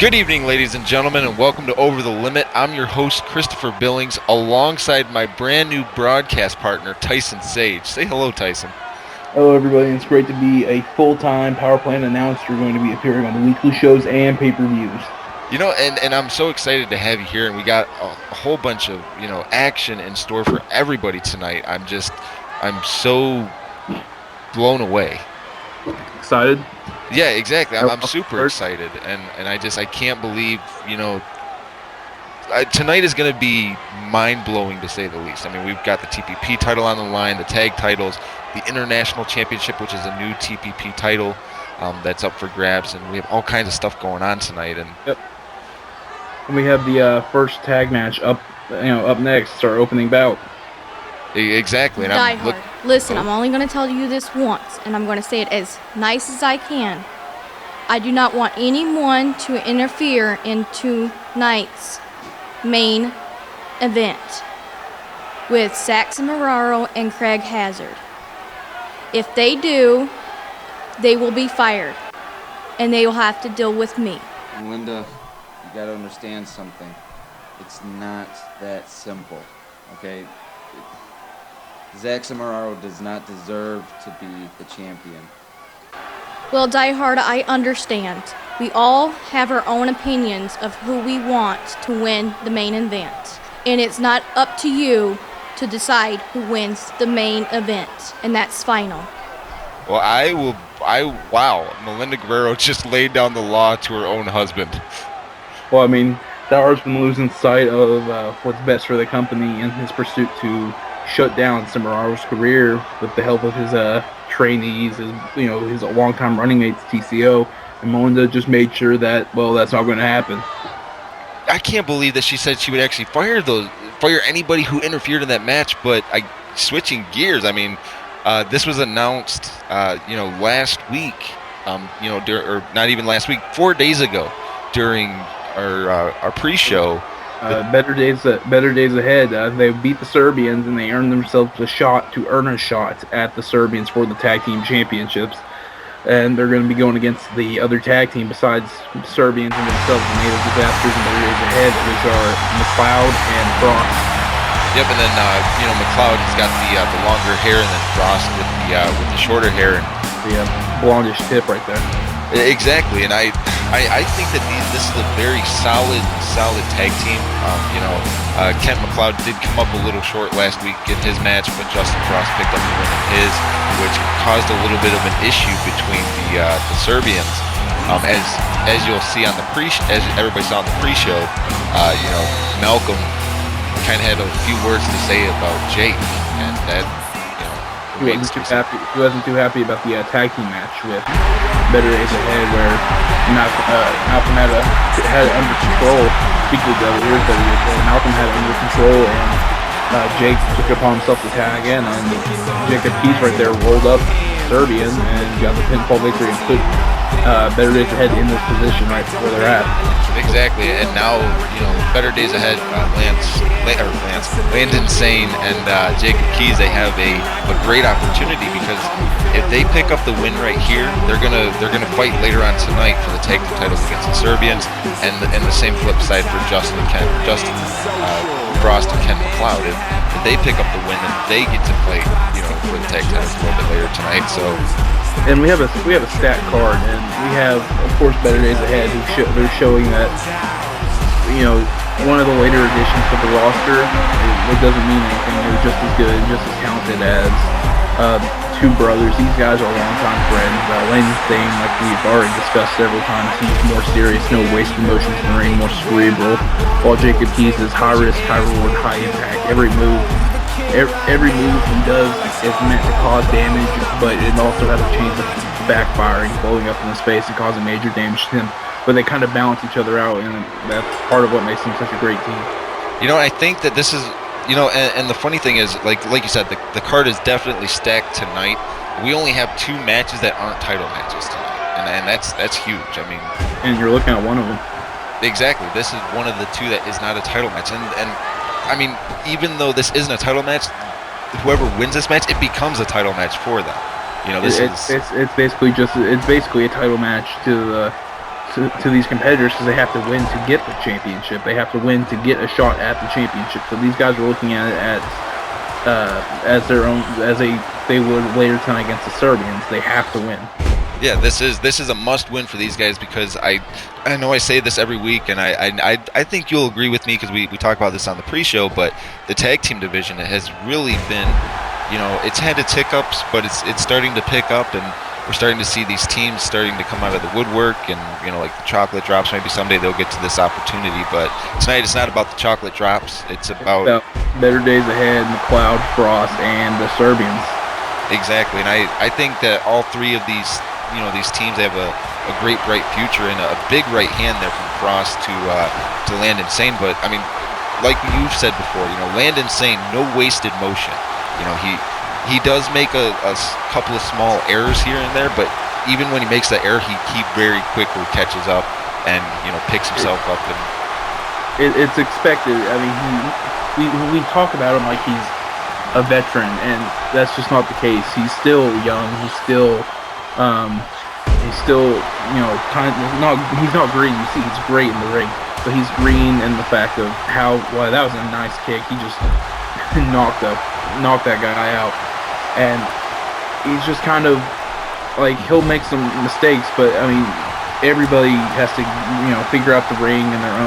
Good evening, ladies and gentlemen, and welcome to Over the Limit. I'm your host, Christopher Billings, alongside my brand new broadcast partner, Tyson Sage. Say hello, Tyson. Hello, everybody. It's great to be a full-time power plant announcer going to be appearing on the weekly shows and pay-per-views. You know, and I'm so excited to have you here, and we got a whole bunch of, action in store for everybody tonight. I'm so blown away. Excited? Yeah, exactly. I'm super excited, and I can't believe, tonight is going to be mind-blowing to say the least. I mean, we've got the TPP title on the line, the tag titles, the International Championship, which is a new TPP title that's up for grabs, and we have all kinds of stuff going on tonight. And yep. And we have the first tag match up next, our opening bout. Exactly. And Die Hard. Listen, I'm only going to tell you this once, and I'm going to say it as nice as I can. I do not want anyone to interfere in tonight's main event with Saxon Moraro and Craig Hazard. If they do, they will be fired, and they will have to deal with me. Linda, you got to understand something. It's not that simple, okay? Saxon Moraro does not deserve to be the champion. Well, Die Hard, I understand. We all have our own opinions of who we want to win the main event. And it's not up to you to decide who wins the main event. And that's final. Well, wow, Melinda Guerrero just laid down the law to her own husband. Well, I mean, Die Hard's been losing sight of what's best for the company in his pursuit to shut down Moraro's career with the help of his trainees, his longtime running mates, TCO, and Melinda just made sure that, well, that's not going to happen. I can't believe that she said she would actually fire anybody who interfered in that match. But switching gears, I mean, this was announced, last week, or not even last week, 4 days ago, during our pre-show. Better days ahead. They beat the Serbians, and they earned themselves a shot at the Serbians for the tag team championships. And they're going to be going against the other tag team besides Serbians and themselves, the Native Disasters, and Better Days Ahead, which are McLeod and Frost. Yep, and then McLeod has got the longer hair, and then Frost with the shorter hair and the blondish tip right there. Exactly, and I think that this is a very solid tag team. Kent McLeod did come up a little short last week in his match, but Justin Frost picked up the win in his, which caused a little bit of an issue between the Serbians. As you'll see on as everybody saw on the pre-show, Malcolm kind of had a few words to say about Jake, and that. He wasn't too happy about the tag team match with Better Days Ahead, where Malcolm had it under control. Speaking of the words that he was saying, Malcolm had it under control, and Jake took it upon himself to tag in, and Jacob Keys right there rolled up Serbian and got the pinfall victory and put Better Days Ahead in this position right where they're at. Exactly, and now Better Days Ahead, Landon Sane and Jacob Keys, they have a great opportunity, because if they pick up the win right here, they're gonna fight later on tonight for the tag team titles against the Serbians, and the same flip side for Justin Frost and Ken McLeod. If they pick up the win, then they get to fight for the tag titles a little bit later tonight. So. And we have a stat card, and we have, of course, Better Days Ahead, they're showing that, one of the later additions to the roster, it doesn't mean anything. They're just as good and just as talented as two brothers. These guys are longtime friends. Landon Sane, like we've already discussed several times, he's more serious, no waste emotions in the ring, more cerebral, while Jacob Keys is high risk, high reward, high impact. Every move he does is meant to cause damage, but it also has a chance of backfiring, blowing up in his face and causing major damage to him. But they kind of balance each other out, and that's part of what makes them such a great team. I think that this is, and the funny thing is, like you said, the card is definitely stacked tonight. We only have 2 matches that aren't title matches tonight, and that's huge. I mean, and you're looking at one of them. Exactly. This is one of the 2 that is not a title match, and I mean, even though this isn't a title match, whoever wins this match, it becomes a title match for them. It's basically a title match to to these competitors because they have to win to get the championship. They have to win to get a shot at the championship. So these guys are looking at it as their own, they would later tonight against the Serbians. They have to win. Yeah, this is a must-win for these guys because I know I say this every week, and I think you'll agree with me because we talk about this on the pre-show, but the tag team division has really been, it's had its hiccups, but it's starting to pick up, and we're starting to see these teams starting to come out of the woodwork, and like the chocolate drops. Maybe someday they'll get to this opportunity, but tonight it's not about the chocolate drops. It's about better days ahead, McLeod, Frost, and the Serbians. Exactly, and I think that all three of these these teams have a great bright future and a big right hand there from Frost to Land Insane. But I mean, like you've said before, Land Insane, no wasted motion. He does make a couple of small errors here and there, but even when he makes that error, he very quickly catches up and picks himself up. And it's expected. I mean, we talk about him like he's a veteran, and that's just not the case. He's still young. He's still he's not green. You see, he's great in the ring, but he's green in the fact of that was a nice kick. He just knocked that guy out, and he's just kind of like, he'll make some mistakes, but I mean, everybody has to figure out the ring in their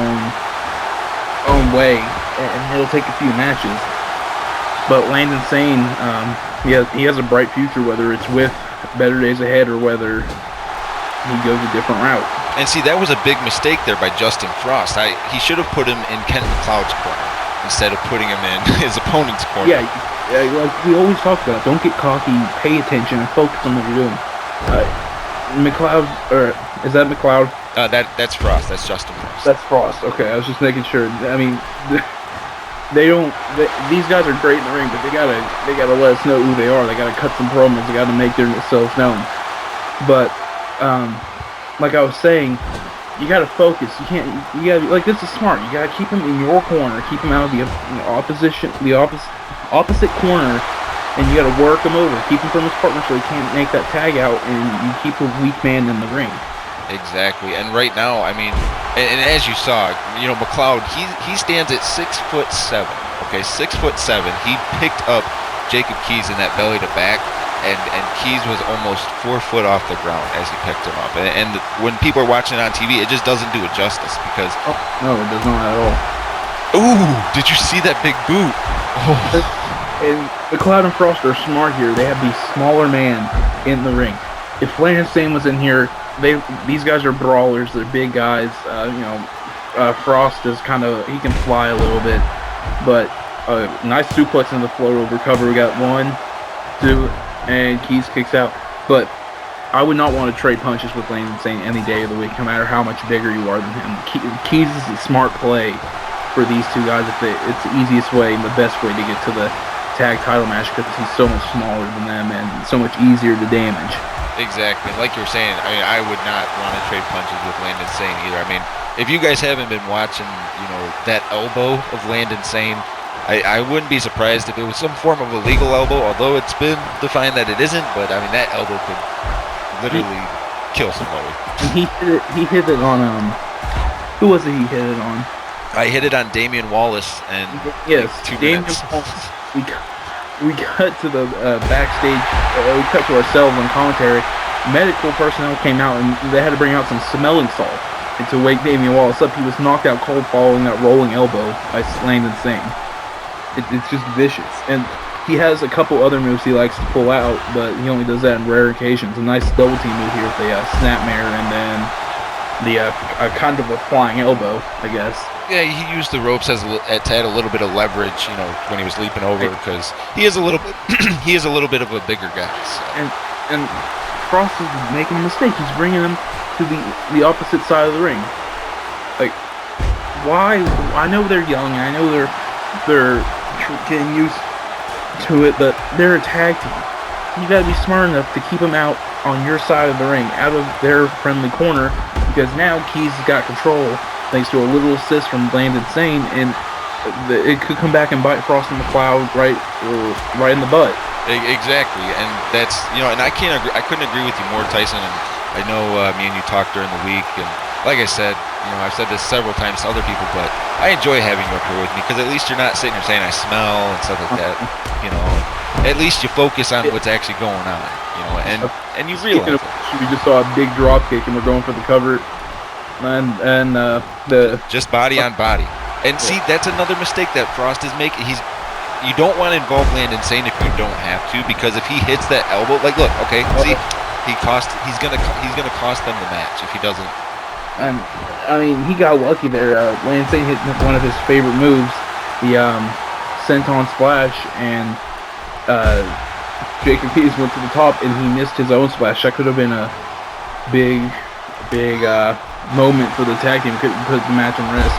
own way, and it'll take a few matches. But Land Insane, he has a bright future, whether it's with Better Days Ahead or whether he goes a different route. And see, that was a big mistake there by Justin Frost. He should have put him in Kent McLeod's corner instead of putting him in his opponent's corner. Yeah, like we always talk about, don't get cocky, pay attention, and focus on what you're doing. McLeod, or is that McLeod? That's Frost. That's Justin Frost. That's Frost. Okay, I was just making sure. I mean, these guys are great in the ring, but they gotta let us know who they are. They gotta cut some promos. They gotta make themselves known. But like I was saying, you gotta focus. You gotta, like, this is smart. You gotta keep him in your corner. Keep him out of the opposite corner, and you gotta work him over. Keep him from his partner so he can't make that tag out, and you keep a weak man in the ring. Exactly, and right now, I mean, and as you saw, McLeod, he stands at 6'7". Okay, 6'7". He picked up Jacob Keys in that belly to back, and Keys was almost 4 foot off the ground as he picked him up. And when people are watching it on TV, it just doesn't do it justice because. Oh, no, it does not at all. Ooh, did you see that big boot? Oh. And McLeod and Frost are smart here. They have the smaller man in the ring. If Land Insane was in here, these guys are brawlers. They're big guys. Frost is he can fly a little bit, but nice suplex in the floor over cover. We got 1, 2, and Keys kicks out. But I would not want to trade punches with Land Insane any day of the week, no matter how much bigger you are than him. Keys is a smart play for these two guys. It's the easiest way and the best way to get to the tag title match because he's so much smaller than them and so much easier to damage. Exactly. Like you were saying, I mean, I would not want to trade punches with Land Insane either. I mean, if you guys haven't been watching, that elbow of Land Insane, I wouldn't be surprised if it was some form of a legal elbow, although it's been defined that it isn't. But I mean, that elbow could literally kill somebody. He hit it on who was it? He hit it on. I hit it on Damian Wallace, and yes, like 2 Damian minutes. Wallace. We cut to the backstage. We cut to ourselves on commentary. Medical personnel came out and they had to bring out some smelling salt and to wake Damian Wallace up. He was knocked out cold following that rolling elbow by Land Insane. It's just vicious. And he has a couple other moves he likes to pull out, but he only does that on rare occasions. A nice double team move here with the snapmare and then the kind of a flying elbow, I guess. Yeah, he used the ropes to add a little bit of leverage, when he was leaping over, because he is a little bit of a bigger guy. So. And Frost is making a mistake. He's bringing him to the opposite side of the ring. Like, why? I know they're young, and I know they're getting used to it, but they're a tag team. You gotta be smart enough to keep them out on your side of the ring, out of their friendly corner, because now Keys has got control. Thanks to a little assist from Land Insane, and it could come back and bite Frost and McLeod right in the butt. Exactly, and that's and I couldn't agree with you more, Tyson. And I know me and you talked during the week, and like I said, I've said this several times to other people, but I enjoy having you up here with me because at least you're not sitting here saying I smell and stuff like that. At least you focus on what's actually going on, and you realize it. We just saw a big drop kick, and we're going for the cover, and the just body on body. And see, that's another mistake that Frost is making. You don't want to involve Landon Sane if you don't have to, because if he hits that elbow, like, look, okay, see, he's gonna cost them the match if he doesn't. I mean, he got lucky there. Landon Sane hit one of his favorite moves, the senton splash, and Jacob Pease went to the top, and he missed his own splash. That could have been a big moment for the tag team. Could put the match in risk.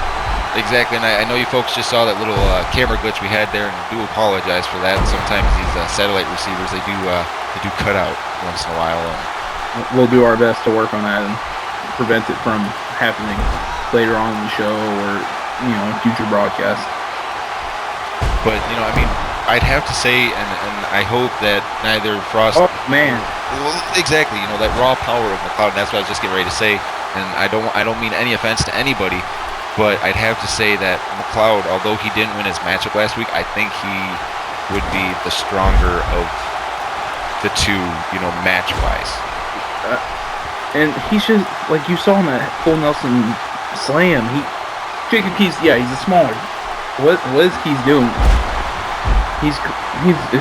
Exactly, and I know you folks just saw that little camera glitch we had there, and I do apologize for that. Sometimes these satellite receivers, they do cut out once in a while. We'll do our best to work on that and prevent it from happening later on in the show or future broadcasts. But I'd have to say, and I hope that neither Frost. Oh man. Well, exactly, that raw power of McLeod, and that's what I was just getting ready to say. And I don't mean any offense to anybody. But I'd have to say that McLeod, although he didn't win his matchup last week, I think he would be the stronger of the two, match-wise. And he's just, like you saw in that full Nelson slam, Jacob Keys, he's a smaller. What is Keys doing? Is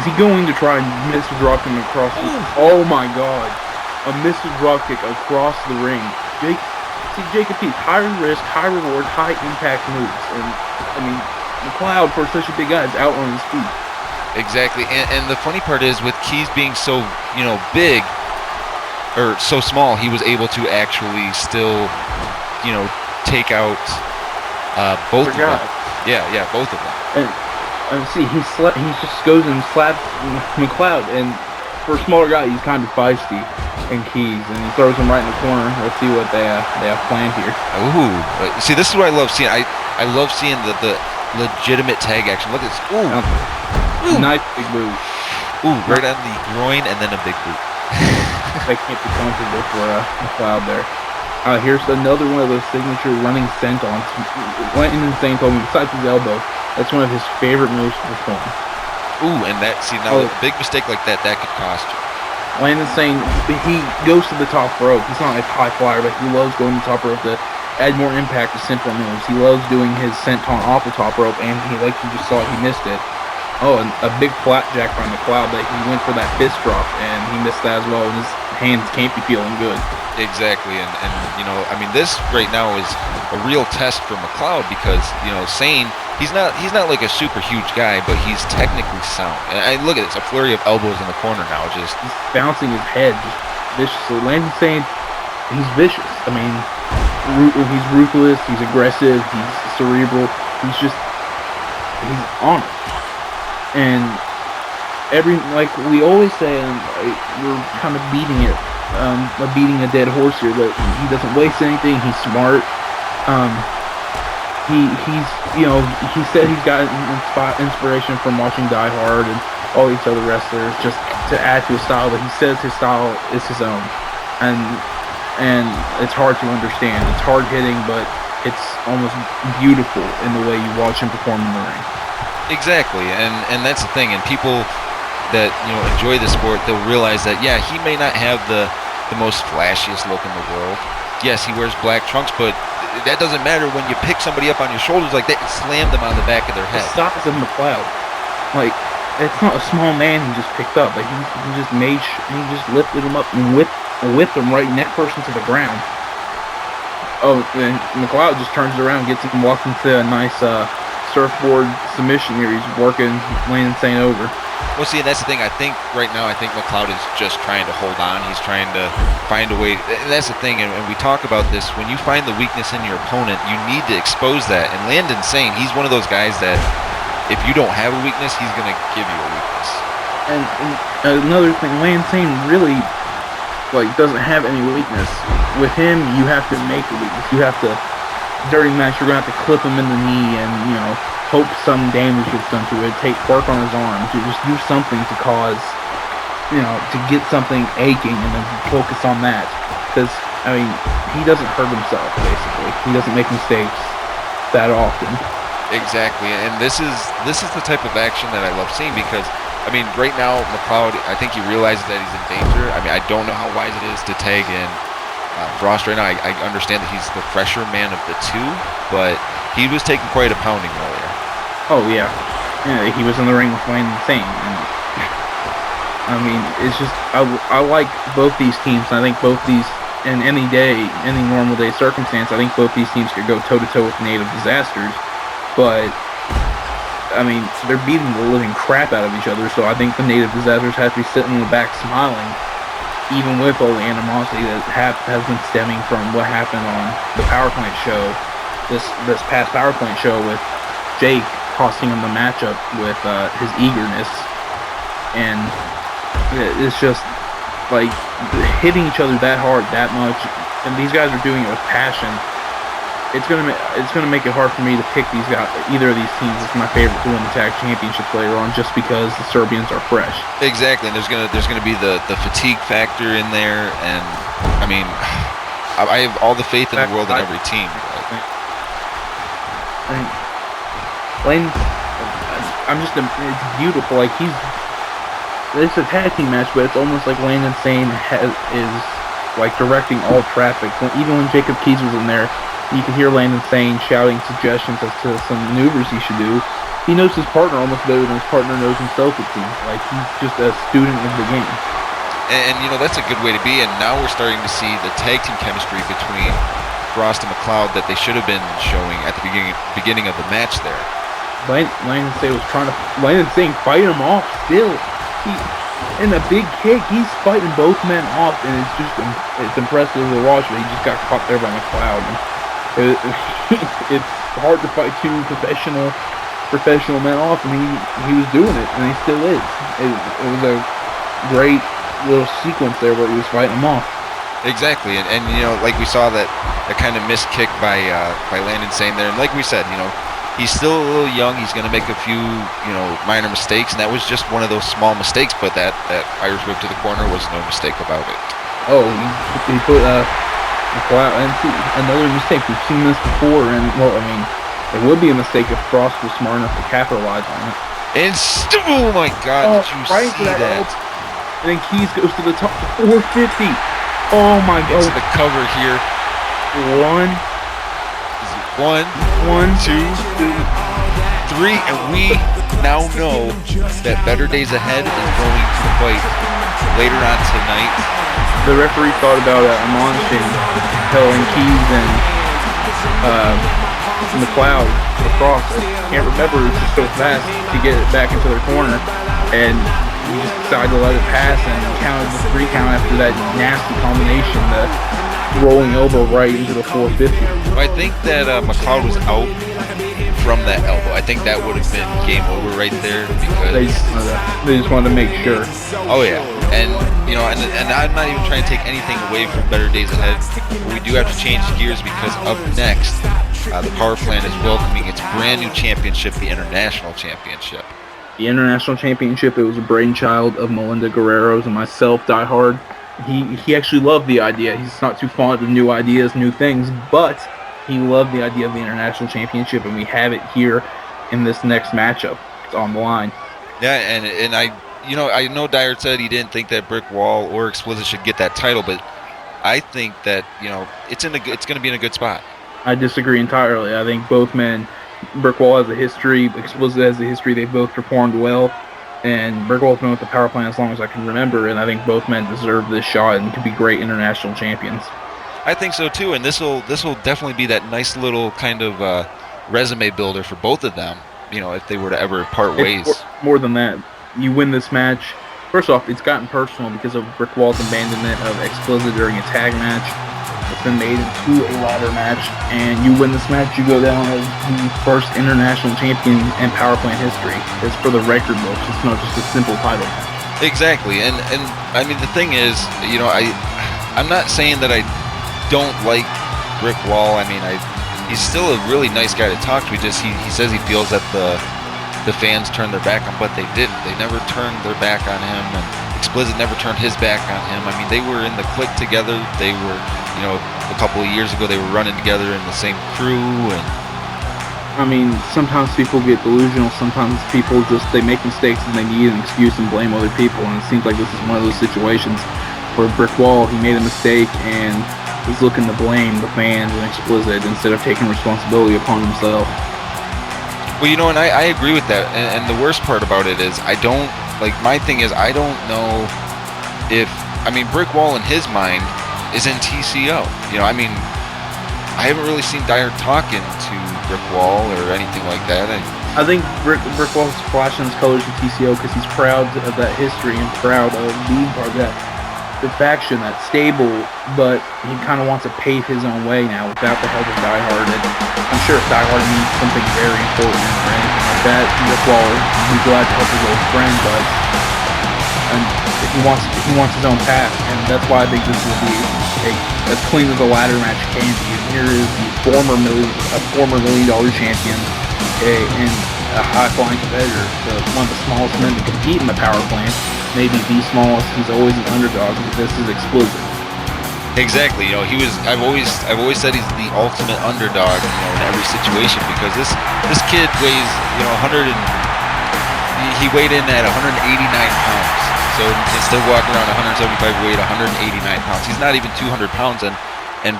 he going to try and missile drop him across oh my god. A missile drop kick across the ring. Jacob Keys, high risk, high reward, high impact moves, and McLeod, for such a big guy, is out on his feet. Exactly, and the funny part is, with Keys being so big or so small, he was able to actually still take out both of them. Yeah, both of them. And see, he just goes and slaps McLeod, and for a smaller guy, he's kind of feisty. And Keys, and he throws him right in the corner. Let's see what they have planned here. Ooh, see, this is what I love seeing. I love seeing the legitimate tag action. Look at this. Ooh, nice big boot. Ooh, right on the groin, and then a big boot. They can't be comfortable for McLeod there. Here's another one of those signature running sentons. Landon Sane told me, besides his elbow, that's one of his favorite moves to perform. Ooh, and a big mistake like that could cost you. Landon Sane, he goes to the top rope. He's not a high flyer, but he loves going to the top rope to add more impact to simpler moves. He loves doing his senton off the top rope, and like you just saw, he missed it. Oh, and a big flapjack from McLeod, but he went for that fist drop, and he missed that as well, and his hands can't be feeling good. Exactly, and this right now is a real test for McLeod because, Sane, he's not like a super huge guy, but he's technically sound. And look at this, a flurry of elbows in the corner now, he's bouncing his head just viciously. Landon Sane, he's vicious. He's ruthless, he's aggressive, he's cerebral, he's on it. And like we always say, we're kind of beating a dead horse here, but he doesn't waste anything, he's smart. He said he's got inspiration from watching Die Hard and all these other wrestlers just to add to his style, but he says his style is his own. And it's hard to understand. It's hard hitting, but it's almost beautiful in the way you watch him perform in the ring. Exactly, and that's the thing, and people that enjoy the sport, they'll realize that he may not have the most flashiest look in the world. Yes, he wears black trunks, but that doesn't matter when you pick somebody up on your shoulders like that and slam them on the back of their head. The size of McLeod, it's not a small man he just picked up, he just lifted him up and whipped him right neck first into the ground. Oh, and McLeod just turns around, gets him, walks into a nice surfboard submission here. He's working Landon Sane over. Well, see, and that's the thing. I think McLeod is just trying to hold on. He's trying to find a way. And that's the thing, and we talk about this. When you find the weakness in your opponent, you need to expose that. And Landon Sane, he's one of those guys that if you don't have a weakness, he's going to give you a weakness. And another thing, Landon Sane really doesn't have any weakness. With him, you have to make a weakness. You have to, during the match, you're going to have to clip him in the knee and, hope some damage gets done to it, work on his arm, to just do something to cause, to get something aching and then focus on that. because I mean he doesn't hurt himself. Basically, he doesn't make mistakes that often. Exactly, and this is the type of action that I love seeing because, I mean, right now McLeod, I think he realizes that he's in danger. I mean, I don't know how wise it is to tag in Frost right now. I understand that he's the fresher man of the two, but he was taking quite a pounding earlier. Oh yeah, he was in the ring with Wayne Insane. And, I mean, it's just I like both these teams. I think both these, in any day, any normal day circumstance, I think both these teams could go toe to toe with Native Disasters. But, I mean, they're beating the living crap out of each other, so I think the Native Disasters have to be sitting in the back smiling, even with all the animosity that has been stemming from what happened on the Power Plant show, this past Power Plant show with Jake costing him the matchup with his eagerness. And it's just, like, hitting each other that hard, that much, and these guys are doing it with passion. It's gonna make it hard for me to pick these guys, either of these teams as my favorite to win the tag championships later on, just because the Serbians are fresh. Exactly, and there's gonna be the fatigue factor in there, and I mean, I have all the faith in the world in every team. Lane, it's beautiful. Like it's a tag team match, but it's almost like Lane Insane is like directing all traffic. Even when Jacob Keys was in there, you can hear Lane Insane shouting suggestions as to some maneuvers he should do. He knows his partner almost better than his partner knows himself, it seems. Like, he's just a student of the game. And you know, that's a good way to be, and now we're starting to see the tag team chemistry between Frost and McLeod that they should have been showing at the beginning of the match there. Lane Insane fighting him off still. In a big kick, he's fighting both men off, and it's impressive to watch, but he just got caught there by McLeod. It's hard to fight two professional men off, and he was doing it, and he still is. It was a great little sequence there where he was fighting them off. Exactly, and you know, like we saw that kind of missed kick by Landon Sane there, and like we said, you know, he's still a little young. He's going to make a few, you know, minor mistakes, and that was just one of those small mistakes. But that Irish whip to the corner was no mistake about it. Oh, he put McLeod, and another mistake. We've seen this before, and well, I mean, it would be a mistake if Frost was smart enough to capitalize on it. And oh my God, did you see that? And then Keys goes to the top, 450. Oh my God! Into the cover here. One, two, three, and we now know that Better Days Ahead is going to fight later on tonight. The referee thought about admonishing, telling Keys and McLeod across. I can't remember, it's just so fast to get it back into their corner, and he just decided to let it pass and counted the 3 count after that nasty combination, the rolling elbow right into the 450. I think that McLeod was out from that elbow. I think that would have been game over right there because they just wanted to make sure. Oh yeah, and you know, and I'm not even trying to take anything away from Better Days Ahead. But we do have to change gears because up next, the Power Plant is welcoming its brand new championship, the International Championship. The International Championship, it was a brainchild of Melinda Guerrero's and myself, Die Hard. He actually loved the idea. He's not too fond of new ideas, new things, but he loved the idea of the International Championship, and we have it here in this next matchup. It's on the line. Yeah, and I know Dyer said he didn't think that Brick Wall or Explicit should get that title, but I think that, you know, it's going to be in a good spot. I disagree entirely. I think both men, Brick Wall has a history, Explicit has a history. They've both performed well. And Brick Wall's been with the Power Plant as long as I can remember, and I think both men deserve this shot and could be great international champions. I think so too, and this will definitely be that nice little kind of resume builder for both of them. You know, if they were to ever part ways. More than that, you win this match. First off, it's gotten personal because of Brick Wall's abandonment of Explicit during a tag match. It's been made into a ladder match, and you win this match, you go down as the first international champion in Power Plant history. It's for the record books. It's not just a simple title match. Exactly, and I mean the thing is, you know, I'm not saying that I don't like Brick Wall. I mean, he's still a really nice guy to talk to. He says he feels that the fans turned their back on, but they didn't. They never turned their back on him, and Xplicit never turned his back on him. I mean, they were in the clique together. They were, you know, a couple of years ago, they were running together in the same crew. And I mean, sometimes people get delusional. Sometimes people just, they make mistakes and they need an excuse and blame other people. And it seems like this is one of those situations where Brick Wall, he made a mistake and he's looking to blame the fans and Xplicit instead of taking responsibility upon himself. Well, you know, and I agree with that. And the worst part about it is I don't, like, my thing is I don't know if, I mean, Brick Wall in his mind is in TCO. You know, I mean, I haven't really seen Dire talking to Brick Wall or anything like that. I think Brick Wall's flashing his colors in TCO because he's proud of that history and proud of being part of that the faction that's stable, but he kind of wants to pave his own way now without the help of Die Hard. And I'm sure if Die Hard needs something very important or anything like that, Brick Wall would be glad to help his old friend, but he wants his own path, and that's why I think this will be as clean as a ladder match can be. And here is the former $1 million champion and a high-flying competitor, one of the smallest men to compete in the power plant. Maybe the smallest. He's always an underdog. This is Xplicit. Exactly. You know, I've always said he's the ultimate underdog. You know, in every situation, because this kid weighs, you know, he weighed in at 189 pounds. So instead of walking around 175 weight, 189 pounds. He's not even 200 pounds, and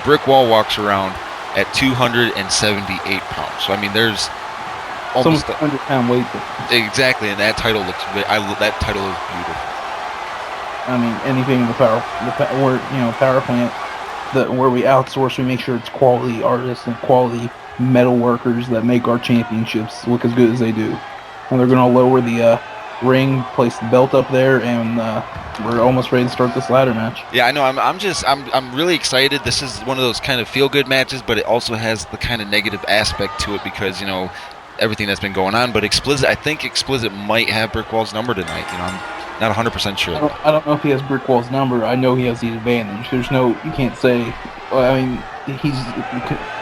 Brick Wall walks around at 278 pounds. So I mean, there's almost 100-pound weight difference. Exactly, and that title looks. That title is beautiful. I mean, anything in the power plant where we outsource, we make sure it's quality artists and quality metal workers that make our championships look as good as they do. And they're going to lower the ring, place the belt up there, and we're almost ready to start this ladder match. Yeah, I know. I'm really excited. This is one of those kind of feel-good matches, but it also has the kind of negative aspect to it because, you know, everything that's been going on. But I think Xplicit might have Brick Wall's number tonight. You know, I'm not 100% sure. I don't know if he has Brick Wall's number. I know he has the advantage. You can't say. I mean,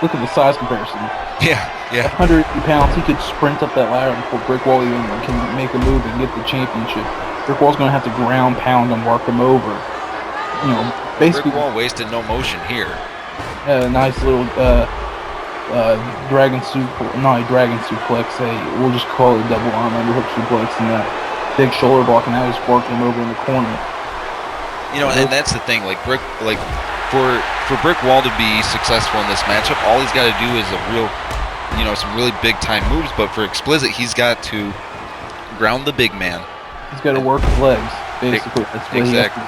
look at the size comparison. Yeah. 180 pounds, he could sprint up that ladder before Brick Wall even can make a move and get the championship. Brick Wall's going to have to ground pound and work him over. You know, basically. Brick Wall wasted no motion here. A nice little dragon suplex. We'll just call it a double arm underhook suplex, and that big shoulder block, and now he's working him over in the corner. You know, and that's the thing. Like for Brick Wall to be successful in this matchup, all he's got to do is some really big time moves. But for Xplicit, he's got to ground the big man. He's got to work his legs, basically. That's what exactly.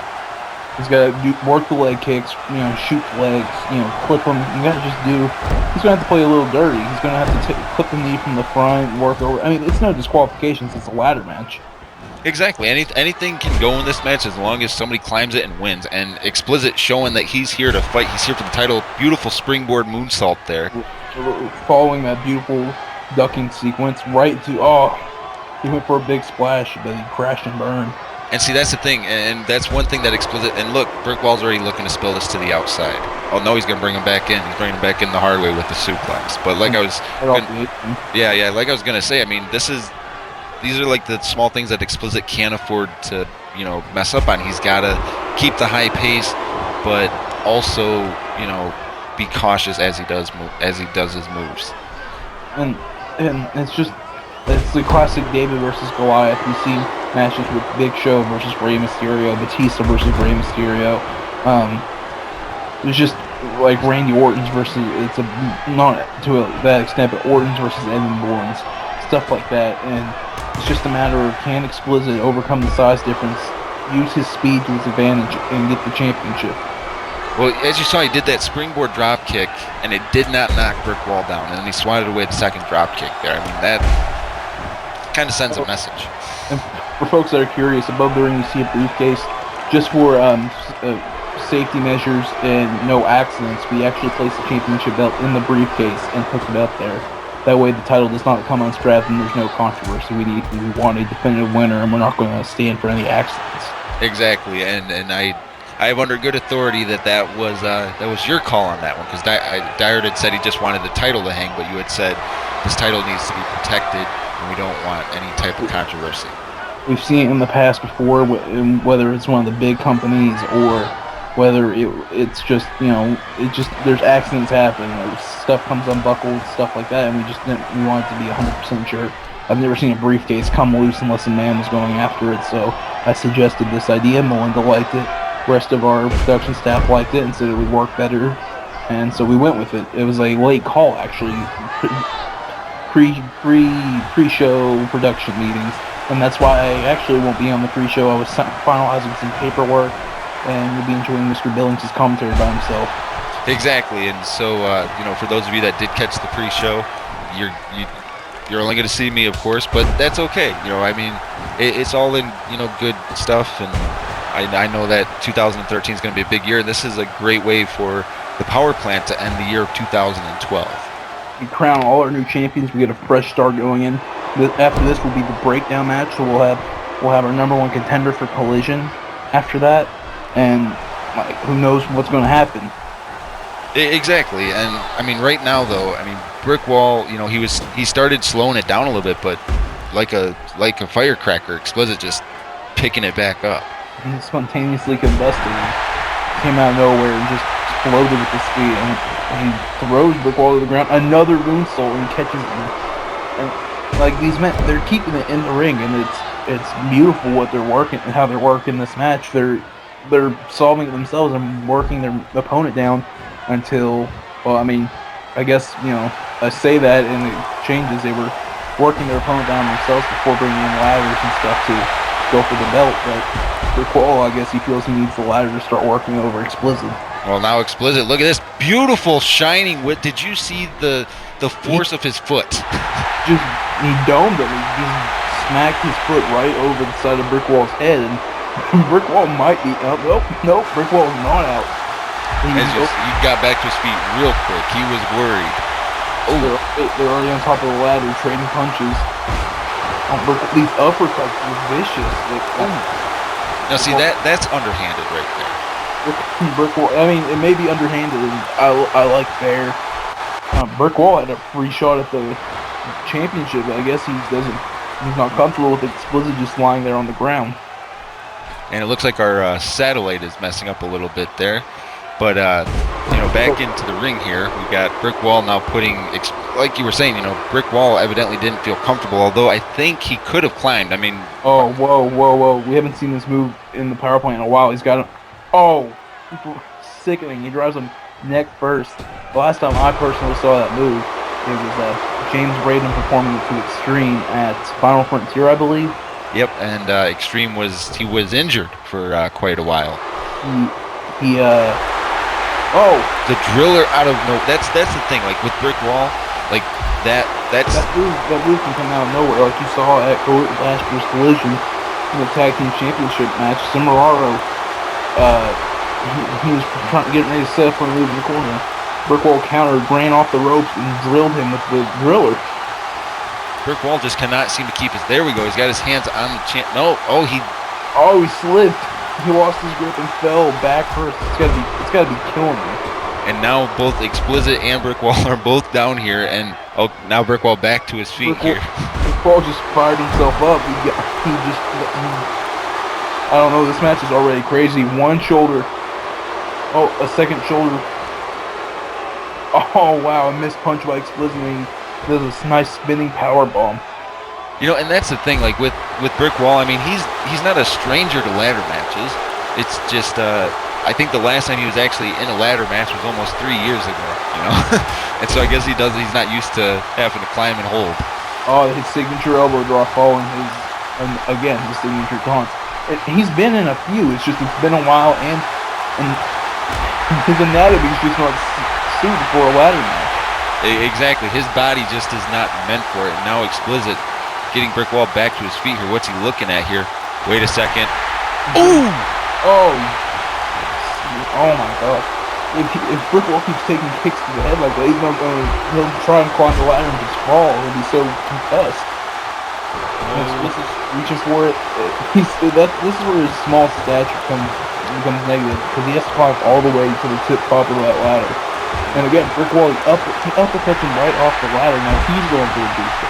He's got to work the leg kicks, shoot the legs, clip them. He's going to have to play a little dirty. He's going to have to clip the knee from the front and work over. I mean, it's no disqualifications. It's a ladder match. Exactly. Anything can go in this match as long as somebody climbs it and wins. And Xplicit showing that he's here to fight. He's here for the title. Beautiful springboard moonsault there. Following that beautiful ducking sequence right to, he went for a big splash, but he crashed and burned. And see, that's the thing, and that's one thing that Xplicit, and look, Brick Wall's already looking to spill this to the outside. Oh no, he's going to bring him back in. He's bringing him back in the hard way with the suplex. But like I was going to say, I mean, these are like the small things that Xplicit can't afford to, mess up on. He's got to keep the high pace, but also, be cautious as he does his moves. And it's the classic David versus Goliath. You see matches with Big Show versus Rey Mysterio, Batista versus Rey Mysterio. It's just like Randy Orton's versus, not to that extent, but Orton's versus Evan Bourne's, stuff like that. And it's just a matter of, can Xplicit overcome the size difference, use his speed to his advantage, and get the championship. Well, as you saw, he did that springboard drop kick, and it did not knock Brick Wall down, and then he swatted away the second drop kick there. I mean, that kind of sends a message. And for folks that are curious, above the ring you see a briefcase. Just for safety measures and no accidents, we actually place the championship belt in the briefcase and put it up there. That way the title does not come unstrapped and there's no controversy. We want a definitive winner, and we're not going to stand for any accidents. Exactly, and I have under good authority that was your call on that one, because Dyer had said he just wanted the title to hang, but you had said this title needs to be protected and we don't want any type of controversy. we've seen it in the past before, whether it's one of the big companies or whether it's just, there's accidents happen, like stuff comes unbuckled, stuff like that, and we wanted to be 100% sure. I've never seen a briefcase come loose unless a man was going after it, so I suggested this idea. Melinda liked it. The rest of our production staff liked it and said it would work better, and so we went with it. It was a late call, actually, pre-show production meetings, and that's why I actually won't be on the pre-show. I was finalizing some paperwork, and you'll be enjoying Mr. Billings' commentary by himself. Exactly, and so for those of you that did catch the pre-show, you're only going to see me, of course, but that's okay. It's all in good stuff, and I know that 2013 is going to be a big year. This is a great way for the power plant to end the year of 2012. We crown all our new champions. We get a fresh start going in. After this will be the breakdown match, so we'll have our number one contender for Collision after that, and who knows what's going to happen. Exactly, and right now though, Brickwall, he started slowing it down a little bit, but like a firecracker, Explicit just picking it back up. He's spontaneously combusting. He came out of nowhere and just exploded with the speed, and he throws Brickwall to the ground. Another moonsault, and catches him. And these men, they're keeping it in the ring, and it's beautiful what they're working and how they're working this match. They're solving it themselves and working their opponent down until, I guess, I say that and it changes. They were working their opponent down themselves before bringing in ladders and stuff to go for the belt, but Brickwall, I guess he feels he needs the ladder to start working over Explicit. Well, now Explicit, look at this beautiful shining whip. Did you see the force of his foot? He domed him. He just smacked his foot right over the side of Brickwall's head, and Brickwall might be out. Nope, Brickwall is not out. He got back to his feet real quick. He was worried. Oh, they're already on top of the ladder, trading punches. These uppercuts are vicious. Now, see, that's underhanded right there. Brickwall, it may be underhanded, and I like fair. Brickwall had a free shot at the championship, but I guess he's not comfortable with Explicit just lying there on the ground. And it looks like our satellite is messing up a little bit there. But, back into the ring here, we got Brickwall now putting, like you were saying, Brickwall evidently didn't feel comfortable, although I think he could have climbed. Oh, whoa. We haven't seen this move in the power plant in a while. He's got him. Oh, sickening. He drives him neck first. The last time I personally saw that move, it was James Braden performing it to Extreme at Final Frontier, I believe. Yep, and Extreme was injured for quite a while. The driller out of no. That's the thing. Like with Brickwall, that move can come out of nowhere. Like you saw at last year's Collision in the tag team championship match. Cimararo, he was getting ready to set up for a move in the corner. Brickwall countered, ran off the ropes, and drilled him with the driller. Brickwall just cannot seem to keep it. There we go. He's got his hands on the No. He slipped. He lost his grip and fell back first. It's gotta be killing me. And now both Explicit and Brickwall are both down here, and now Brickwall back to his feet here. Brickwall just fired himself up. I don't know. This match is already crazy. One shoulder. Oh, a second shoulder. Oh wow! A missed punch by Explicit. There's this nice spinning power bomb. And that's the thing, like with Brickwall, he's not a stranger to ladder matches. It's just, I think the last time he was actually in a ladder match was almost 3 years ago, And so I guess he's not used to having to climb and hold. Oh, his signature elbow drop following his signature taunts. He's been in a few, it's been a while, and his anatomy's just not suited for a ladder match. Exactly, his body just is not meant for it. Now Explicit getting Brickwall back to his feet here. What's he looking at here? Wait a second. Ooh! Oh my god. If Brickwall keeps taking kicks to the head like that, he'll try and climb the ladder and just fall. He'll be so concussed. This is reaching for it. This is where his small stature becomes negative, because he has to climb all the way to the top of that ladder. And again, Brickwall, he uppercuts him right off the ladder. Now he's going for a boost.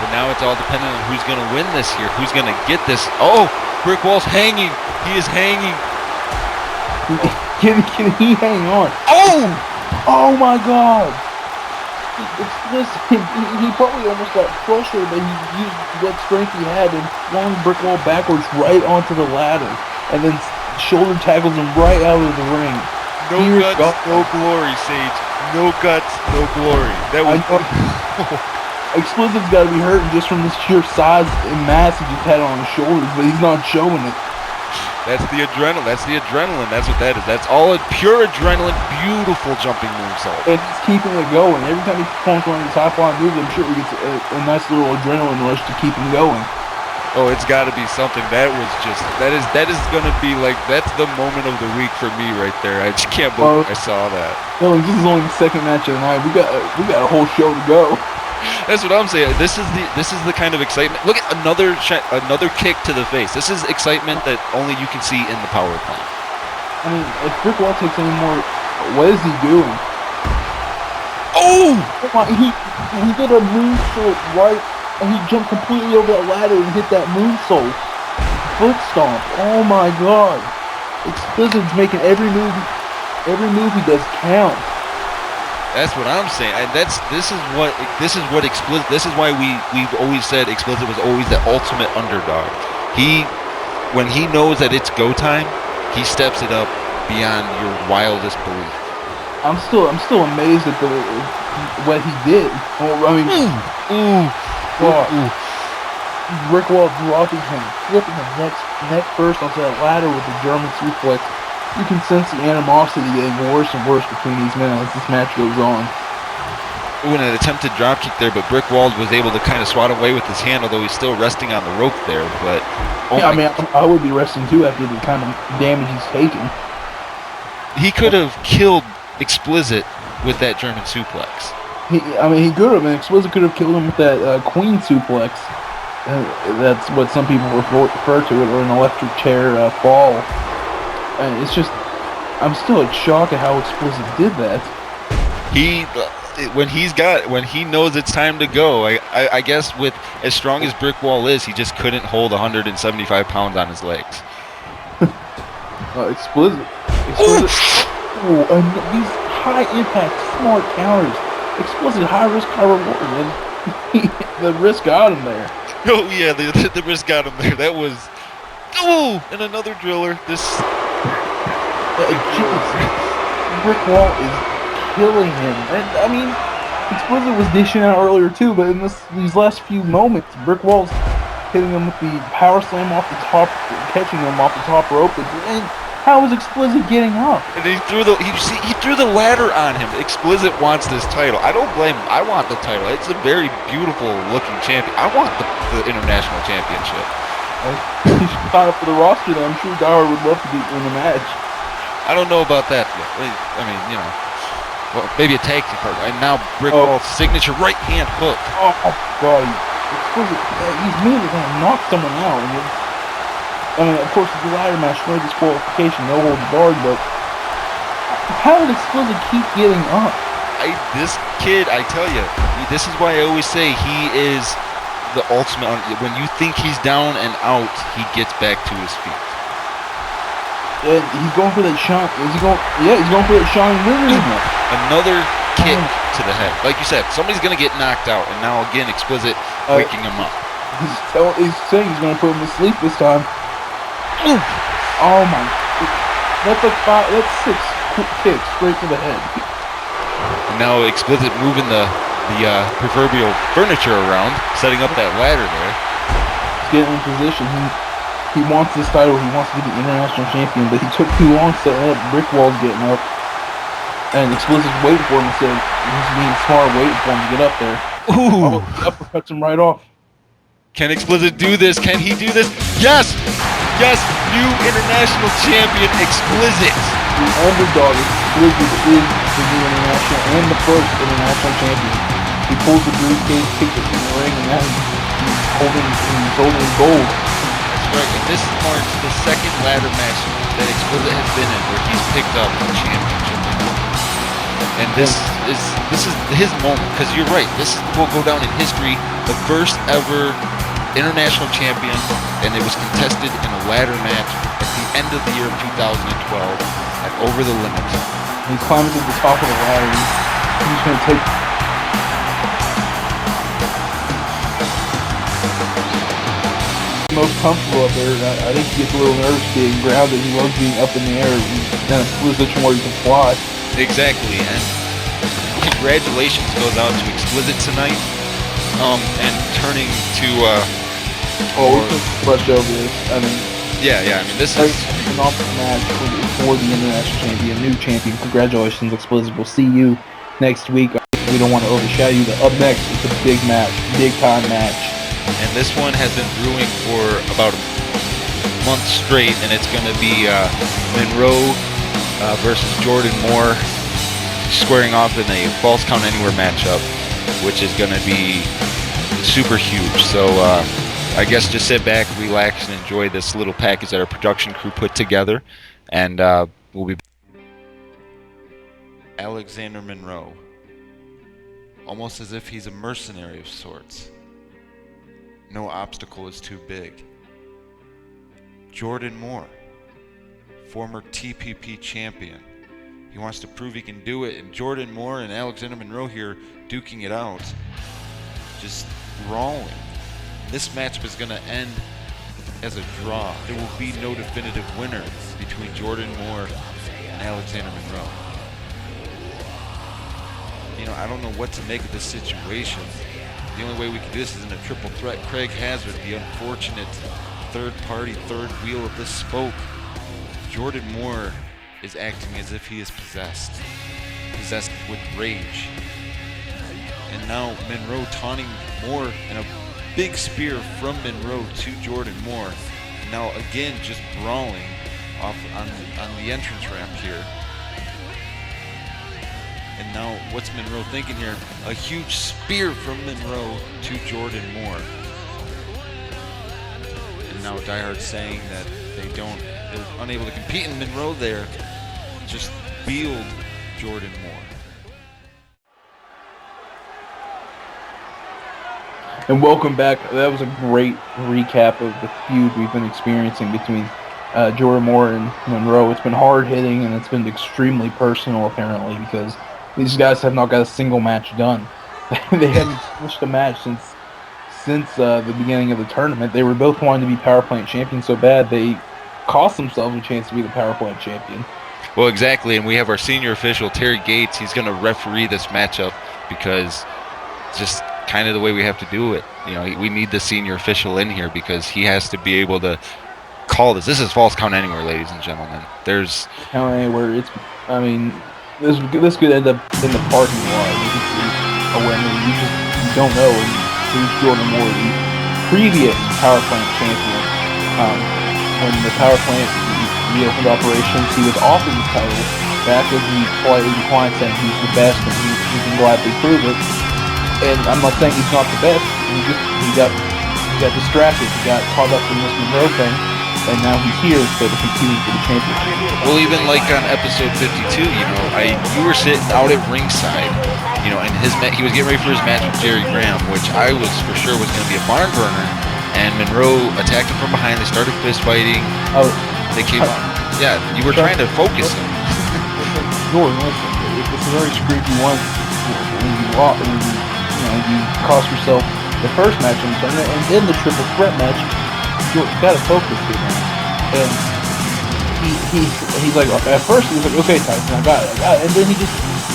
But now it's all dependent on who's going to win this here. Who's going to get this? Oh, Brick Wall's hanging. He is hanging. Can he hang on? Oh! Oh my God! He probably almost got frustrated, but he used what strength he had and flung Brick Wall backwards right onto the ladder, and then shoulder tackles him right out of the ring. No guts, no glory, Sage. No guts, no glory. That was. Explosive's got to be hurting just from the sheer size and mass he just had on his shoulders, but he's not showing it. That's the adrenaline. That's the adrenaline. That's what that is. That's all pure adrenaline. Beautiful jumping moonsault. And he's keeping it going. Every time he performs one of his high-flying moves, I'm sure he gets a nice little adrenaline rush to keep him going. Oh, it's got to be something. That was just that is going to be like that's the moment of the week for me right there. I just can't believe I saw that. No, this is only the second match of the night. We got a whole show to go. That's what I'm saying. This is the kind of excitement. Look at another kick to the face. This is excitement that only you can see in the power plant. I mean, if Brick Wall takes any more, what is he doing? Oh! He did a moonsault right, and he jumped completely over that ladder and hit that moonsault. Foot stomp. Oh my God! Explicit's making every move he does count. That's what I'm saying, and this is what Explicit. This is why we've always said Explicit was always the ultimate underdog. When he knows that it's go time, he steps it up beyond your wildest belief. I'm still amazed at what he did. Well, I mean, Brick Wall dropping him, flipping him neck first onto that ladder with the German suplex. You can sense the animosity getting worse and worse between these men as this match goes on. Ooh, an attempted dropkick there, but Brick Wall was able to kind of swat away with his hand, although he's still resting on the rope there. But I would be resting too after the kind of damage he's taken. He could have killed Explicit with that German suplex. He could have, and Explicit could have killed him with that Queen suplex. That's what some people refer to it, or an electric chair fall. And it's just, I'm still in shock at how Explicit did that. When he knows it's time to go, I guess with as strong as Brick Wall is, he just couldn't hold 175 pounds on his legs. Explicit. And these high impact, smart counters. Explicit, high risk, high reward. And the risk got him there. Oh yeah, the risk got him there. That was, and another driller. Brick Wall is killing him. And I mean, Explicit was dishing out earlier too, but in these last few moments, Brick Wall's hitting him with the power slam off the top, catching him off the top rope. And how is Explicit getting up? And he threw the ladder on him. Explicit wants this title. I don't blame him. I want the title. It's a very beautiful looking champion. I want the international championship. He should sign up for the roster though. I'm sure Dara would love to be in the match. I don't know about that yet. I mean, well, maybe a tag team partner. And now Brick Wall's signature right hand hook. Oh God, he's immediately going to knock someone out. I mean, of course, it's a ladder match, no disqualification, no holds barred, but how did Explicit keep getting up? This kid, I tell you, this is why I always say he is the ultimate. When you think he's down and out, he gets back to his feet. And he's going for that shot. He's going for that shining wizard. Another kick to the head. Like you said, somebody's going to get knocked out, and now again, Explicit waking him up. He's saying he's going to put him to sleep this time. Oh my! That's like 6 quick kicks straight to the head. And now Explicit moving the proverbial furniture around, setting up that ladder there. He's getting in position. He wants this title. He wants to be the international champion, but he took too long setting up. Brick Wall's getting up, and Explicit's waiting for him instead of he's being smart, waiting for him to get up there. Ooh! Uppercuts him right off. Can Explicit do this? Can he do this? Yes! Yes! New international champion, Explicit! The underdog, Explicit, is the new international and the first international champion. He pulls the briefcase, takes it from the ring, and now he's holding gold. Right, and this marks the second ladder match that Explicit has been in where he's picked up a championship. And this is his moment, because you're right. This will go down in history, the first ever international champion, and it was contested in a ladder match at the end of the year of 2012 at Over the Limit. He climbs to the top of the ladder. He's just gonna take. Most comfortable up there. I think he gets a little nervous being grounded. He loves being up in the air in a position where he can fly. Exactly, and congratulations goes out to Explicit tonight, and turning to we can brush over this. I mean, yeah. I mean, this is an awesome match for the international champion, new champion. Congratulations, Explicit. We'll see you next week. We don't want to overshadow you, but up next is a big match, big time match. And this one has been brewing for about a month straight, and it's going to be Monroe versus Jordan Moore squaring off in a false count anywhere matchup, which is going to be super huge. So I guess just sit back, relax, and enjoy this little package that our production crew put together, and we'll be Alexander Monroe, almost as if he's a mercenary of sorts. No obstacle is too big. Jordan Moore, former TPP champion. He wants to prove he can do it, and Jordan Moore and Alexander Monroe here duking it out, just brawling. This matchup is going to end as a draw. There will be no definitive winner between Jordan Moore and Alexander Monroe. You know, I don't know what to make of this situation. The only way we can do this is in a triple threat. Craig Hazard, the unfortunate third party, third wheel of this spoke. Jordan Moore is acting as if he is possessed with rage. And now Monroe taunting Moore, and a big spear from Monroe to Jordan Moore. And now again just brawling off on the entrance ramp here. And now, what's Monroe thinking here? A huge spear from Monroe to Jordan Moore. And now Die Hard saying that they're unable to compete, and Monroe there just wheeled Jordan Moore. And welcome back. That was a great recap of the feud we've been experiencing between Jordan Moore and Monroe. It's been hard hitting, and it's been extremely personal apparently, because these guys have not got a single match done. They haven't finished a match since the beginning of the tournament. They were both wanting to be Power Plant champions so bad they cost themselves a chance to be the Power Plant champion. Well, exactly, and we have our senior official, Terry Gates. He's going to referee this matchup because it's just kind of the way we have to do it. You know, we need the senior official in here because he has to be able to call this. This is false count anywhere, ladies and gentlemen. There's count anywhere. This could end up in the parking lot. You can see when you don't know. And here's Jordan Moore, the previous Power Plant champion. When the Power Plant reopened operations, he was offered the title back as he politely declined, saying he's the best and he can gladly prove it. And I'm not saying he's not the best. He got distracted. He got caught up in this Monroe thing. And now he's here instead of competing for the championship. Well, even like on episode 52, you were sitting out at ringside, and he was getting ready for his match with Jerry Graham, which I was for sure was going to be a barn burner. And Monroe attacked him from behind. They started fist fighting. Oh, they came up. Yeah, you were trying to focus him. Jordan, listen, it's a very screwy one when you cost yourself the first match in the tournament, and then the triple threat match. You gotta focus here, man. And he's like, at first he was like, okay, Tyson, I got it. And then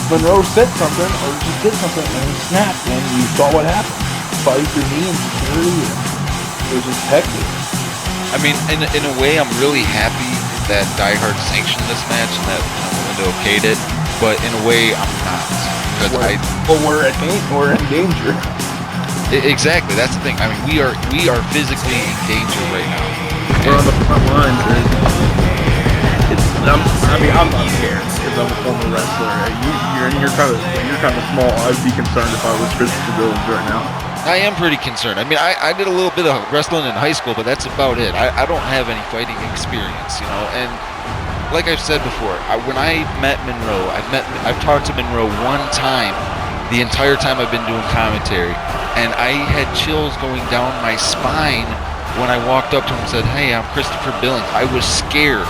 Monroe said something, or just did something, and he snapped, and you saw what happened. Fight your knee and security, and it was just hectic. I mean, in a way, I'm really happy that Die Hard sanctioned this match and that Melinda okayed it, but in a way, I'm not. Because we're in danger. Exactly, that's the thing. I mean, we are physically in danger right now. We're on the front lines. I'm not scared because I'm a former wrestler. You're kind of small. I'd be concerned if I was Christopher Jones right now. I am pretty concerned. I mean, I did a little bit of wrestling in high school, but that's about it. I don't have any fighting experience, and like I've said before, when I met Monroe, I've talked to Monroe one time, the entire time I've been doing commentary, and I had chills going down my spine when I walked up to him and said, "Hey, I'm Christopher Billings." I was scared.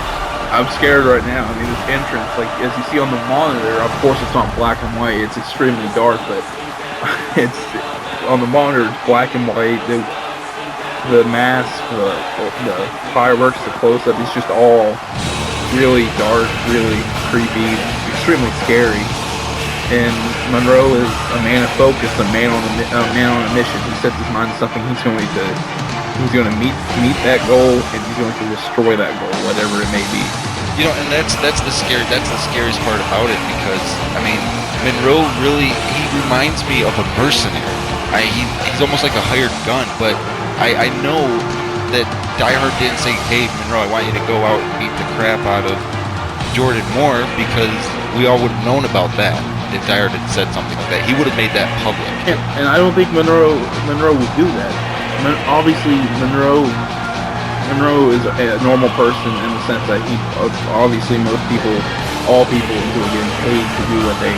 I'm scared right now. I mean, this entrance, like as you see on the monitor, of course it's not black and white. It's extremely dark, but it's on the monitor. It's black and white. The mask, the fireworks, the close-up, it's just all really dark, really creepy, extremely scary. And Monroe is a man of focus, a man on a mission. He sets his mind to something. He's going to meet that goal, and he's going to destroy that goal, whatever it may be. You know, and that's the scariest part about it, because I mean, Monroe really, he reminds me of a mercenary. He's almost like a hired gun, but I know that Die Hard didn't say, "Hey, Monroe, I want you to go out and beat the crap out of Jordan Moore," because we all would have known about that if Die Hard had said something like that. He would have made that public. And I don't think Monroe would do that. Obviously, Monroe is a normal person in the sense that obviously all people enjoy getting paid to do what they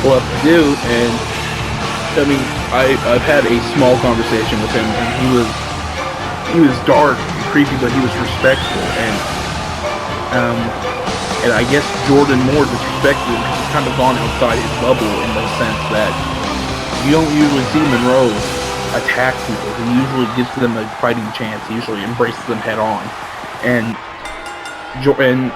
love to do, and I mean, I've had a small conversation with him, and he was dark and creepy, but he was respectful, and I guess Jordan Moore disrespected him because he's kind of gone outside his bubble in the sense that you don't usually see Monroe attack people. He usually gives them a fighting chance. He usually embraces them head on, and Jordan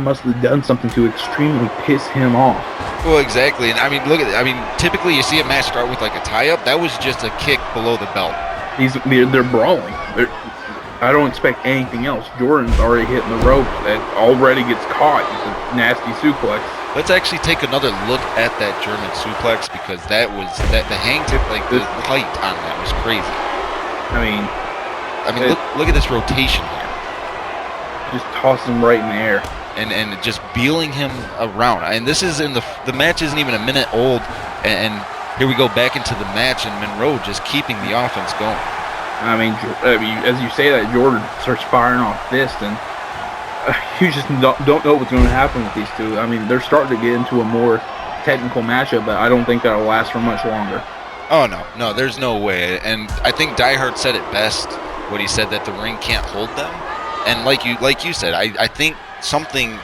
must have done something to extremely piss him off. Well, exactly, and I mean, look at it. I mean, typically you see a match start with like a tie-up. That was just a kick below the belt. They're brawling. I don't expect anything else. Jordan's already hitting the rope. That already gets caught. It's a nasty suplex. Let's actually take another look at that German suplex, because the hang tip, like the height on that was crazy. I mean, look at this rotation here. Just toss him right in the air. And just beeling him around. And this is the match isn't even a minute old, and here we go back into the match, and Monroe just keeping the offense going. I mean, as you say that, Jordan starts firing off fists, and you just don't know what's going to happen with these two. I mean, they're starting to get into a more technical matchup, but I don't think that'll last for much longer. Oh, no, there's no way. And I think Die Hard said it best when he said that the ring can't hold them. And like you said, I think something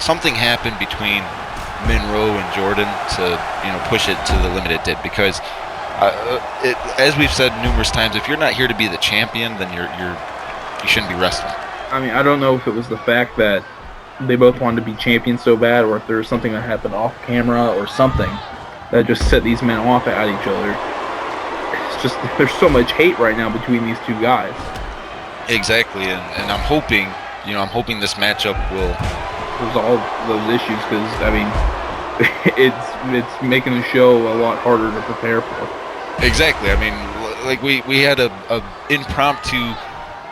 happened between Monroe and Jordan to push it to the limit it did, because as we've said numerous times, if you're not here to be the champion, then you shouldn't be wrestling. I mean, I don't know if it was the fact that they both wanted to be champions so bad, or if there was something that happened off camera or something that just set these men off at each other. It's just, there's so much hate right now between these two guys. Exactly, and I'm hoping this matchup will resolve those issues, because I mean, it's making the show a lot harder to prepare for. Exactly. I mean, like we had a impromptu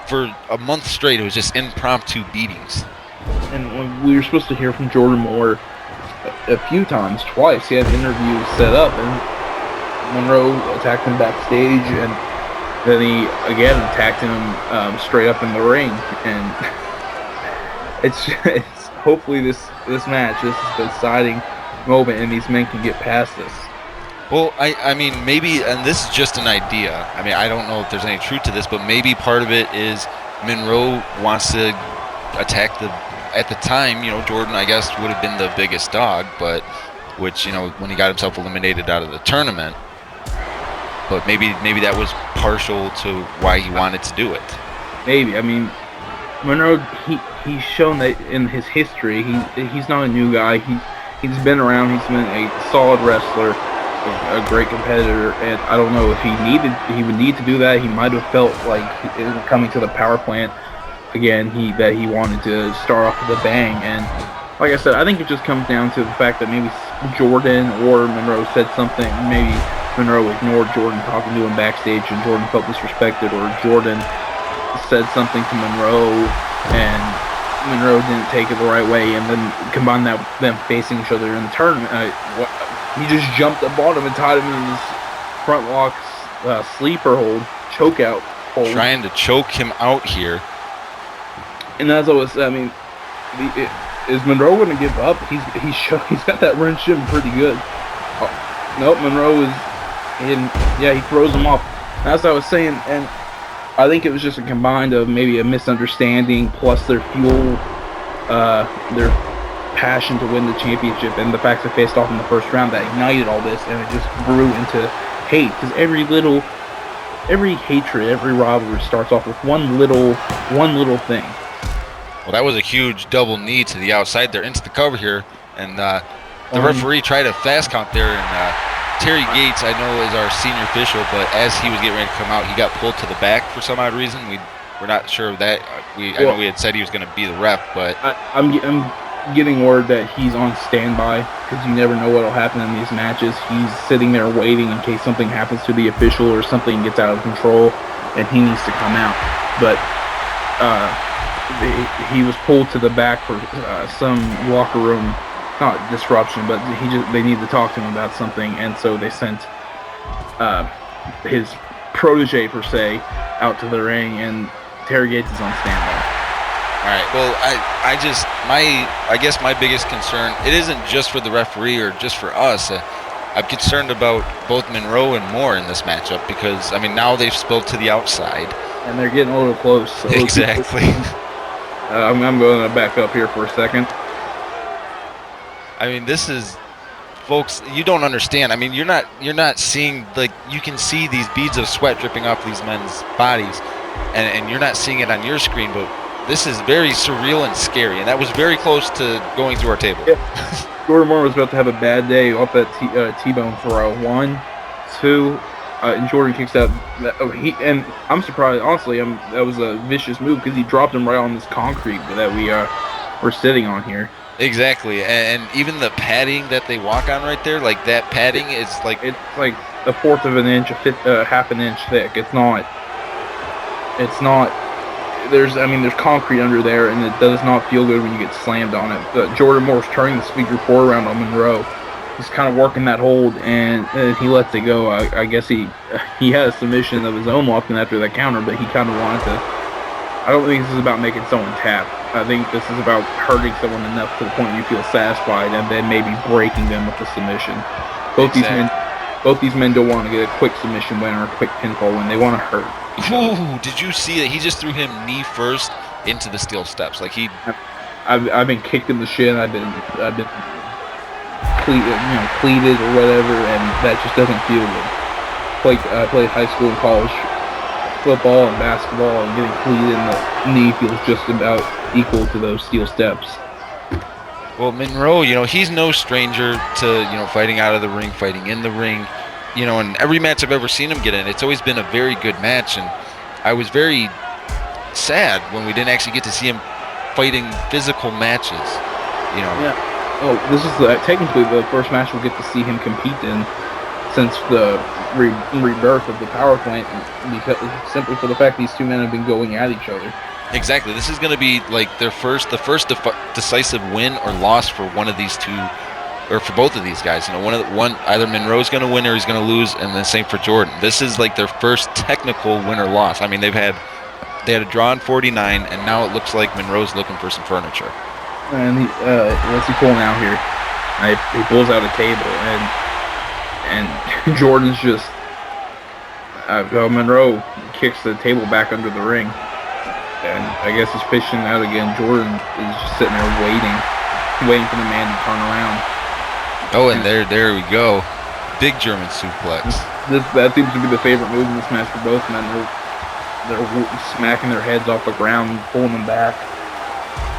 for a month straight. It was just impromptu beatings. And when we were supposed to hear from Jordan Moore a few times, twice. He had interviews set up, and Monroe attacked him backstage, and then he again attacked him straight up in the ring. And it's hopefully this match, this is the deciding moment, and these men can get past this. Well, I mean, maybe, and this is just an idea. I mean, I don't know if there's any truth to this, but maybe part of it is Monroe wants to attack at the time, Jordan, I guess, would have been the biggest dog, but which, when he got himself eliminated out of the tournament. But maybe that was partial to why he wanted to do it. Maybe. I mean, Monroe, he's shown that in his history, he's not a new guy. He's been around. He's been a solid wrestler, a great competitor, and I don't know if he would need to do that. He might have felt like coming to the power plant again, that he wanted to start off with a bang. And like I said, I think it just comes down to the fact that maybe Jordan or Monroe said something. Maybe Monroe ignored Jordan talking to him backstage, and Jordan felt disrespected, or Jordan said something to Monroe and Monroe didn't take it the right way, and then combine that with them facing each other in the tournament. He just jumped up on him and tied him in his front lock sleeper hold, choke out hold. Trying to choke him out here. And that's always, I mean, Is Monroe going to give up? He's got that wrench in pretty good. Oh, nope, Monroe is in. Yeah, he throws him off. That's what I was saying, and I think it was just a combined of maybe a misunderstanding plus their fuel, their passion to win the championship, and the fact they faced off in the first round that ignited all this, and it just grew into hate. Because every hatred, every rivalry starts off with one little thing. Well, that was a huge double knee to the outside there into the cover here, and the referee tried a fast count there, and Terry Gates, I know, is our senior official, but as he was getting ready to come out, he got pulled to the back for some odd reason. We're not sure of that. I know we had said he was going to be the ref, but I'm getting word that he's on standby because you never know what will happen in these matches. He's sitting there waiting in case something happens to the official or something gets out of control, and he needs to come out. But he was pulled to the back for some locker room. Not disruption, but they need to talk to him about something, and so they sent his protege per se out to the ring, and Terry Gates is on standby. All right. Well, I guess my biggest concern, it isn't just for the referee or just for us. I'm concerned about both Monroe and Moore in this matchup because I mean now they've spilled to the outside, and they're getting a little close. So exactly. I'm going to back up here for a second. I mean, this is, folks, you don't understand. I mean, you're not seeing, like, you can see these beads of sweat dripping off these men's bodies, and you're not seeing it on your screen, but this is very surreal and scary, and that was very close to going through our table. Yeah. Jordan Moore was about to have a bad day off that T-bone throw. 1, 2, and Jordan kicks out. And I'm surprised, honestly, that was a vicious move because he dropped him right on this concrete that we're sitting on here. Exactly, and even the padding that they walk on right there, like that padding is like... It's like a fourth of an inch, half an inch thick. It's not, there's concrete under there, and it does not feel good when you get slammed on it. Jordan Moore's turning the speaker 4 around on Monroe. He's kind of working that hold, and he lets it go. I guess he had a submission of his own lofting after that counter, but he kind of wanted to... I don't think this is about making someone tap. I think this is about hurting someone enough to the point you feel satisfied, and then maybe breaking them with the submission. Both these men don't want to get a quick submission win or a quick pinfall win. They want to hurt. Ooh, did you see that? He just threw him knee first into the steel steps. Like I've been kicked in the shin. I've been cleated or whatever, and that just doesn't feel good. I played high school and college football and basketball, and getting cleated in the knee feels just about equal to those steel steps. Well, Monroe, he's no stranger to, fighting out of the ring, fighting in the ring. And every match I've ever seen him get in, it's always been a very good match. And I was very sad when we didn't actually get to see him fighting physical matches, Yeah. Oh, this is technically the first match we'll get to see him compete in since the rebirth of the power plant, because simply for the fact these two men have been going at each other. Exactly. This is going to be like the first decisive win or loss for one of these two, or for both of these guys. Either Monroe's going to win or he's going to lose, and the same for Jordan. This is like their first technical win or loss. I mean, they had a draw in 49, and now it looks like Monroe's looking for some furniture. And what's he pulling out here? He pulls out a table, and Jordan's just Monroe kicks the table back under the ring, and I guess he's fishing out again. Jordan is just sitting there waiting for the man to turn around. Oh, and there we go, big German suplex. That seems to be the favorite move in this match for both men. They're smacking their heads off the ground, pulling them back.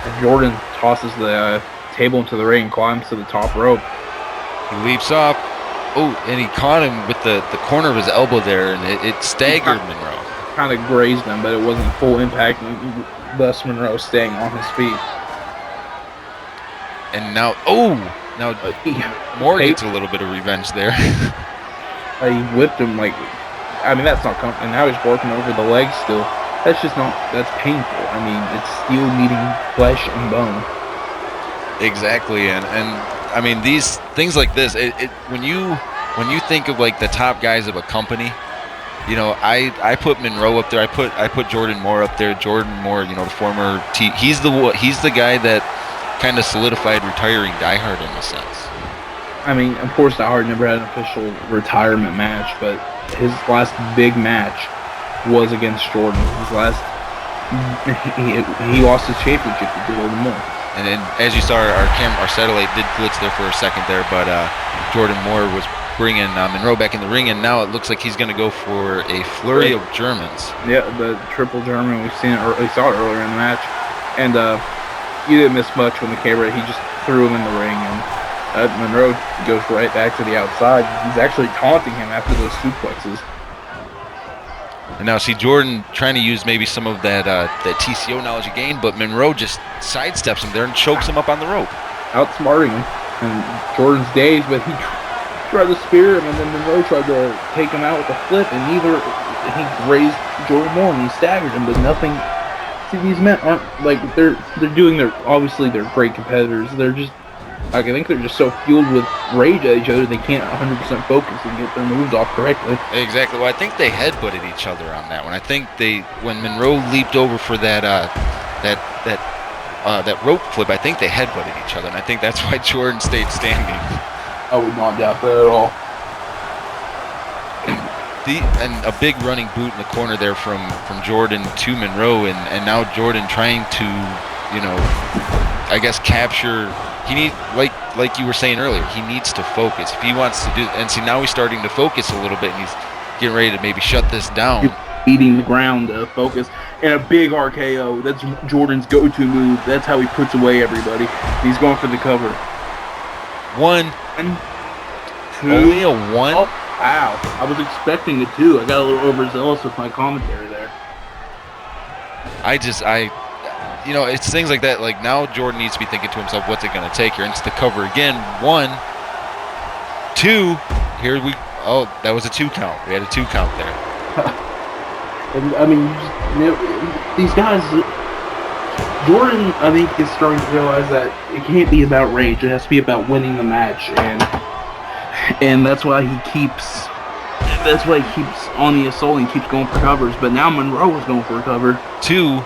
And Jordan tosses the table into the ring and climbs to the top rope. He leaps up. Oh, and he caught him with the corner of his elbow there, and it staggered Monroe. Kind of grazed him, but it wasn't full impact, thus Monroe staying on his feet. And now Moore gets a little bit of revenge there. He whipped him that's not comfortable. And now he's working over the legs still. That's painful. I mean, it's steel meeting flesh and bone. Exactly, and I mean, these things like this, when you think of like the top guys of a company, I put Monroe up there. I put Jordan Moore up there. Jordan Moore, the former he's the guy that kind of solidified retiring Die Hard in a sense. I mean, of course, Die Hard never had an official retirement match, but his last big match was against Jordan. His last, he lost his championship to Jordan Moore. And then, as you saw, our satellite did glitch there for a second there, but Jordan Moore was bringing Monroe back in the ring, and now it looks like he's going to go for a flurry of Germans. Yeah, the triple German. We saw it earlier in the match, and you didn't miss much when the camera. He just threw him in the ring, and Monroe goes right back to the outside. He's actually taunting him after those suplexes. And now see Jordan trying to use maybe some of that TCO knowledge he gained, but Monroe just sidesteps him there and chokes him up on the rope. Outsmarting him. And Jordan's dazed, but he tried to spear him, and then Monroe tried to take him out with a flip, and he raised Jordan more and he staggered him, but nothing. See, these men aren't like they're doing obviously they're great competitors. They're just I think they're just so fueled with rage at each other they can't 100% focus and get their moves off correctly. Exactly. Well, I think they headbutted each other on that one. I think when Monroe leaped over for that rope flip, I think they headbutted each other, and I think that's why Jordan stayed standing. I would not doubt that at all. And a big running boot in the corner there from Jordan to Monroe, and now Jordan trying to, I guess capture. He needs, like you were saying earlier, he needs to focus if he wants to do. And see, now he's starting to focus a little bit, and he's getting ready to maybe shut this down. Eating the ground to focus, and a big RKO. That's Jordan's go-to move. That's how he puts away everybody. He's going for the cover. 1, 2. Only a 1. Oh, wow! I was expecting a 2. I got a little overzealous with my commentary there. It's things like that. Like now, Jordan needs to be thinking to himself, "What's it going to take here?" And it's the cover again. 1, 2. Here we. Oh, that was a 2 count. We had a 2 count there. And, I mean, these guys. Jordan, I think, is starting to realize that it can't be about rage. It has to be about winning the match, and that's why he keeps. That's why he keeps on the assault and keeps going for covers. But now Monroe is going for a cover. 2.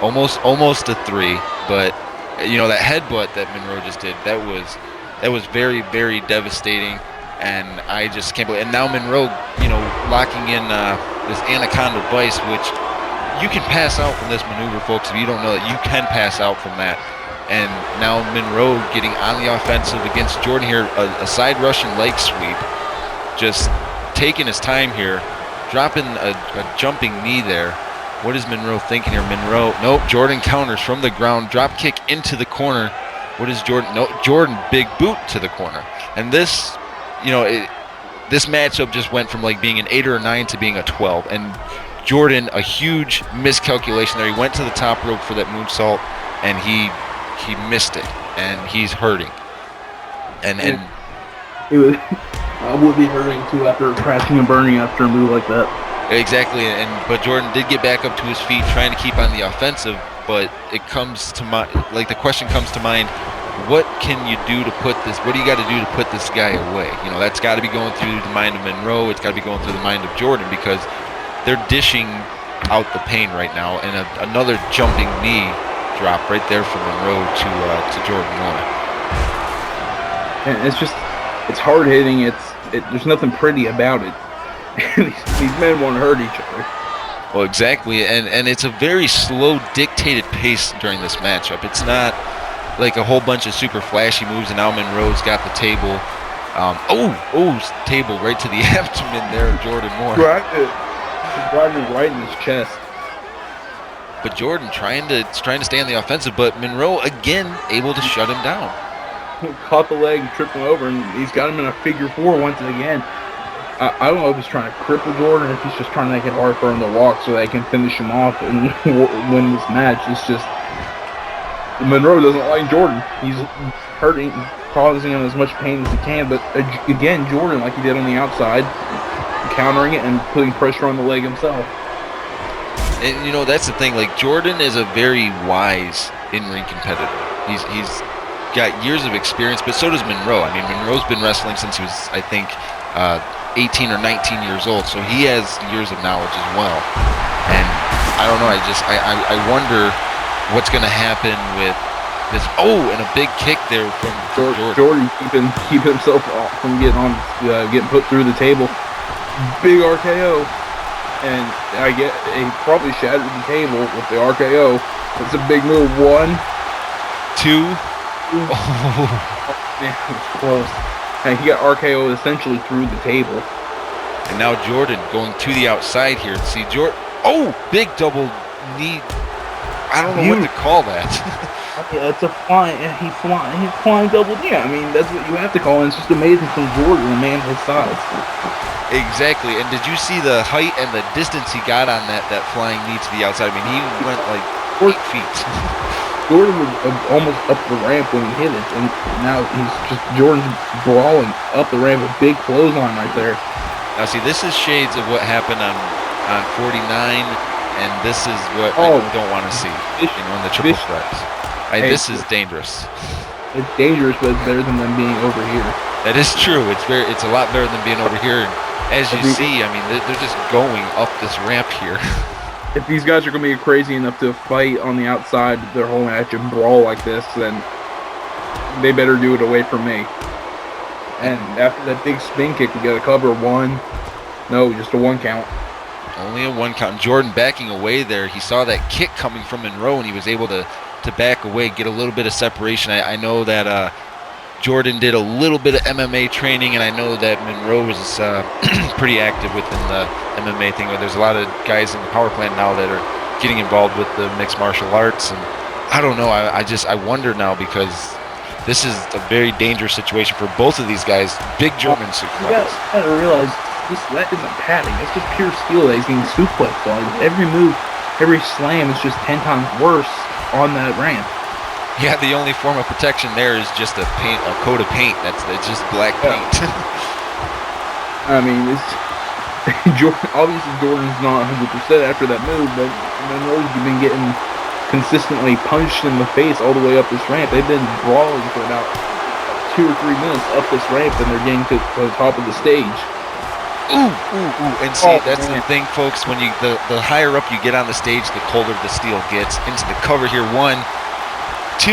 Almost a 3, but that headbutt that Monroe just did, that was very, very devastating, and I just can't believe. And now Monroe, locking in this anaconda vice, which you can pass out from this maneuver, folks. If you don't know that, you can pass out from that. And now Monroe getting on the offensive against Jordan here, a side Russian leg sweep, just taking his time here, dropping a jumping knee there. What is Monroe thinking here? Nope, Jordan counters from the ground, drop kick into the corner. What is Jordan? No, Jordan, big boot to the corner. And this, this matchup just went from like being an 8 or a 9 to being a 12. And Jordan, a huge miscalculation there. He went to the top rope for that moonsault, and he missed it, and he's hurting. And it was, I would be hurting too after crashing and burning after a move like that. Exactly, but Jordan did get back up to his feet, trying to keep on the offensive. But it comes to mind, the question comes to mind: what can you do to put this? What do you got to do to put this guy away? That's got to be going through the mind of Monroe. It's got to be going through the mind of Jordan, because they're dishing out the pain right now. And another jumping knee drop right there from Monroe to Jordan Moore. And it's hard hitting. There's nothing pretty about it. These men want to hurt each other. Well, exactly, and it's a very slow, dictated pace during this matchup. It's not like a whole bunch of super flashy moves, and now Monroe's got the table. Table right to the abdomen there of Jordan Moore. Driving right in his chest. But Jordan trying to stay on the offensive, but Monroe again able to shut him down. He caught the leg and tripped him over, and he's got him in a figure 4 once again. I don't know if he's trying to cripple Jordan or if he's just trying to make it hard for him to walk so they can finish him off and win this match. It's just Monroe doesn't like Jordan. He's hurting, causing him as much pain as he can. But again, Jordan, like he did on the outside, countering it and putting pressure on the leg himself. And that's the thing. Like Jordan is a very wise in-ring competitor. He's got years of experience, but so does Monroe. I mean, Monroe's been wrestling since he was, I think, 18 or 19 years old, so he has years of knowledge as well. And I don't know, I wonder what's going to happen with this. Oh, and a big kick there from Jordan. Jordan keeping himself from getting put through the table. Big RKO, and he probably shattered the table with the RKO. It's a big move. 1, 2. Oh, man, it was close. And he got RKO essentially through the table. And now Jordan going to the outside here. See Jordan. Oh, big double knee. I don't know what to call that. Yeah, it's a flying. He's flying double knee. I mean, that's what you have to call it. It's just amazing from Jordan, a man his size. Exactly. And did you see the height and the distance he got on that flying knee to the outside? I mean, he went like 8 feet. Jordan was almost up the ramp when he hit it, and now Jordan's brawling up the ramp. A big clothesline right there. Now, see, this is shades of what happened on 49, and this is what I don't want to see. In the triple threats. This is dangerous. It's dangerous, but it's better than them being over here. That is true. It's a lot better than being over here. And as you see, I mean, they're just going up this ramp here. If these guys are going to be crazy enough to fight on the outside their whole match and brawl like this, then they better do it away from me. And after that big spin kick, we got to cover 1. No, just a 1 count. Only a 1 count. Jordan backing away there. He saw that kick coming from Monroe, and he was able to back away, get a little bit of separation. I know that Jordan did a little bit of MMA training, and I know that Monroe was pretty active within the MMA thing. There's a lot of guys in the power plant now that are getting involved with the mixed martial arts, and I don't know. I wonder now, because this is a very dangerous situation for both of these guys. Big German suplex. You gotta realize that isn't padding. It's just pure steel that he's getting suplexed on. Every move, every slam is just 10 times worse on that ramp. Yeah, the only form of protection there is just a coat of paint. It's just black paint. I mean, it's obviously Jordan's not 100% after that move, but Monroe's been getting consistently punched in the face all the way up this ramp. They've been brawling for about 2 or 3 minutes up this ramp, and they're getting to the top of the stage. Ooh. And see, that's the thing, folks. When the higher up you get on the stage, the colder the steel gets. Into the cover here. 1, 2,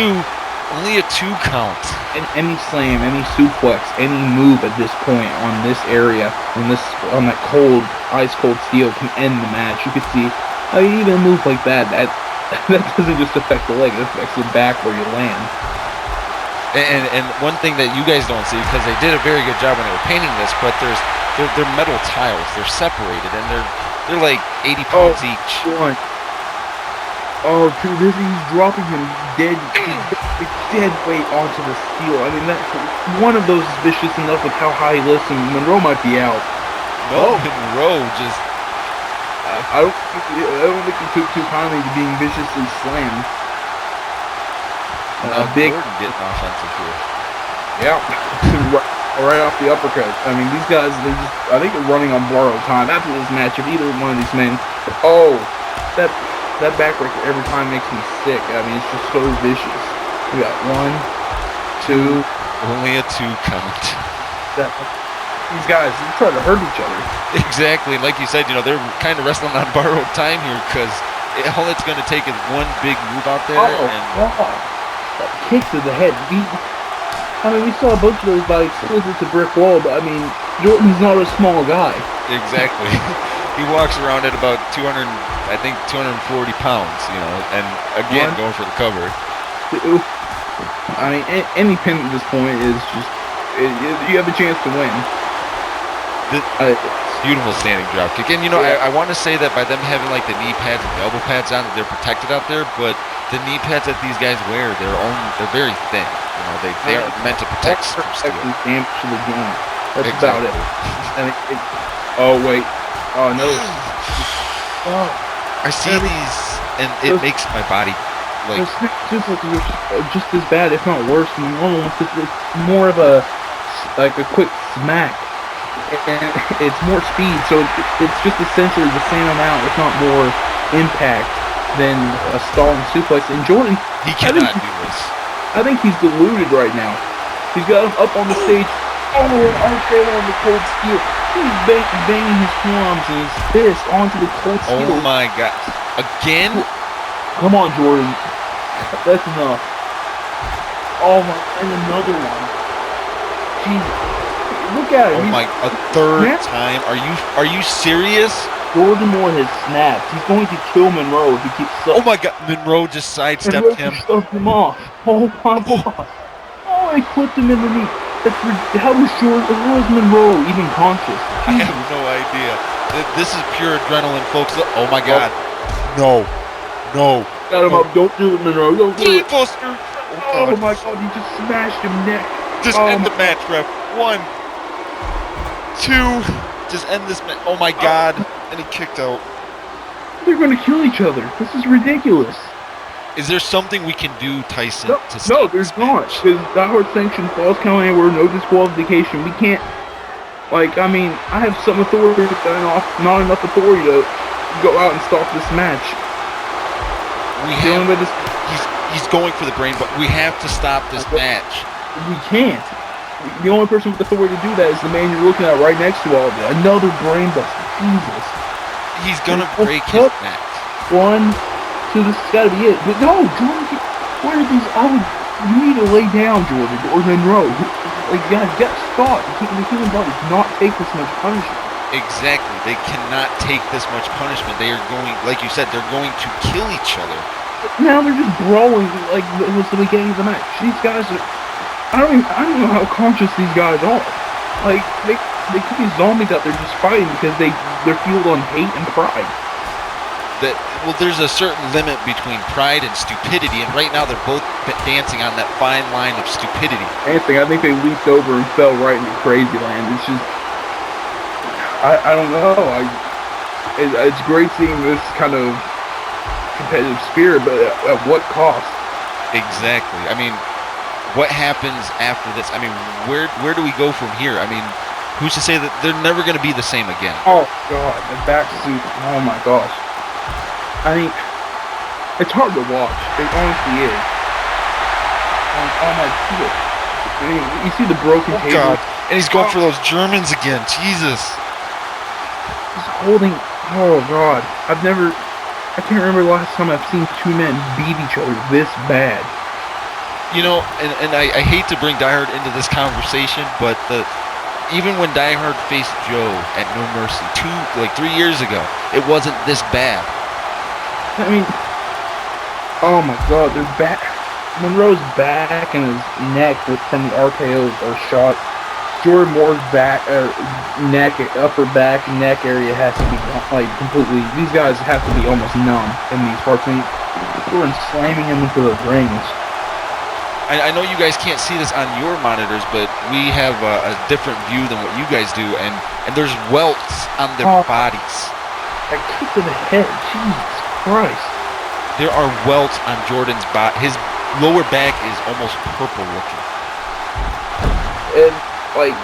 only a 2 count. And any slam, any suplex, any move at this point on this area, on that ice cold steel can end the match. You can see, even a move like that doesn't just affect the leg; it affects the back where you land. And one thing that you guys don't see, because they did a very good job when they were painting this, but they're metal tiles. They're separated, and they're like 80 pounds each. Oh, dude, he's dropping him dead weight onto the steel. I mean, one of those is vicious enough with how high he lifts, and Monroe might be out. No, Monroe just... I don't think he took too kindly to being viciously slammed. Big Gordon getting offensive here. Yeah, right off the uppercut. I mean, these guys, I think they're running on borrowed time. After this match, if either one of these men, that backbreaker every time makes me sick. I mean, it's just so vicious. We got 1, 2. Only a 2 count. These guys, they're trying to hurt each other. Exactly. Like you said, they're kind of wrestling on borrowed time here, because all it's going to take is one big move out there. That kick to the head. We saw a bunch of those by explosive to brick wall, but I mean, Jordan's not a small guy. Exactly. He walks around at about 240 pounds, and again, going for the cover. I mean, any pin at this point is just, you have a chance to win. Beautiful standing drop kick. And, I want to say that by them having like the knee pads and the elbow pads on, they're protected out there, but the knee pads that these guys wear, they're very thin. They aren't meant to protect from steel. Damage to the joint. That's about it. And oh, wait. Oh, no. I see these, and it makes my body like... just as bad, if not worse, than normal. It's more of a quick smack. And it's more speed, so it's just essentially the same amount, if not more, impact than a stalling suplex. And Jordan, he cannot do this. I think he's deluded right now. He's got him up on the stage. Oh, RKO on the cold steel. He's banging his forearms and his fist onto the cold steel. Oh my God! Again? Come on, Jordan. That's enough. Oh my, and another one. Jesus. Look at him. Oh my, a third time? Are you serious? Jordan Moore has snapped. He's going to kill Monroe if he keeps Oh my god, Monroe just sidestepped him. Shoved him off. Oh my god. Oh, he clipped him in the knee. How is Monroe even conscious? I have no idea. This is pure adrenaline, folks. Oh my god. No. No. Got him up. Don't do it, Monroe. Don't do it. Buster. Oh my god, he just smashed him neck. Just end the match, ref. 1, 2. Just end this match. Oh my god. And he kicked out. They're going to kill each other. This is ridiculous. Is there something we can do, Tyson, to stop No, there's not. Because Die Hard sanction, false count anywhere, no disqualification. We can't. Like, I mean, I have some authority, but not enough authority to go out and stop this match. He's going for the brain, but we have to stop this match. We can't. The only person with authority to do that is the man you're looking at right next to all of it. Another brain buster. Jesus. He's gonna break his neck. 1, 2, this has gotta be it. But no, Jordan, where are these? You need to lay down, Jordan, or Monroe. Like, you gotta stop. The human body cannot take this much punishment. Exactly. They cannot take this much punishment. They are going, like you said, they're going to kill each other. Now they're just brawling like it was the beginning of the match. These guys are. I don't know how conscious these guys are. Like, they could be zombies out there just fighting because they're fueled on hate and pride. Well, there's a certain limit between pride and stupidity, and right now they're both dancing on that fine line of stupidity. I think they leaped over and fell right into crazy land. It's just, I don't know. It's great seeing this kind of competitive spirit, but at what cost? Exactly. I mean, what happens after this? I mean, where do we go from here? I mean, who's to say that they're never going to be the same again? Oh god, the back suit. Oh my gosh. I mean, it's hard to watch. It honestly is. Oh my god. I mean, you see the broken table. God. And he's going for those Germans again. Jesus. He's holding. Oh god. I can't remember the last time I've seen two men beat each other this bad. You know, and I hate to bring Die Hard into this conversation, but even when Die Hard faced Joe at No Mercy 3 years ago, it wasn't this bad. I mean, oh my god, their back, Monroe's back and his neck from the RKOs are shot. Jordan Moore's back, neck, upper back, neck area has to be like completely. These guys have to be almost numb in these parts. I mean, Jordan slamming him into the rings. I know you guys can't see this on your monitors, but we have a different view than what you guys do, and there's welts on their bodies. That kick to the head, Jesus Christ. There are welts on Jordan's body. His lower back is almost purple looking. And, like,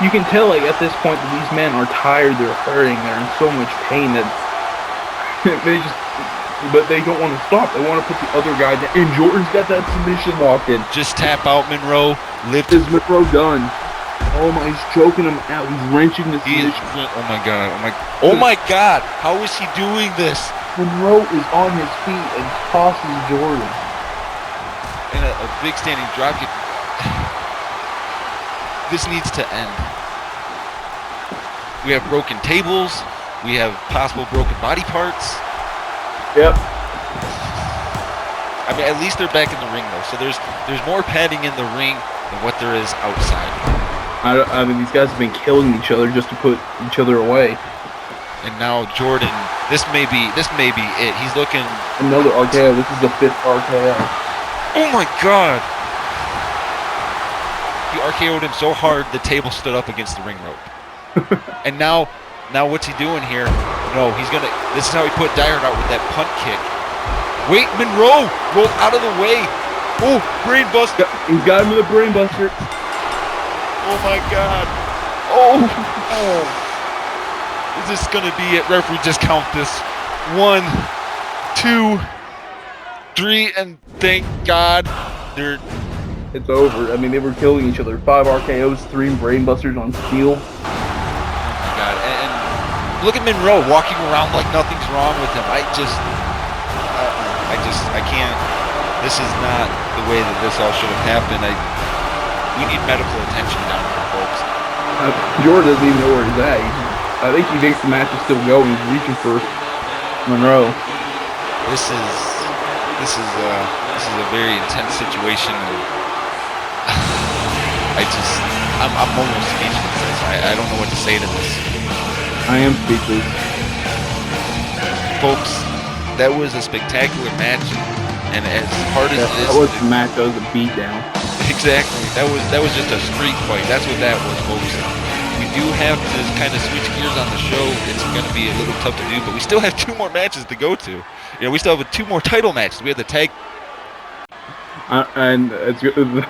you can tell, like, at this point that these men are tired, they're hurting, they're in so much pain that but they don't want to stop. They want to put the other guy down. And Jordan's got that submission locked in. Just tap out Monroe. Lift. Is Monroe done? Oh my, he's choking him out. He's wrenching the submission. Oh my god. Oh my god. How is he doing this? Monroe is on his feet and tosses Jordan. And a big standing drop kick. This needs to end. We have broken tables. We have possible broken body parts. Yep. I mean, at least they're back in the ring, though. So there's more padding in the ring than what there is outside. I mean, these guys have been killing each other just to put each other away. And now Jordan, this may be it. He's looking. Another RKO. This is the 5th RKO. Oh my god! He RKO'd him so hard the table stood up against the ring rope. And now what's he doing here? No, he's gonna. This is how he put Die Hard out with that punt kick. Wait, Monroe rolled out of the way. Oh, brain buster. He's got him with a brain buster. Oh my god. Oh. Is this gonna be it? Referee, just count this. 1, 2, 3, and thank God they're. It's over. I mean, they were killing each other. 5 RKOs, 3 brain busters on steel. Look at Monroe walking around like nothing's wrong with him. I can't. This is not the way that this all should have happened. We need medical attention down here, folks. Jordan doesn't even know where he's at. I think he thinks the match is still going. He's reaching for Monroe. This is a very intense situation. I'm almost speechless. I don't know what to say to this. I am speechless. Folks, that was a spectacular match, and as hard as it is, that was the match. That was a beatdown. Exactly. That was just a street fight. That's what that was, folks. We do have to kind of switch gears on the show. It's going to be a little tough to do, but we still have 2 more matches to go to. You know, we still have 2 more title matches. We have the tag. And it's good.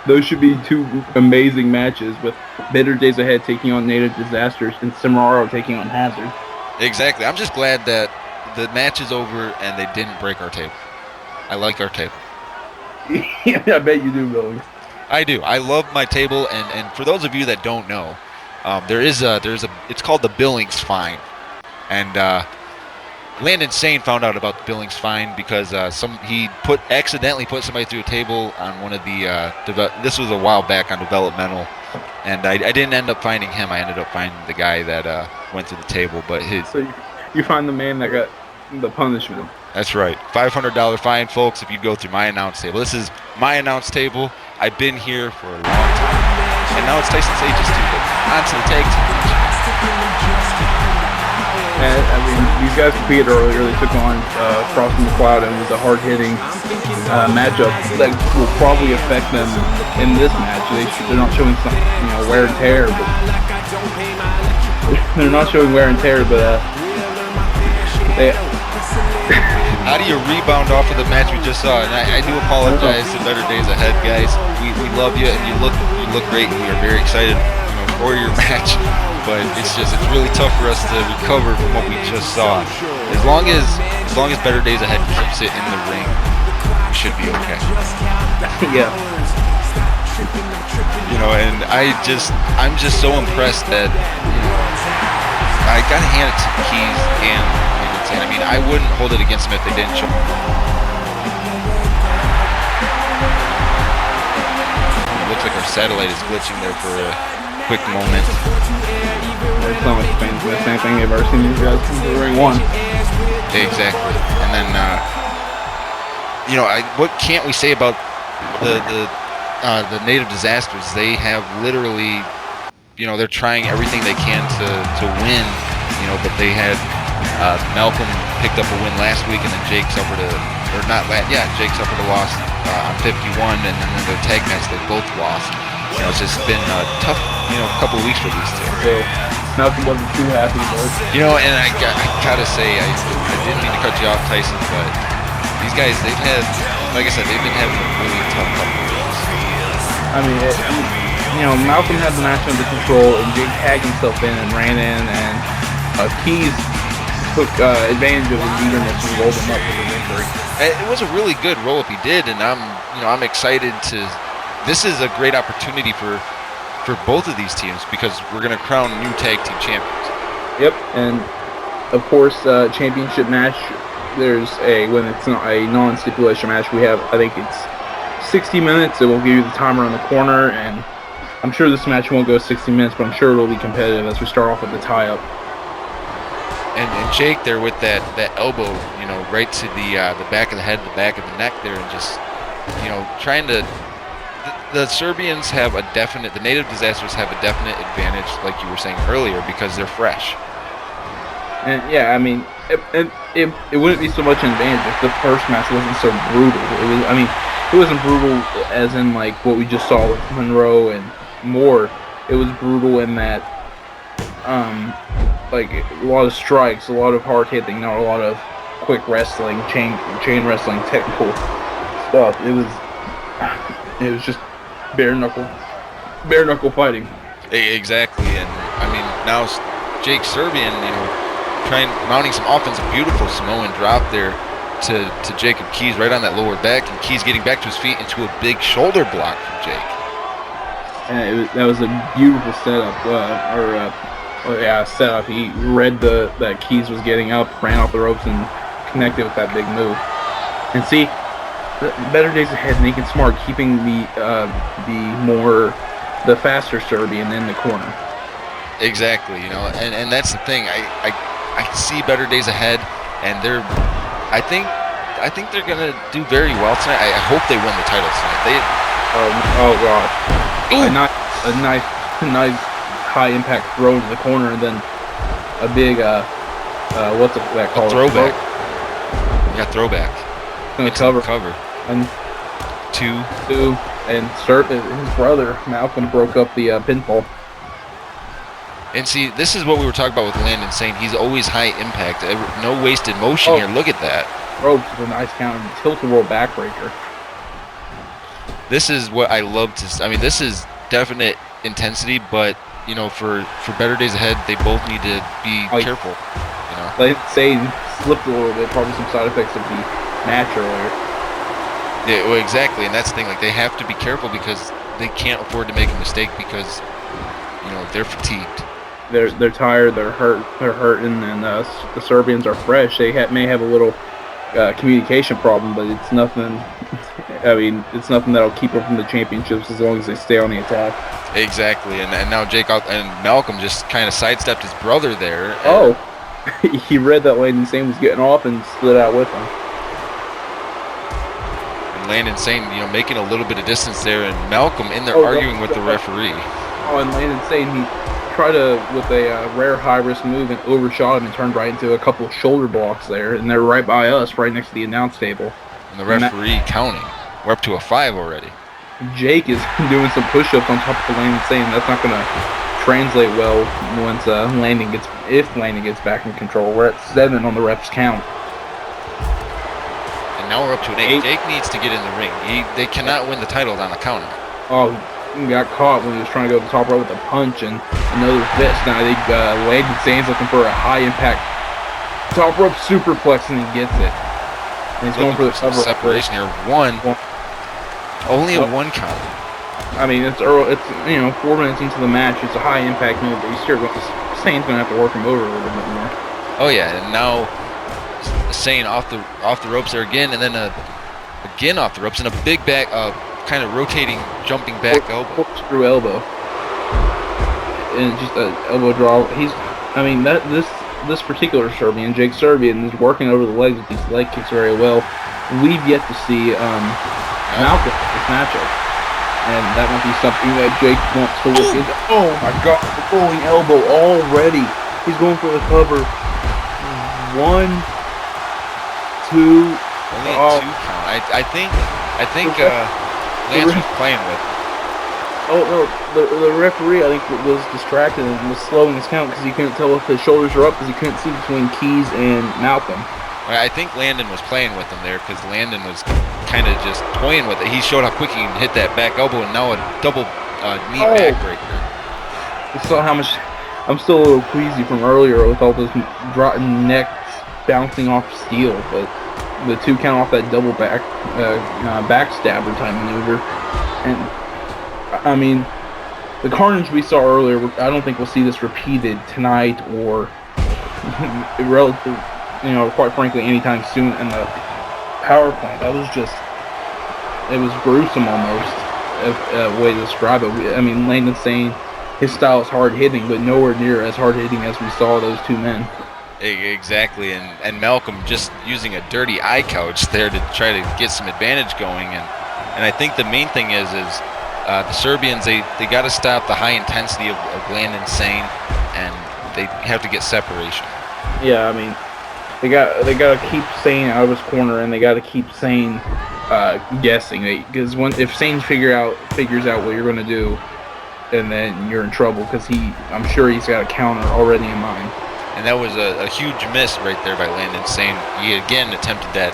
Those should be 2 amazing matches with Better Days Ahead taking on Native Disasters and Cimarro taking on Hazard. Exactly. I'm just glad that the match is over and they didn't break our table. I like our table. Yeah, I bet you do, Billy. I do. I love my table, and for those of you that don't know, it's called the Billings fine, and Landon Sane found out about the Billings fine because he accidentally put somebody through a table on one of the this was a while back on developmental, and I didn't end up finding him. I ended up finding the guy that went through the table, but so you find the man that got the punishment. That's right. $500 fine, folks, if you go through my announce table. This is my announce table. I've been here for a long time. And now it's Tyson Sage's too, but on to the tag team match. And, I mean, these guys competed earlier. They took on Frost and McLeod, and it was a hard-hitting matchup that will probably affect them in this match. They're not showing some, wear and tear, but they're not showing wear and tear, but How do you rebound off of the match we just saw? And I do apologize to Better Days Ahead, guys. We love you, and you look great, and we are very excited for your match. But it's really tough for us to recover from what we just saw. As long as Better Days Ahead keeps it in the ring, we should be okay. Yeah. And I'm just so impressed that I gotta hand it to Keys and I mean, I wouldn't hold it against them if they didn't show. It looks like our satellite is glitching there for a quick moment. It's not like the same thing they've ever seen these guys come to the ring one. Exactly. And then, what can't we say about the Native Disasters? They have literally, they're trying everything they can to win, but they had Malcolm picked up a win last week, and then Jake suffered Jake suffered a loss on 51, and then in the tag match they both lost. It's just been a tough, couple of weeks for these two. So Malcolm wasn't too happy, but and I gotta say, I didn't mean to cut you off, Tyson, but these guys, they've had, like I said, they've been having a really tough couple of weeks. I mean, Malcolm had the match under control, and Jake tagged himself in and ran in, and Keys took advantage of his eagerness and rolled him up with a victory. It was a really good roll-up he did, and I'm excited to. This is a great opportunity for both of these teams because we're going to crown new tag team champions. Yep, and of course, championship match. When it's not a non-stipulation match, we have, I think it's 60 minutes. It will give you the timer on the corner, and I'm sure this match won't go 60 minutes, but I'm sure it'll be competitive as we start off with the tie-up. And Jake there with that elbow, right to the back of the head, the back of the neck there, and just, trying to. The Serbians have the Native Disasters have a definite advantage, like you were saying earlier, because they're fresh. And yeah, I mean, it wouldn't be so much an advantage if the first match wasn't so brutal. It wasn't brutal as in like what we just saw with Monroe and Moore. It was brutal in that, like a lot of strikes, a lot of hard hitting, not a lot of quick wrestling, chain wrestling, technical stuff. It was just bare knuckle fighting. Exactly, and I mean now Jake Serbian, mounting some offense, a beautiful Samoan drop there to Jacob Keys right on that lower back, and Keys getting back to his feet into a big shoulder block from Jake. And that was a beautiful setup, setup. He read that Keys was getting up, ran off the ropes, and connected with that big move. And see, better days ahead, making smart, keeping the faster Serbian in the corner. Exactly, you know, and that's the thing. I see better days ahead, and I think they're gonna do very well tonight. I hope they win the title tonight. Oh god, a nice high impact throw into the corner, and then a big what's that called? Throwback. Yeah, throwback. Gonna cover. And two, and his brother Malcolm broke up the pinfall. And see, this is what we were talking about with Landon saying he's always high impact, no wasted motion here. Look at that. Ropes with a nice counter, tilt-a-whirl backbreaker. This is what I love to. I mean, this is definite intensity, but you know, for better days ahead, they both need to be careful. You know, like say slipped a little bit, probably some side effects of the match earlier. Yeah, well, exactly, and that's the thing. Like they have to be careful because they can't afford to make a mistake because you know they're fatigued. They're tired. They're hurting, and the Serbians are fresh. They may have a little communication problem, but it's nothing. I mean, it's nothing that'll keep them from the championships as long as they stay on the attack. Exactly, and now and Malcolm just kind of sidestepped his brother there. Oh, he read that Landon Sane was getting off and slid out with him. And Landon Sane, you know, making a little bit of distance there, and Malcolm in there arguing with the referee. Oh, and Landon Sane, he tried with a rare high-risk move and overshot him and turned right into a couple of shoulder blocks there, and they're right by us, right next to the announce table. And the referee counting. We're up to a 5 already. Jake is doing some push-ups on top of Landon Sane. That's not going to translate well once if Landon gets back in control. We're at 7 on the ref's count. And now we're up to an 8. Jake needs to get in the ring. They cannot win the titles on a counter. Oh, he got caught when he was trying to go to the top rope with a punch and another fist. Now I think Landon Sane's looking for a high-impact top rope superplex, and he gets it. And he's going for the cover separation here. Only a 1 count. I mean, it's 4 minutes into the match. It's a high impact move, but Sane's gonna have to work him over a little bit more. Oh yeah, and now Sane off the ropes there again, and then again off the ropes, and a big back, kind of rotating, jumping back elbow. Corkscrew elbow, and just an elbow draw. This particular Serbian, Jake Serbian, is working over the legs with these leg kicks very well. We've yet to see Malcolm in this matchup, and that might be something that Jake wants to look into. Oh my God, the rolling elbow already. He's going for the cover. 1, 2. Only a 2 count. I think Lance was playing with. Oh no, the referee I think was distracted and was slowing his count because he couldn't tell if his shoulders were up because he couldn't see between Keys and Malcolm. I think Landon was playing with him there because Landon was kind of just toying with it. He showed how quick he can hit that back elbow, and now a double knee backbreaker. You saw how much. I'm still a little queasy from earlier with all those rotten necks bouncing off steel, but the 2 count off that double backstabber type maneuver, and I mean the carnage we saw earlier. I don't think we'll see this repeated tonight or relative. Quite frankly, anytime soon in the power plant. That was it was gruesome almost, a way to describe it. I mean, Landon Sane, his style is hard-hitting, but nowhere near as hard-hitting as we saw those 2 men. Exactly, and Malcolm just using a dirty eye couch there to try to get some advantage going, and I think the main thing is the Serbians, they got to stop the high intensity of Landon Sane, and they have to get separation. Yeah, I mean, they got to keep Sane out of his corner, and they got to keep Sane guessing. Because if Sane figures out what you're going to do, and then you're in trouble because I'm sure he's got a counter already in mind. And that was a huge miss right there by Landon Sane. He again attempted that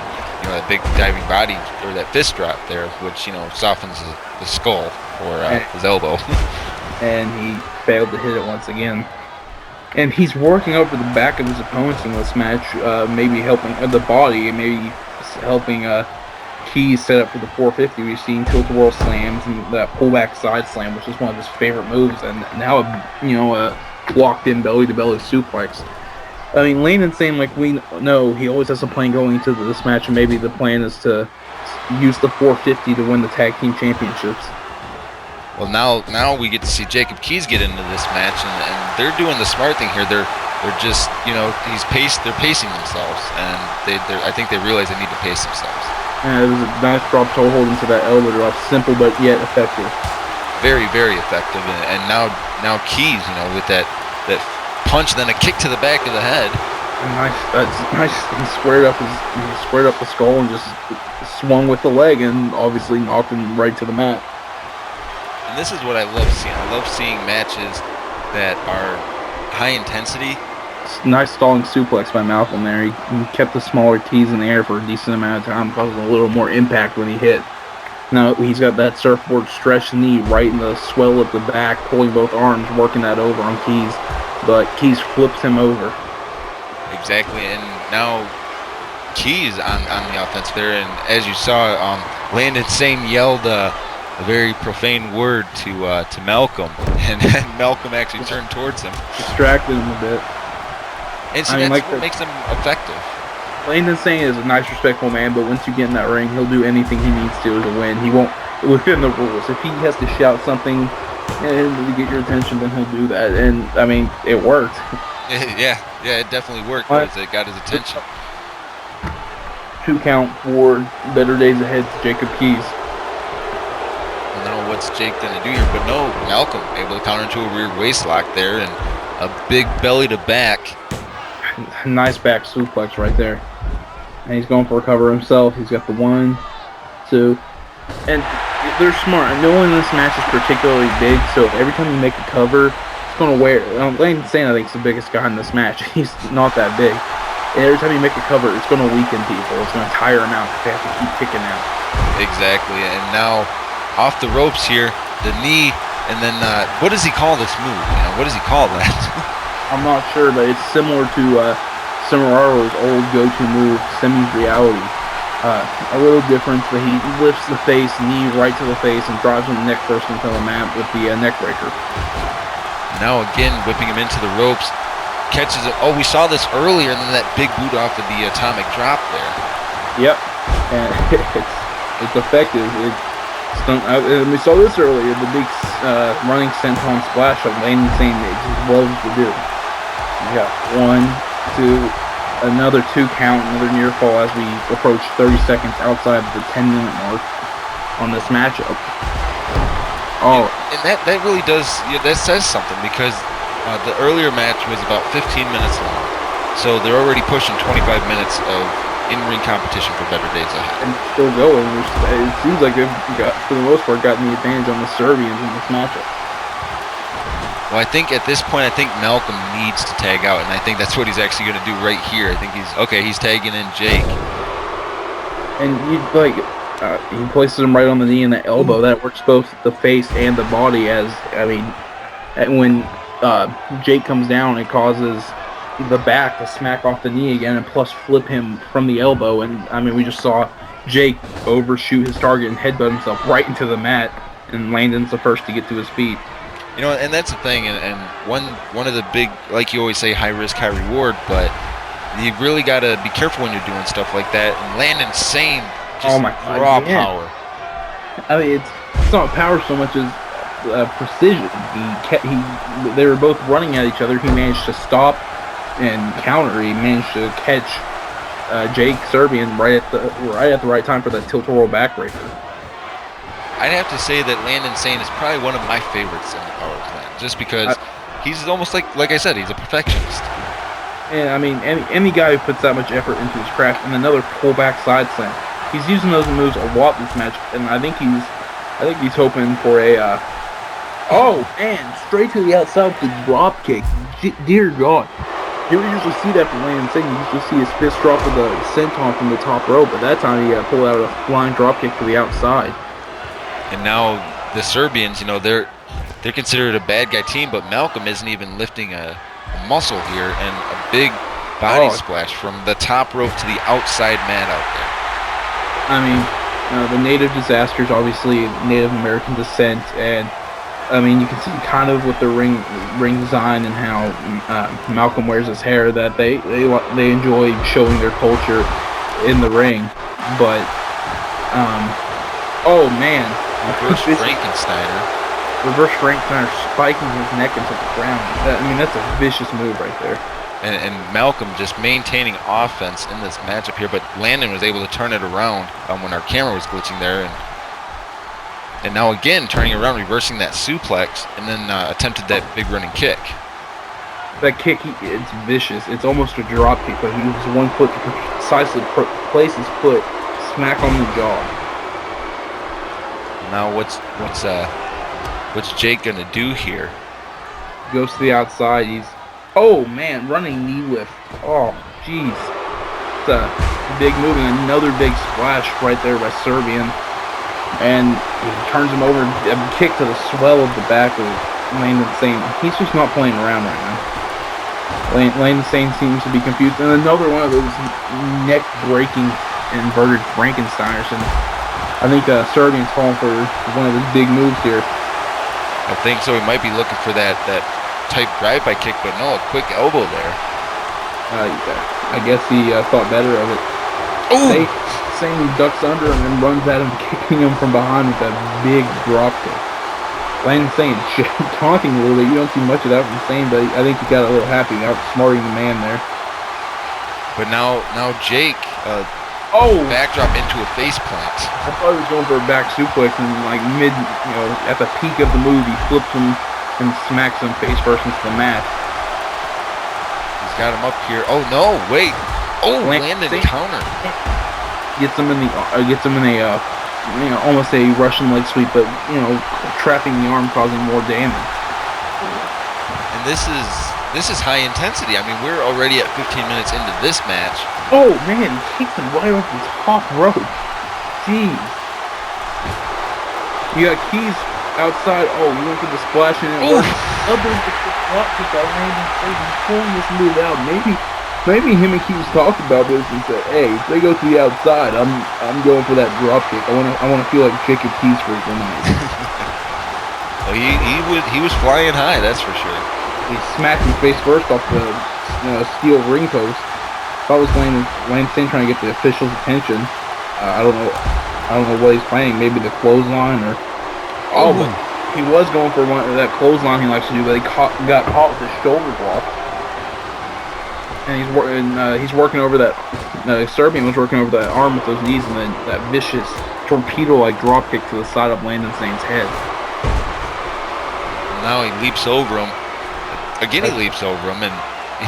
big diving body or that fist drop there, which softens the skull or his elbow. And he failed to hit it once again. And he's working over the back of his opponents in this match, maybe helping the body, maybe helping Keys set up for the 450. We've seen tilt-a-whirl slams and that pullback side slam, which is one of his favorite moves, and now a locked-in belly-to-belly suplex. I mean, Landon Sane, like we know, he always has a plan going into this match, and maybe the plan is to use the 450 to win the tag team championships. Well, now we get to see Jacob Keys get into this match, and they're doing the smart thing here. They're just, you know, they're pacing themselves, and I think they realize they need to pace themselves. And it was a nice drop toe hold into that elbow drop, simple but yet effective. Very, very effective, and now Keys, you know, with that punch, then a kick to the back of the head. Nice. That's nice. He squared up the skull and just swung with the leg, and obviously knocked him right to the mat. And this is what I love seeing. I love seeing matches that are high intensity. Nice stalling suplex by Malcolm there. He kept the smaller keys in the air for a decent amount of time, causing a little more impact when he hit. Now he's got that surfboard stretch knee right in the swell of the back, pulling both arms, working that over on Keys. But Keys flips him over. Exactly, and now Keys on the offense there. And as you saw, Landon Sane yelled a very profane word to Malcolm, and Malcolm actually turned towards him. Distracted him a bit. And so that's what makes him effective. Landon Sane is a nice, respectful man, but once you get in that ring, he'll do anything he needs to win. He won't, within the rules. If he has to shout something and to get your attention, then he'll do that. And, I mean, it worked. Yeah, it definitely worked because it got his attention. 2 count for Better Days Ahead to Jacob Keys. I don't know what's Jake going to do here, but no, Malcolm able to counter into a rear waist lock there and a big belly to back. Nice back suplex right there. And he's going for a cover himself. He's got the 1, 2. And they're smart. No one in this match is particularly big, so every time you make a cover, it's going to wear. Landon Sane, I think, is the biggest guy in this match. He's not that big. And every time you make a cover, it's going to weaken people. It's going to tire them out because they have to keep kicking out. Exactly. And now, off the ropes here, the knee, and then what does he call this move? You know, what does he call that? I'm not sure, but it's similar to Samuraro's old go-to move, Semi's Reality. A little different, but he lifts the face, knee right to the face, and drives him neck first into the mat with the neck breaker. Now again, whipping him into the ropes, catches it. Oh, we saw this earlier, and then that big boot off of the atomic drop there. Yep, and it's effective. And we saw this earlier, the big running senton splash of Landon Sane that he just loves to do. We got 1, 2, another 2 count, another near fall as we approach 30 seconds outside of the 10-minute mark on this matchup. Oh, and that really does, that says something, because the earlier match was about 15 minutes long, so they're already pushing 25 minutes of in-ring competition for Better Days Ahead. And still going. It seems like they've got, for the most part, gotten the advantage on the Serbians in this matchup. Well, I think at this point, Malcolm needs to tag out, and I think that's what he's actually going to do right here. I think he's tagging in Jake. And he places him right on the knee and the elbow. That works both the face and the body. When Jake comes down, it causes the back to smack off the knee again, and plus flip him from the elbow. And we just saw Jake overshoot his target and headbutt himself right into the mat, and Landon's the first to get to his feet. You know, and that's the thing, and one of the big, like you always say, high risk, high reward, but you really got to be careful when you're doing stuff like that. And Landon Sane, just raw power. It's not power so much as precision. They were both running at each other. He managed to stop and counter. He managed to catch Jake Serbian right at the right time for that tilt-a-whirl backbreaker. I'd have to say that Landon Sane is probably one of my favorites in the power plant, just because he's almost like I said, he's a perfectionist. And any guy who puts that much effort into his craft, and another pullback side slam. He's using those moves a lot this match, and I think he's hoping for a straight to the outside with the drop kick. Dear God. You don't usually see that from Landon Sane. You usually see his fist drop with the senton from the top rope, but that time he pulled out a flying drop kick to the outside. And now the Serbians, they're considered a bad guy team, but Malcolm isn't even lifting a muscle here, and a big body splash from the top rope to the outside mat out there. The native disasters, obviously Native American descent, and you can see kind of with the ring design and how Malcolm wears his hair that they enjoy showing their culture in the ring, but Oh man. Reverse Frankensteiner. Reverse Frankensteiner spiking his neck into the ground. I mean, that's a vicious move right there. And Malcolm just maintaining offense in this matchup here, but Landon was able to turn it around when our camera was glitching there, and now again turning around, reversing that suplex, and then attempted that big running kick. That kick, it's vicious. It's almost a drop kick, but he uses one foot to precisely place his foot smack on the jaw. Now what's Jake gonna do here? Goes to the outside. Oh man, running knee lift. Oh jeez, it's a big move and another big splash right there by Serbian, and he turns him over. A kick to the swell of the back of Landon Sane. He's just not playing around right now. Landon Sane seems to be confused, and another one of those neck-breaking inverted Frankensteiners. And I think Serbian's falling for one of his big moves here. I think so. He might be looking for that type drive-by kick, but no, a quick elbow there. I guess he thought better of it. Oh! Sane ducks under him and runs at him, kicking him from behind with that big drop kick. Landon Sane taunting a little bit. You don't see much of that from Sane, but I think he got a little happy, outsmarting the man there. But now Jake, backdrop into a face plant. I thought he was going for a back suplex, and like at the peak of the move, he flips him and smacks him face first into the mat. He's got him up here. Oh no, wait. Oh, Landon counter. Gets him in a almost a Russian leg sweep, but trapping the arm, causing more damage. And this is high intensity. I mean, we're already at 15 minutes into this match. Oh man, he kicked him right off the top rope. Jeez. You got Keys outside. Oh, you went for the splash and it worked. Other than the drop kick by Landon Sane, he's pulling this move out. Maybe him and Keys talked about this and said, "Hey, if they go to the outside, I'm going for that drop kick. I want to feel like Jacob Keys for the night." Well, he was flying high, that's for sure. He smacked him face first off the steel ring post. That was Landon Sane trying to get the officials' attention. I don't know what he's planning. Maybe the clothesline or. But he was going for that clothesline he likes to do, but he got caught with his shoulder block. And he's working over that. Serbian was working over that arm with those knees, and then that vicious torpedo-like drop kick to the side of Landon Sane's head. Now he leaps over him. Again, he leaps over him, and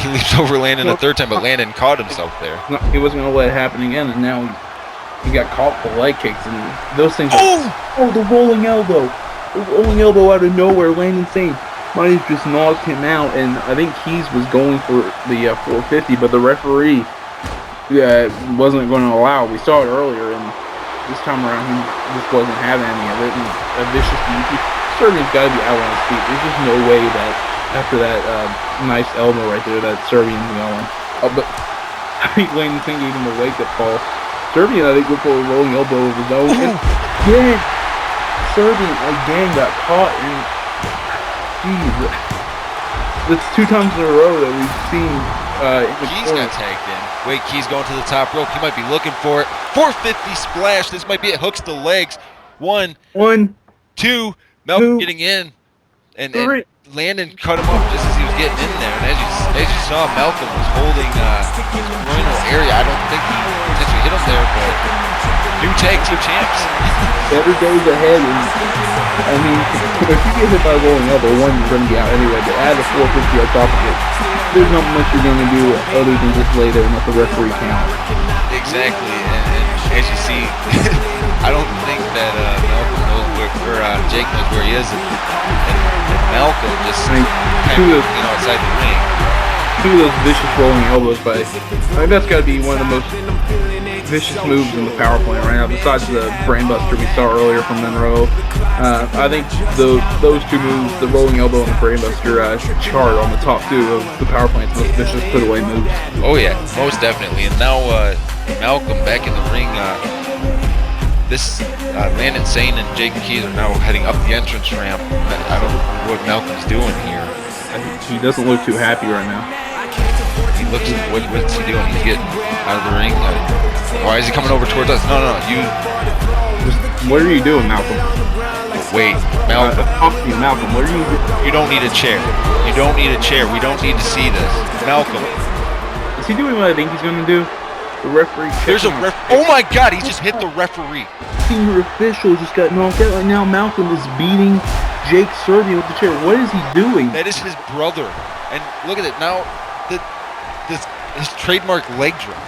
he leaps over Landon a third time, but Landon caught himself there. No, he wasn't going to let it happen again, and now he got caught with the leg kicks, and those things. Oh, the rolling elbow! The rolling elbow out of nowhere. Landon Sane might have just knocked him out, and I think Keys was going for the 450, but the referee wasn't going to allow. We saw it earlier, and this time around he just wasn't having any of it. And a vicious DT. Serbian's got to be out on his feet. There's just no way that after that nice elbow right there that Serbian's going. But I think Landon Sane gave him a wake-up call. Serbian, I think, went for a rolling elbow of his own. And again, Serbian again got caught, and jeez, that's 2 times in a row that we've seen. Keys got tagged in. Wait, Keys going to the top rope. He might be looking for it. 450 splash. This might be it. Hooks the legs. 1, 2. Malcolm getting in, and Landon cut him off just as he was getting in there. And as you saw, Malcolm was holding his groinal area. I don't think he potentially hit him there, but new tag team champs. Better days ahead, and I mean, if you get hit by a rolling elbow, one, you're going to be out anyway, but add a 450 on top of it, there's not much you're going to do other than just lay there and let the referee count. Exactly, and as you see, I don't think that Malcolm knows where Jake knows where he is, and Malcolm just kind of outside the ring. 2 of those vicious rolling elbows by, I think that's got to be one of the most vicious moves in the power plant right now, besides the brainbuster we saw earlier from Monroe. I think those 2 moves, the rolling elbow and the brainbuster, chart on the top 2 of the power plant's most vicious put-away moves. Oh yeah, most definitely. And now Malcolm back in the ring. This Landon Sane and Jake Keys are now heading up the entrance ramp. I don't know what Malcolm's doing here. He doesn't look too happy right now. He looks. What's he doing? He's getting out of the ring. Why is he coming over towards us? No. What are you doing, Malcolm? Wait, Malcolm. Malcolm, what are you doing? You don't need a chair. You don't need a chair. We don't need to see this. Malcolm. Is he doing what I think he's going to do? The referee. There's a ref. Oh my God! He just hit the referee. Senior official just got knocked out. Right now, Malcolm is beating Jake Serbian with the chair. What is he doing? That is his brother. And look at it now. His trademark leg drop.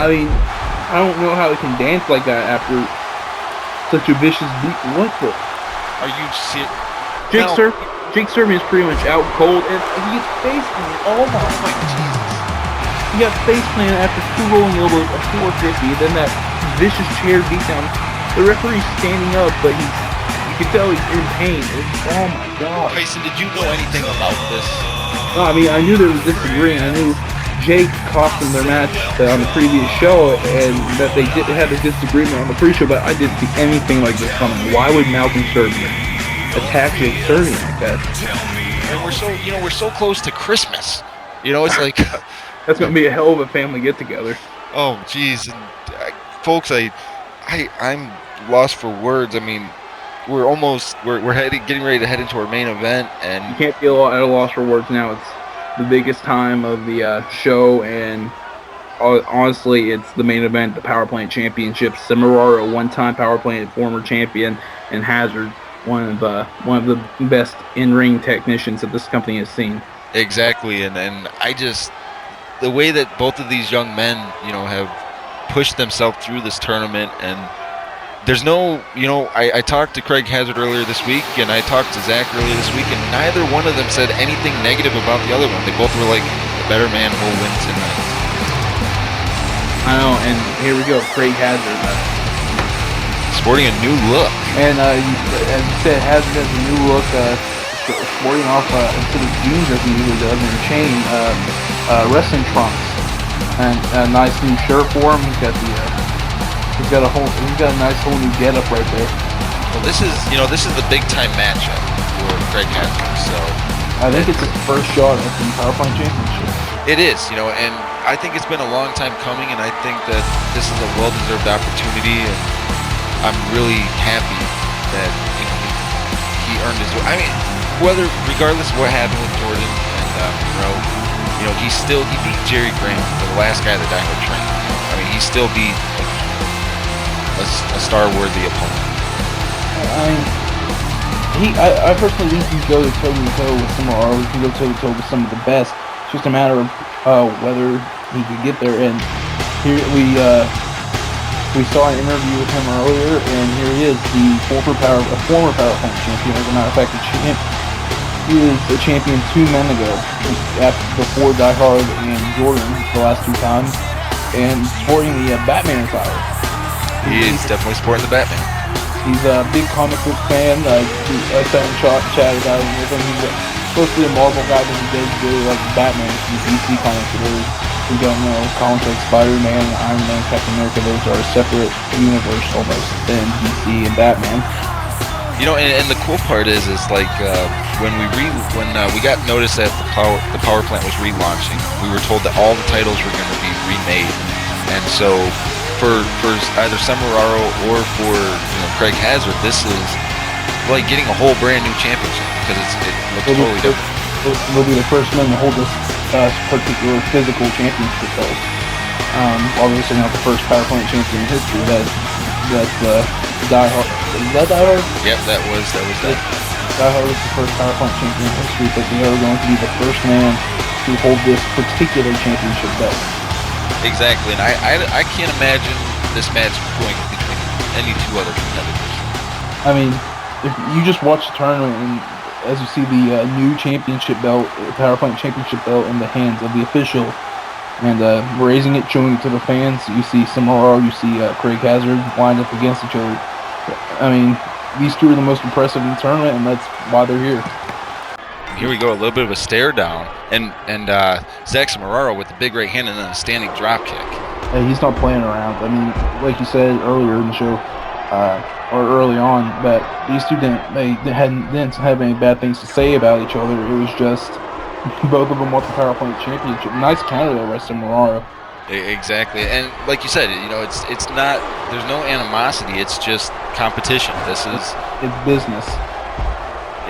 I mean, I don't know how he can dance like that after such a vicious beat. What the? Are you serious? Jake Serbian is pretty much out cold, and he gets face planted. Oh my Jesus! He got face planted after 2 rolling elbows, a 450, then that vicious chair beat down. The referee's standing up, but you can tell he's in pain. Oh my God! Tyson, did you know anything about this? No, I mean, I knew there was disagreeing. I knew Jake cost them their match on the previous show, and that they had a disagreement on the pre-show, but I didn't see anything like this coming. Why would Malcolm Serbian attack Jake Serbian like that? And we're so close to Christmas. It's like that's gonna be a hell of a family get-together. Oh, geez, and folks, I'm lost for words. I mean, we're getting ready to head into our main event, and you can't be at a loss for words now. It's the biggest time of the show, and honestly, it's the main event, the Power Plant Championship. Semirara, a one-time Power Plant former champion, and Hazard, one of the best in-ring technicians that this company has seen. Exactly, and the way that both of these young men, have pushed themselves through this tournament, and there's no, I talked to Craig Hazard earlier this week, and I talked to Zach earlier this week, and neither one of them said anything negative about the other one. They both were like, the better man will win tonight. I know, and here we go, Craig Hazard. Sporting a new look. And as you said, Hazard has a new look, sporting off, instead of jeans as he usually does, in chain, wrestling trunks. And a nice new shirt for him. He's got a nice whole new getup right there. Well, this is the big time matchup for Craig Hazard. So I think it's his first shot at the Power Plant Championship. It is, and I think it's been a long time coming, and I think that this is a well-deserved opportunity, and I'm really happy that he earned his. I mean, regardless of what happened with Jordan and Monroe, he beat Jerry Graham, the last guy that died on train. I mean, he still beat a star-worthy opponent. I personally think he can go toe-to-toe with some of ours. He can go toe-to-toe with some of the best. It's just a matter of whether he could get there. And here we saw an interview with him earlier, and here he is, a former Power Plant champion. As a matter of fact, he was a champion 2 men ago, before Die Hard and Jordan the last 2 times, and sporting the Batman attire. He's definitely sporting the Batman. He's a big comic book fan. I sat and chatted about him with him. He's supposed to be a Marvel guy, but he does really like Batman from DC comics. If you don't know, comics like Spider-Man, Iron Man, Captain America, those are a separate universe almost than DC and Batman. And the cool part is like when we got notice that the Power Plant was relaunching, we were told that all the titles were going to be remade, and so for either Semirara or for Craig Hazard, this is like getting a whole brand new championship because it looks totally different. They'll be the first men to hold this particular physical championship belt. Obviously not the first Power Plant champion in history. That's Die Hard. Is that Die Hard? Yep, that was that. Die Hard was the first Power Plant champion in history, but they are going to be the first man to hold this particular championship belt. Exactly, and I can't imagine this match going between any 2 other competitors. I mean, if you just watch the tournament, and as you see the new championship belt, Power Plant championship belt in the hands of the official, and raising it, showing it to the fans, you see Semirara, you see Craig Hazard lined up against each other. I mean, these 2 are the most impressive in the tournament, and that's why they're here. Here we go, a little bit of a stare down, and Zach Semirara with the big right hand and then a standing drop kick. Hey, he's not playing around. I mean, like you said earlier in the show, or early on, that these 2 didn't have any bad things to say about each other. It was just both of them want the Power Plant championship. Nice counter though by Semirara. Exactly, and like you said, it's not. There's no animosity. It's just competition. This is It's business.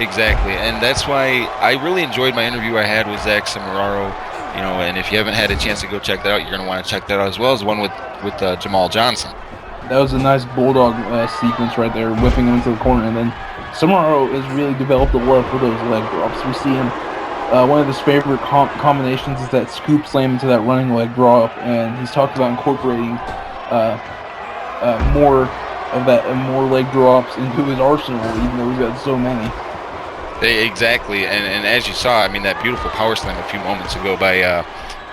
exactly, and that's why I really enjoyed my interview I had with Zach Cimararo. You know, and if you haven't had a chance to go check that out, you're going to want to check that out, as well as the one with Jamal Johnson. That was a nice bulldog sequence right there, whipping him into the corner, and then Cimararo has really developed a love for those leg drops. We see him. One of his favorite combinations is that scoop slam into that running leg drop, and he's talked about incorporating more of that and more leg drops into his arsenal, even though he's got so many. Exactly, and as you saw, I mean, that beautiful power slam a few moments ago by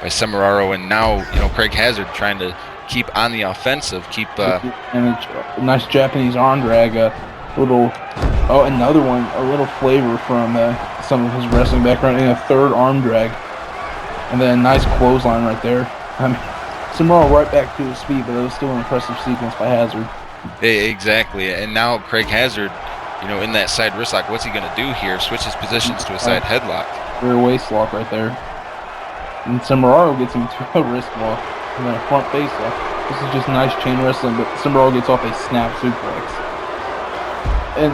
Cimararo, and now, you know, Craig Hazard trying to keep on the offensive, and a nice Japanese arm drag, another one, a little flavor from some of his wrestling background, and a third arm drag, and then a nice clothesline right there. I mean, Cimararo right back to his feet, but it was still an impressive sequence by Hazard. Exactly, and now Craig Hazard, you know, in that side wrist lock, what's he going to do here? Switches positions to a side headlock. Rear waist lock right there. And Cimararo gets him to a wrist lock and then a front face lock. This is just nice chain wrestling, but Cimararo gets off a snap suplex. And,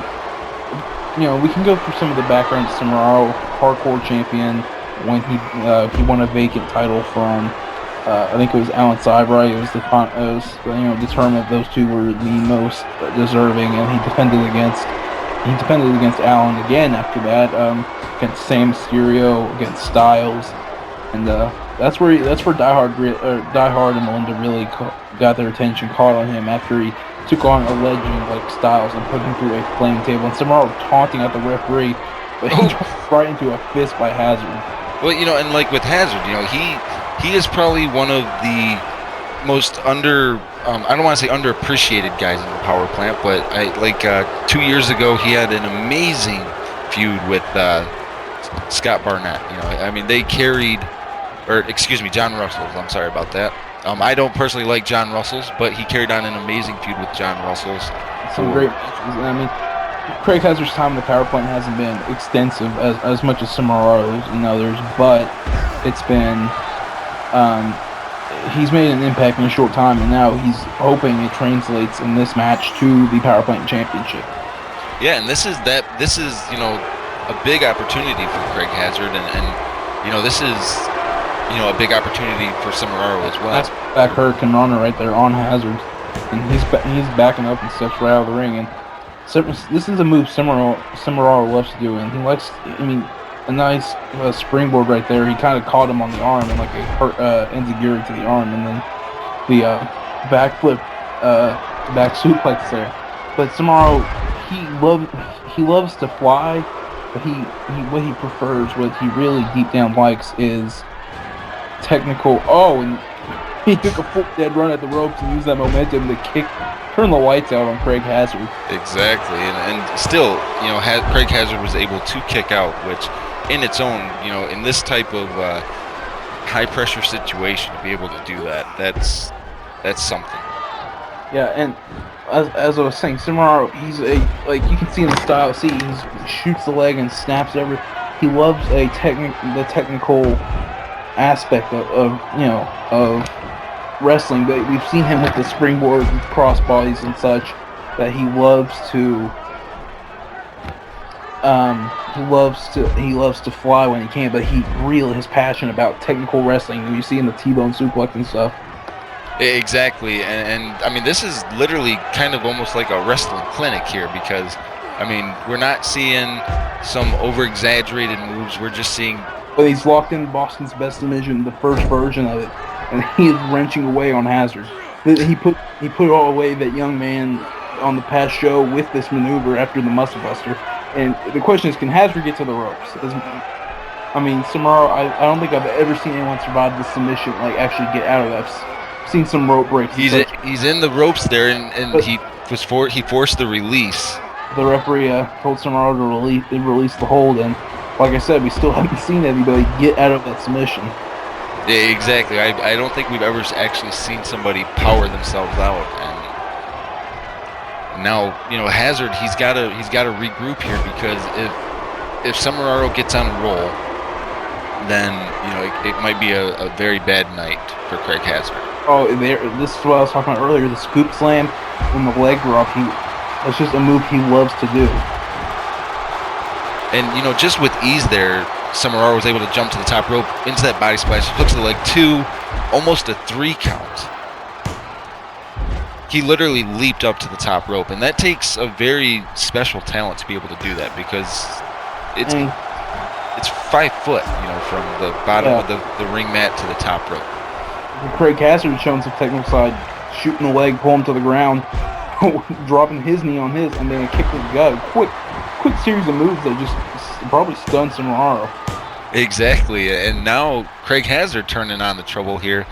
you know, we can go through some of the background. Cimararo, hardcore champion, when he won a vacant title from, I think it was Alan Seibrecht. It was determined that those two were the most deserving, and he defended against Alan again after that, against Sam Mysterio, against Styles, and that's where Die Hard and Melinda really got their attention, caught on him after he took on a legend like Styles and put him through a flame table, and Cimararo taunting at the referee, but he dropped right into a fist by Hazard. Well, you know, and like with Hazard, you know, he is probably one of the most I don't want to say underappreciated guys in the power plant, but 2 years ago he had an amazing feud with Scott Barnett. You know, I mean, John Russell's. I'm sorry about that. I don't personally like John Russell's, but he carried on an amazing feud with John Russell's. Some great matches. I mean, Craig Hazard's time in the power plant hasn't been extensive as much as Cimararo's and others, but it's been he's made an impact in a short time, and now he's hoping it translates in this match to the power plant championship. Yeah, and this is you know, a big opportunity for Craig Hazard, and you know, this is, you know, a big opportunity for Cimararo as well. That's back Hurricane Runner right there on Hazard, and he's backing up and steps right out of the ring, and this is a move Cimararo loves to do, and he likes, I mean, a nice springboard right there. He kind of caught him on the arm and like a enziguri to the arm, and then the backflip, back suplex there. But Cimararo, he loves to fly, but what he prefers, what he really deep down likes, is technical. Oh, and he took a full dead run at the ropes and used that momentum to turn the lights out on Craig Hazard. Exactly, and still, you know, Craig Hazard was able to kick out, which in its own, you know, in this type of high pressure situation, to be able to do that's something. Yeah, and as I was saying, Cimararo, he's you can see in the style, he shoots the leg and snaps everything. He loves the technical aspect of wrestling. But we've seen him with the springboard, cross bodies and such, that he loves to fly when he can, but he really is passionate about technical wrestling. You see in the T-bone suplex and stuff. Exactly, and I mean, this is literally kind of almost like a wrestling clinic here, because I mean, we're not seeing some over-exaggerated moves. We're just seeing. But he's locked in Boston's Best Division, the first version of it, and he is wrenching away on Hazard. He put all away that young man on the past show with this maneuver after the Muscle Buster. And the question is, can Hazard get to the ropes? I mean, Cimararo, I don't think I've ever seen anyone survive the submission, like actually get out of that. I've seen some rope breaks. He's in the ropes there, and he forced the release. The referee told Cimararo to release the hold, and like I said, we still haven't seen anybody get out of that submission. Yeah, exactly. I don't think we've ever actually seen somebody power themselves out, and now, you know, Hazard, he's got to regroup here, because if Cimararo gets on a roll, then, you know, it might be a very bad night for Craig Hazard. Oh, this is what I was talking about earlier, the scoop slam and the leg drop. It's just a move he loves to do. And, you know, just with ease there, Samuraro was able to jump to the top rope into that body splash, hooks to the leg 2, almost a 3 count. He literally leaped up to the top rope, and that takes a very special talent to be able to do that, because it's 5 foot, you know, from the bottom of the ring mat to the top rope. Craig Hazard showing some technical side, shooting the leg, pull him to the ground, dropping his knee on his, and then a kick to the gut. Quick series of moves that just probably stunned Samuraro. Exactly, and now Craig Hazard turning on the trouble here,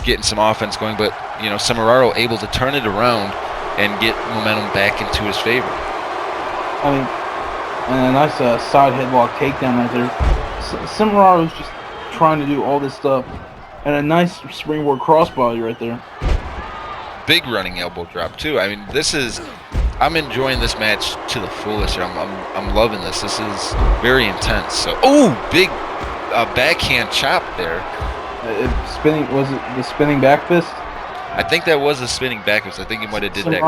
getting some offense going, but you know, Samuraro able to turn it around and get momentum back into his favor. I mean, and a nice side headlock takedown right there. Samuraro's just trying to do all this stuff, and a nice springboard crossbody right there. Big running elbow drop too. I mean, I'm enjoying this match to the fullest. I'm loving this. This is very intense. So, big backhand chop there. Was it the spinning back fist? I think that was a spinning back fist. I think he might have did that.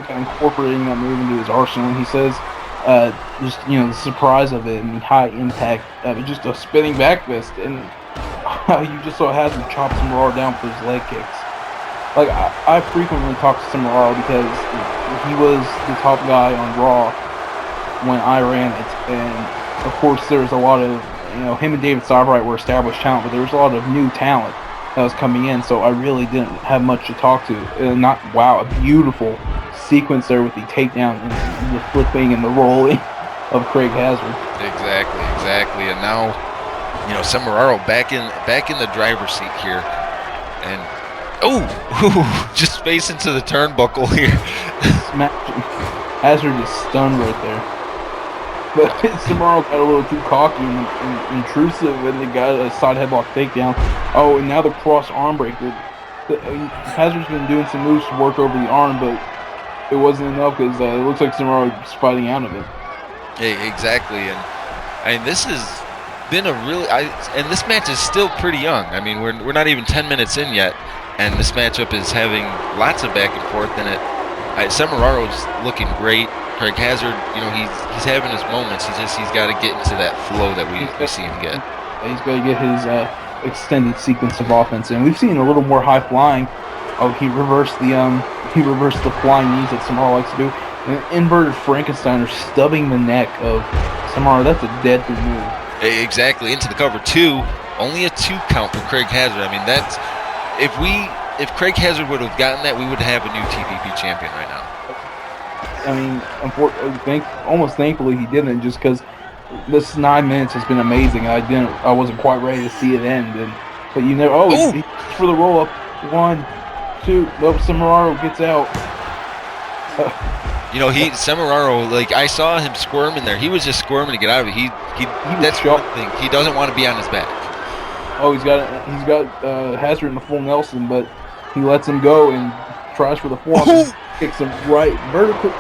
Incorporating that move into his arsenal. And he says, just, you know, the surprise of it and the high impact of it, just a spinning back fist, and you just saw Hazard chop Samuraro down for his leg kicks. Like, I frequently talk to Samuraro because he was the top guy on Raw when I ran it, and of course there's a lot of, you know, him and David Sobright were established talent, but there was a lot of new talent that was coming in, so I really didn't have much to talk to. A beautiful sequence there with the takedown and the flipping and the rolling of Craig Hazard. Exactly, and now, you know, Samuraro back in the driver's seat here, and just face into the turnbuckle here. Hazard is stunned right there. But Samuraro got a little too cocky and intrusive, and they got a side headlock takedown. Oh, and now the cross arm breaker. Hazard's been doing some moves to work over the arm, but it wasn't enough because it looks like Samuraro is fighting out of it. Yeah, exactly, and I mean, this has been and this match is still pretty young. I mean, we're not even 10 minutes in yet, and this matchup is having lots of back and forth in it. Samuraro's looking great. Craig Hazard, you know, he's having his moments. He's got to get into that flow that we see him get. He's got to get his extended sequence of offense, and we've seen a little more high flying. Oh, he reversed the flying knees that Samuraro likes to do. An inverted Frankensteiner stubbing the neck of Samuraro. That's a deadly move. Exactly, into the cover 2. Only a 2 count for Craig Hazard. I mean, that's if Craig Hazard would have gotten that, we would have a new TPP champion right now. I mean, almost thankfully he didn't, just because this 9 minutes has been amazing. I wasn't quite ready to see it end, but you never. He's for the roll up. 1, 2. Nope, Samuraro gets out. You know, Samuraro, like, I saw him squirming there. He was just squirming to get out of it. That's one thing. He doesn't want to be on his back. Oh, he's got Hazard in the full Nelson, but he lets him go and tries for the forearm. Kicks him right vertical.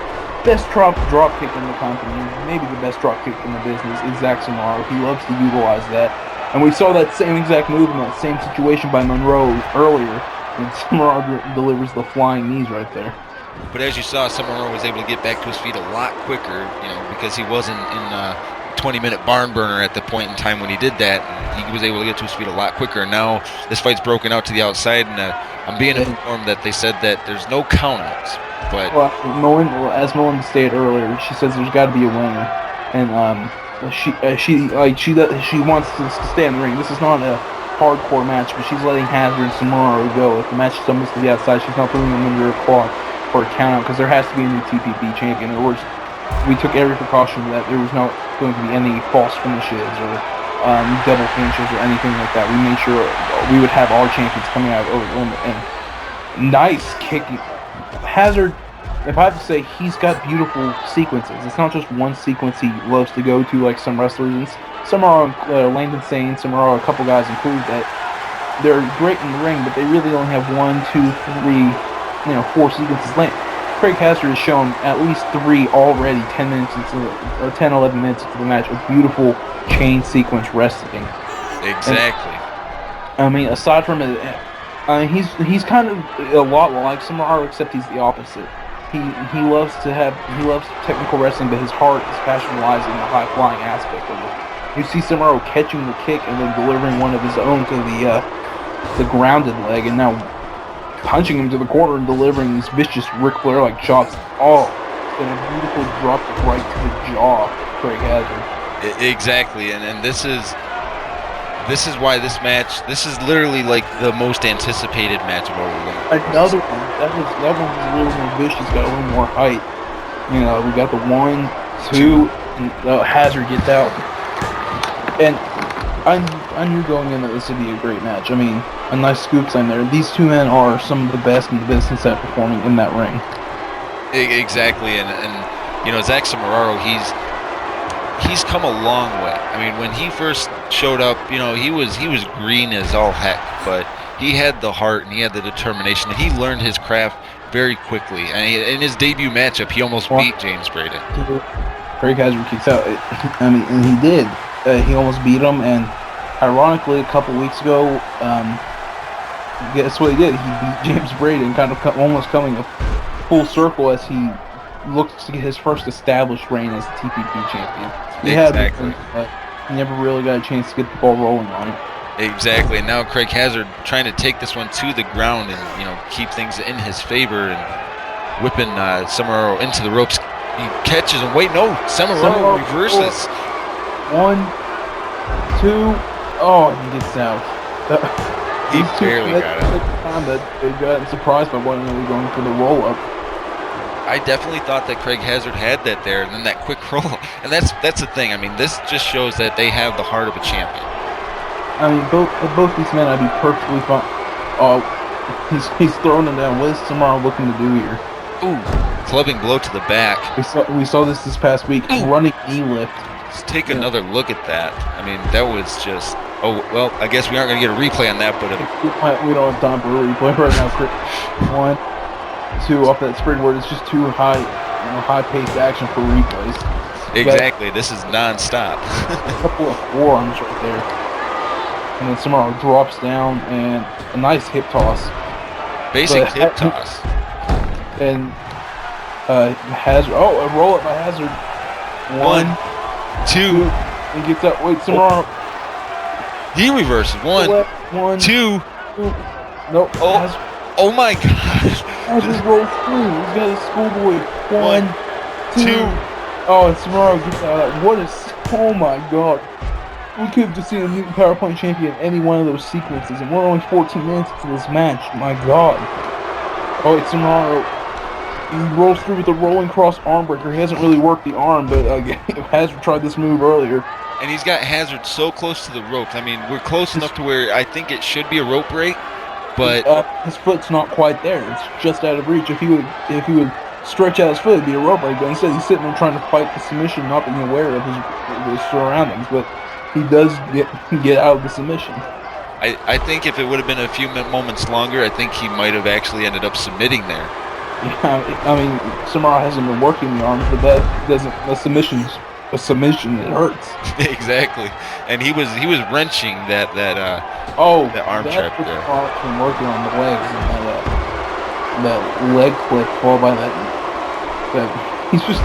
Best drop kick in the company, maybe the best drop kick in the business is Samuraro. He loves to utilize that, and we saw that same exact move in that same situation by Monroe earlier, and Samuraro delivers the flying knees right there. But as you saw, Samuraro was able to get back to his feet a lot quicker, you know, because he wasn't in a 20-minute barn burner at the point in time when he did that. He was able to get to his feet a lot quicker, and now this fight's broken out to the outside, and I'm being informed that they said that there's no countouts. But as Melinda stated earlier, she says there's got to be a winner, and she wants to stay in the ring. This is not a hardcore match, but she's letting Hazard and Samuraro go. If the match is supposed to be outside, she's not putting them under a clock for a countout, because there has to be a new TPP champion. In other words, we took every precaution that there was not going to be any false finishes or double finishes or anything like that. We made sure we would have our champions coming out over the limit. And nice kicking. Hazard, if I have to say, he's got beautiful sequences. It's not just one sequence he loves to go to like some wrestlers. And some are Langdon Sane, some are a couple guys included that they're great in the ring, but they really only have 1, 2, 3, 4 sequences length. Craig Hazard has shown at least 3 already 10, 11 minutes into the match of beautiful chain sequence wrestling. Exactly. And, I mean, aside from it, he's kind of a lot like Samuraro, except he's the opposite. he loves technical wrestling, but his heart, his passion lies in the high flying aspect of it. You see Samaro catching the kick and then delivering one of his own to the grounded leg, and now punching him to the corner and delivering these vicious Ric Flair like shots. Oh, it's been a beautiful drop right to the jaw, Craig Hazard. Exactly, and this is why this match. This is literally like the most anticipated match of all of them. Another one that one was a little more vicious, got a little more height. You know, we got the 1, 2, and Hazard gets out. And I knew going in that this would be a great match. I mean, a nice scoop sign there. These two men are some of the best in the business at performing in that ring. Exactly, and you know, Zach Samararo, he's come a long way. I mean, when he first showed up, you know, he was green as all heck, but he had the heart and he had the determination. And he learned his craft very quickly. And in his debut matchup, he almost beat James Braden. Craig Hazard kicks out. I mean, and he did. He almost beat him, and ironically, a couple weeks ago, guess what he did? He beat James Braden, kind of almost coming a full circle as he looks to get his first established reign as TPP champion. He exactly. but he never really got a chance to get the ball rolling on it. Exactly, and now Craig Hazard trying to take this one to the ground and, you know, keep things in his favor and whipping Samararo into the ropes. He catches and wait, no, Samararo reverses. 1, 2, oh, he gets out. He barely got it. They got surprised by one really going for the roll-up. I definitely thought that Craig Hazard had that there, and then that quick roll. And that's the thing. I mean, this just shows that they have the heart of a champion. I mean, both these men, I'd be perfectly fine. Oh, he's throwing him down. What is Samara looking to do here? Ooh, clubbing blow to the back. We saw this past week. Ooh. Running knee lift. Let's take another look at that. I mean, that was just. Oh well, I guess we aren't going to get a replay on that, but we don't have time for a replay right now. 1, 2 off that springboard. It's just too high, high-paced action for replays. Exactly. This is non-stop. A couple of forearms right there. And then Samaro drops down and a nice hip toss. Basic hip toss. And Hazard. Oh, a roll up by Hazard. 1, 2. He gets up. Wait, Samaro. He reverses. 1, 2. Nope. Oh my gosh. Hazard rolls through. He's got a schoolboy. 1, 2. Oh, and Samaro gets out. What is? Oh my god. We could have just seen a new PowerPoint champion in any one of those sequences, and we're only 14 minutes into this match. My god. Oh, it's Samaro. He rolls through with a rolling cross arm breaker. He hasn't really worked the arm, but Hazard tried this move earlier. And he's got Hazard so close to the ropes. I mean, we're close enough to where I think it should be a rope break, but his foot's not quite there. It's just out of reach. If he would stretch out his foot, it'd be a rope break. But instead, he's sitting there trying to fight the submission, not being aware of his surroundings. But he does get out of the submission. I think if it would have been a few moments longer, I think he might have actually ended up submitting there. Yeah, I mean, Samara hasn't been working the arms, but that doesn't. A submission, it hurts. Exactly, and he was wrenching that arm trap there. From working on the legs and that leg clip followed by that he's just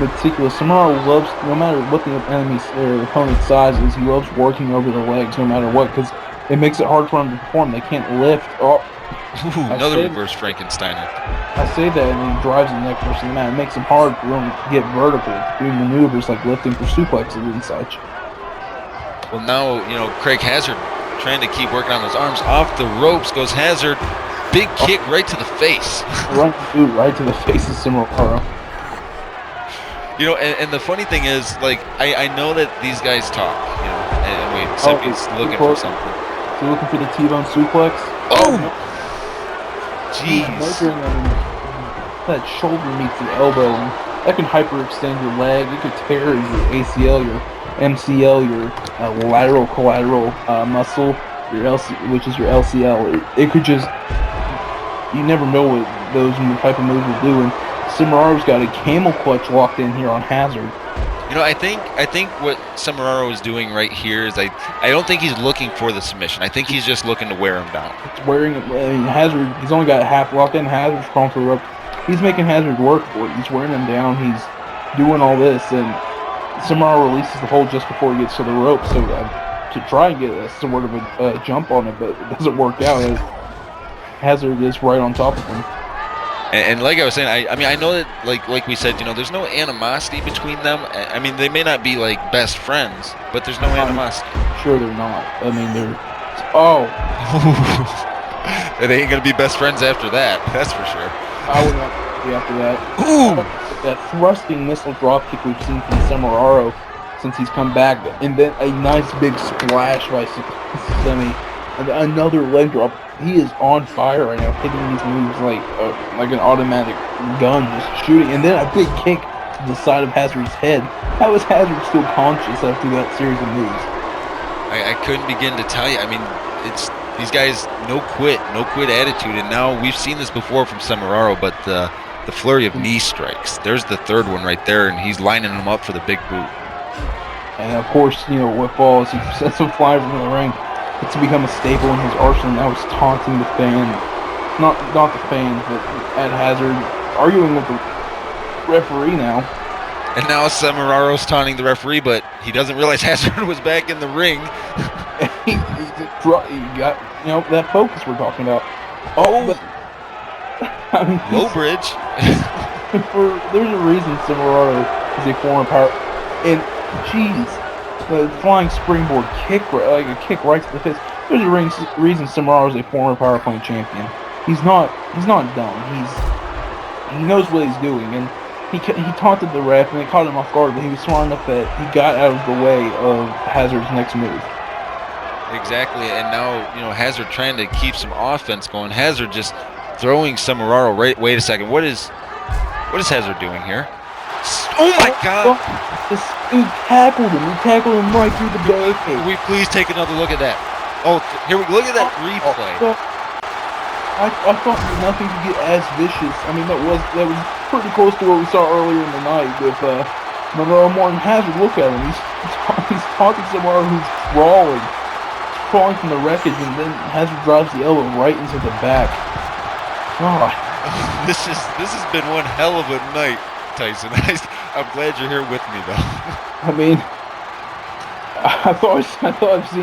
meticulous. Samara loves, no matter what the opponent's size is, he loves working over the legs no matter what, because it makes it hard for him to perform. They can't lift. Oh, ooh, another reverse Frankensteiner. I say that, and he drives the neck versus the mat. It makes him hard for him to get vertical, doing maneuvers like lifting for suplexes and such. Well, now, Craig Hazard trying to keep working on those arms. Off the ropes goes Hazard. Big kick right to the face. Right to the face of Samararo. And the funny thing is, like, I know that these guys talk, and wait, somebody's looking for something. So looking for the T-bone suplex? Oh! Jeez. That shoulder meets the elbow, and that can hyperextend your leg. It could tear your ACL, your MCL, your lateral collateral muscle, your which is your LCL. It could just, you never know what those type of moves will do. And Samararo's got a camel clutch locked in here on Hazard. I think what Samararo is doing right here is I don't think he's looking for the submission. I think he's just looking to wear him down. It's wearing it. Hazard, he's only got half locked in. Hazard's calling for the rope. he's making Hazard work for it. He's wearing him down. He's doing all this, and Samaro releases the hold just before he gets to the rope, so to try and get a sort of a jump on it, but it doesn't work out as Hazard is right on top of him. And like I was saying, I mean, I know that, like we said, there's no animosity between them. I mean, they may not be, like, best friends, but there's no animosity. Sure they're not. I mean, they're... Oh! It ain't gonna be best friends after that, that's for sure. I would not be after that. Ooh! That thrusting missile dropkick we've seen from Samararo since he's come back, and then a nice big splash by Semi, and another leg drop. He is on fire right now, hitting these moves like an automatic gun, just shooting, and then a big kick to the side of Hazard's head. How is Hazard still conscious after that series of moves? I couldn't begin to tell you. I mean, it's these guys, no quit attitude, and now we've seen this before from Samararo, but the flurry of knee strikes. There's the third one right there, and he's lining them up for the big boot. And of course, what follows, he sets him flying from the ring. It's become a staple in his arsenal. Now he's taunting the fan, not the fans, but at Hazard, arguing with the referee now. And now Samararo's taunting the referee, but he doesn't realize Hazard was back in the ring. he got that focus we're talking about. Oh, but, I mean, low bridge. There's a reason Samararo is a former power, and jeez. The flying springboard kick, like a kick right to the face. There's a reason Samararo is a former power plant champion. He's not dumb. He knows what he's doing, and he taunted the ref, and they caught him off guard. But he was smart enough that he got out of the way of Hazard's next move. Exactly, and now Hazard trying to keep some offense going. Hazard just throwing Samararo. Right. Wait a second. What is Hazard doing here? Oh my God! He tackled him. He tackled him right through the barricade. Can we please take another look at that? Oh, here we go. Look at that replay. I thought nothing could get as vicious. I mean, that was pretty close to what we saw earlier in the night with Monroe Martin. Hazard. Look at him. He's talking somewhere who's crawling from the wreckage, and then Hazard drives the elbow right into the back. God. This has been one hell of a night, Tyson. I'm glad you're here with me, though. I mean, I thought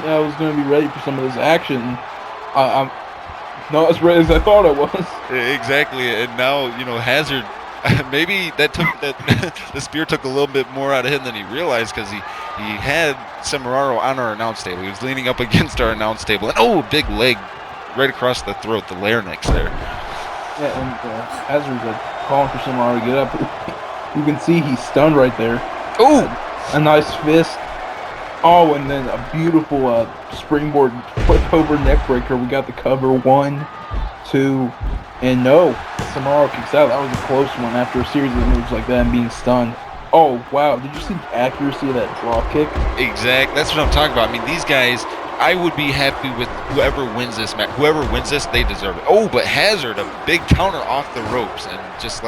I was going to be ready for some of this action. I'm not as ready as I thought I was. Exactly, and now Hazard. Maybe the spear took a little bit more out of him than he realized, because he had Samararo on our announce table. He was leaning up against our announce table, and big leg right across the throat, the larynx there. Yeah, and Hazard's calling for Samararo to get up. You can see he's stunned right there. Oh! A nice fist. Oh, and then a beautiful springboard flip over neck breaker. We got the cover. 1, 2, and no. Samararo kicks out. That was a close one after a series of moves like that and being stunned. Oh, wow. Did you see the accuracy of that drop kick? Exactly. That's what I'm talking about. I mean, these guys, I would be happy with whoever wins this match. Whoever wins this, they deserve it. Oh, but Hazard, a big counter off the ropes and just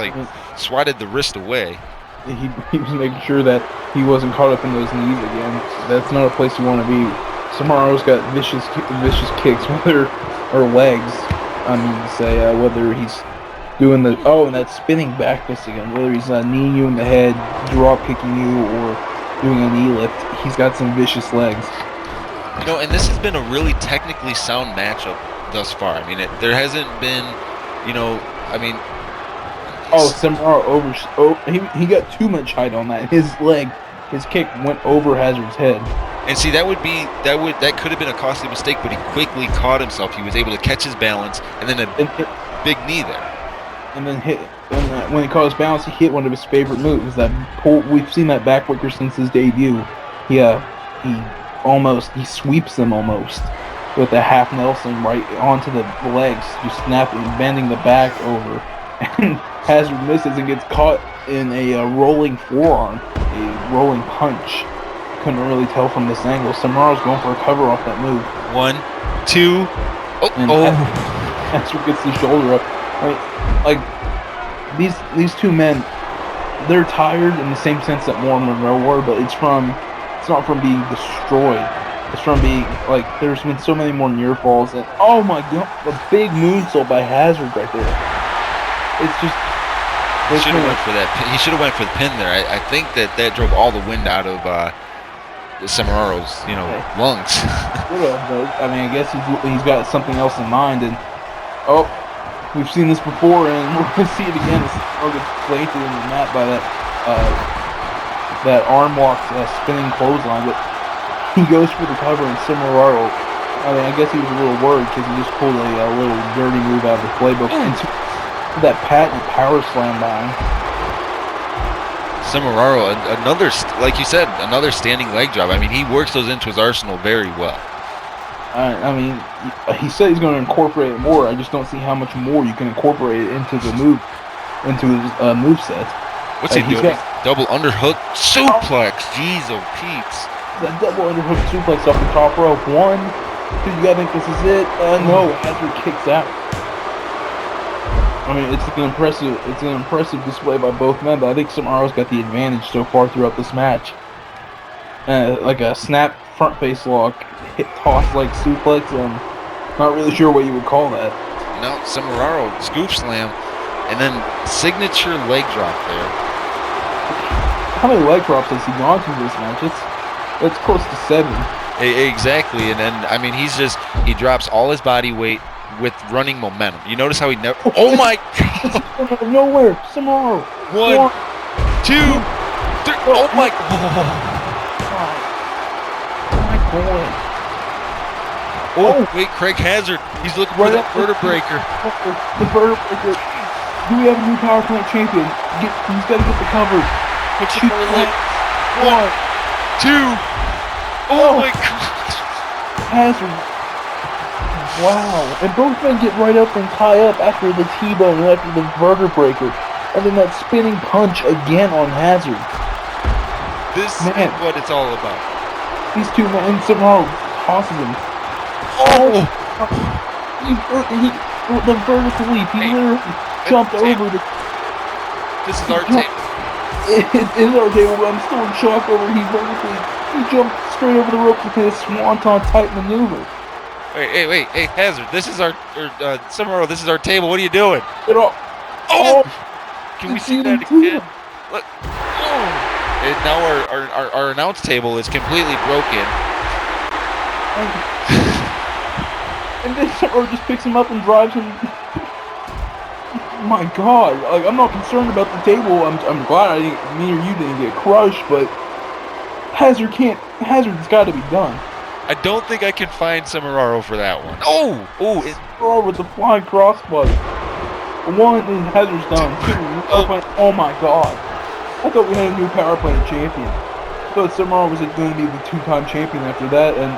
swatted the wrist away. He was making sure that he wasn't caught up in those knees again. That's not a place you want to be. Samararo's got vicious kicks, or legs. I mean to say, whether he's doing and that spinning back fist again, whether he's kneeing you in the head, drop kicking you, or doing a knee lift, he's got some vicious legs. And this has been a really technically sound matchup thus far. I mean, there hasn't been, I mean. Samararo he got too much height on that. His kick went over Hazard's head. And see, that could have been a costly mistake, but he quickly caught himself. He was able to catch his balance, and then a big knee there. And then when he caught his balance, he hit one of his favorite moves. We've seen that backbreaker since his debut. He sweeps them almost with a half Nelson right onto the legs, just snapping, bending the back over. And Hazard misses and gets caught in a rolling forearm, a rolling punch. Couldn't really tell from this angle. Samararo's going for a cover off that move. 1, 2. Hazard gets the shoulder up. These two men, they're tired in the same sense that Moore and Monroe were, but it's not from being destroyed. It's from being there's been so many more near falls, and oh my god, a big moonsault by Hazard right there. It's just He should have went for that. He should have went for the pin there. I think that drove all the wind out of Samuraro's, lungs. I mean, I guess he's got something else in mind, and we've seen this before, and we're gonna see it again. It's gets planted in the mat by that arm lock spinning clothesline, but he goes for the cover, and Samuraro, I mean, I guess he was a little worried because he just pulled a little dirty move out of the playbook. That patent power slam by him. Samuraro, another, like you said, another standing leg drop. I mean, he works those into his arsenal very well. I mean, he said he's going to incorporate it more. I just don't see how much more you can incorporate it into his moveset. What's he doing? Double underhook suplex. Jeez, oh Pete's. That double underhook suplex off the top rope. 1, 2, you gotta think this is it. No, Hazard kicks out. I mean, it's an impressive display by both men, but I think Samuraro's got the advantage so far throughout this match. Like a snap front face lock, hit toss like suplex. Not really sure what you would call that. No, Samuraro scoop slam, and then signature leg drop there. How many leg drops has he gone through this match? It's close to 7. Exactly, and then I mean he drops all his body weight with running momentum. You notice how he never. Oh my God! Nowhere, Samuraro. 1, 2, 3. Oh my God! My boy. Oh wait, Craig Hazard. He's looking for that vertebraker. The vertebraker. Do we have a new power plant champion? He's got to get the cover. Shoot the leg. 1, 2. Oh my God! Hazard. Wow. And both men get right up and tie up after the T-bone and after the vertebraker. And then that spinning punch again on Hazard. This is what it's all about. These two men somehow tosses him. Oh! The vertical leap. He literally jumped over the... This is our table. It is our table, but I'm still in shock over he jumped straight over the rope with his swanton type maneuver. Wait, hey, Hazard, this is our, Samuraro, this is our table, what are you doing? Oh! Can we see that again? Look. Oh! And now our announce table is completely broken. And then Samuraro just picks him up and drives him. My God, like, I'm not concerned about the table. I'm glad me or you didn't get crushed, but Hazard's got to be done. I don't think I can find Samuraro for that one. Oh, with the flying crossbody. 1, and Hazard's done. 2, oh my God. I thought we had a new power plant champion. I thought Samuraro was going to be the 2-time champion after that, and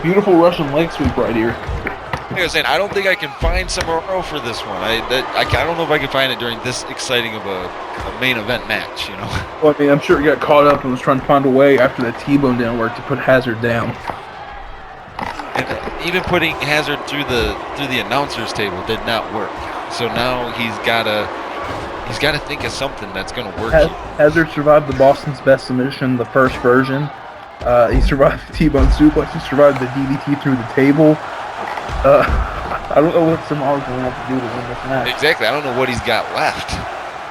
beautiful Russian leg sweep right here. Like I was saying, I don't think I can find Samuraro for this one. I don't know if I can find it during this exciting of a main event match, Well, I mean, I'm sure he got caught up and was trying to find a way after the T-bone didn't work to put Hazard down. And even putting Hazard through the announcers table did not work. So now he's gotta think of something that's gonna work. Hazard survived the Boston's Best Submission, the first version. He survived the T-bone suplex. He survived the DDT through the table. I don't know what Samuraro's going to have to do to win this match. Exactly. I don't know what he's got left.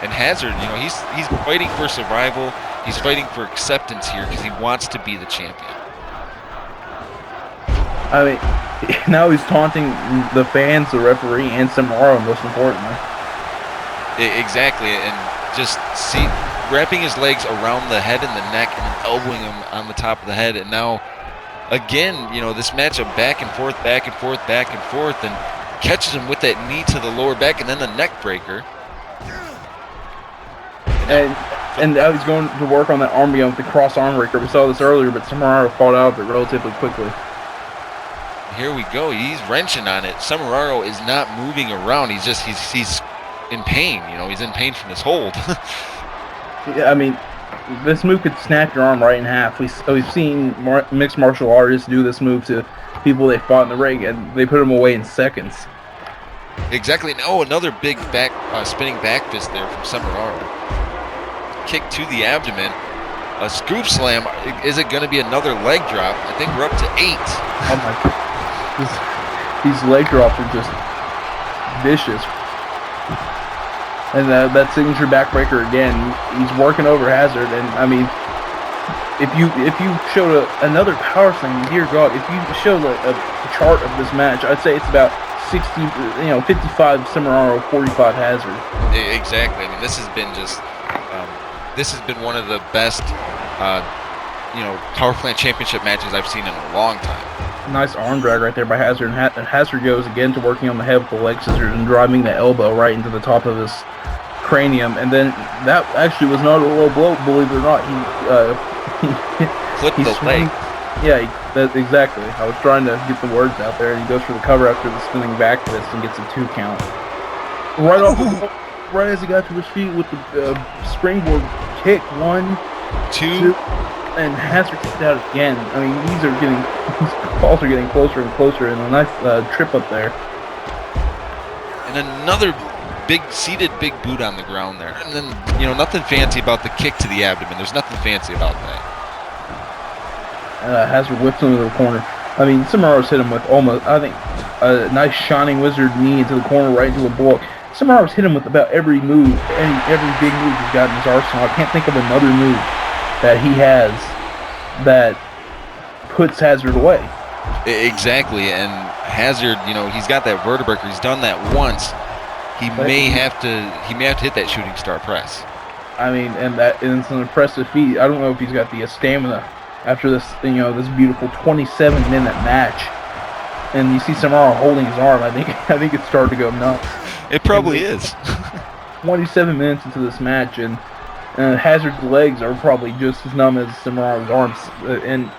And Hazard, he's fighting for survival. He's fighting for acceptance here because he wants to be the champion. I mean, now he's taunting the fans, the referee, and Samuraro, most importantly. Exactly. And just wrapping his legs around the head and the neck and then elbowing him on the top of the head. And now, again, this matchup back and forth, and catches him with that knee to the lower back and then the neck breaker. And now he's going to work on that arm again with the cross arm breaker. We saw this earlier, but Samuraro fought out of it relatively quickly. Here we go. He's wrenching on it. Samuraro is not moving around. He's in pain. He's in pain from this hold. Yeah, I mean, this move could snap your arm right in half. We've seen mixed martial artists do this move to people they fought in the ring, and they put them away in seconds. Exactly. Oh, another big spinning back fist there from Samuraro. Kick to the abdomen. A scoop slam. Is it going to be another leg drop? I think we're up to 8. Oh my God. These leg drops are just vicious. And that signature backbreaker again, he's working over Hazard, and I mean, if you showed another power slam, dear God, if you showed a chart of this match, I'd say it's about 55 Cimararo, 45 Hazard. Exactly. I mean, this has been one of the best, power plant championship matches I've seen in a long time. Nice arm drag right there by Hazard, and Hazard goes again to working on the head with the leg scissors and driving the elbow right into the top of his cranium, and then that actually was not a low blow, believe it or not. He flipped the leg. Yeah, exactly. I was trying to get the words out there, and he goes for the cover after the spinning back fist and gets a 2 count. Right as he got to his feet with the springboard kick, 1, 2, and Hazard kicked out again. I mean, these balls are getting closer and closer, and a nice trip up there. And another seated big boot on the ground there. And then, nothing fancy about the kick to the abdomen. There's nothing fancy about that. Hazard whips him into the corner. I mean, Cimararo's hit him with almost, I think, a nice shining wizard knee into the corner right into a block. Cimararo's hit him with about every move, every big move he's got in his arsenal. I can't think of another move that he has that puts Hazard away. Exactly, and Hazard, he's got that vertebraker. He's done that once. He may have to hit that shooting star press. I mean, and it's an impressive feat. I don't know if he's got the stamina after this, this beautiful 27-minute match. And you see Cimararo holding his arm. I think it's starting to go nuts. It probably is. 27 minutes into this match, and Hazard's legs are probably just as numb as Cimararo's arms. And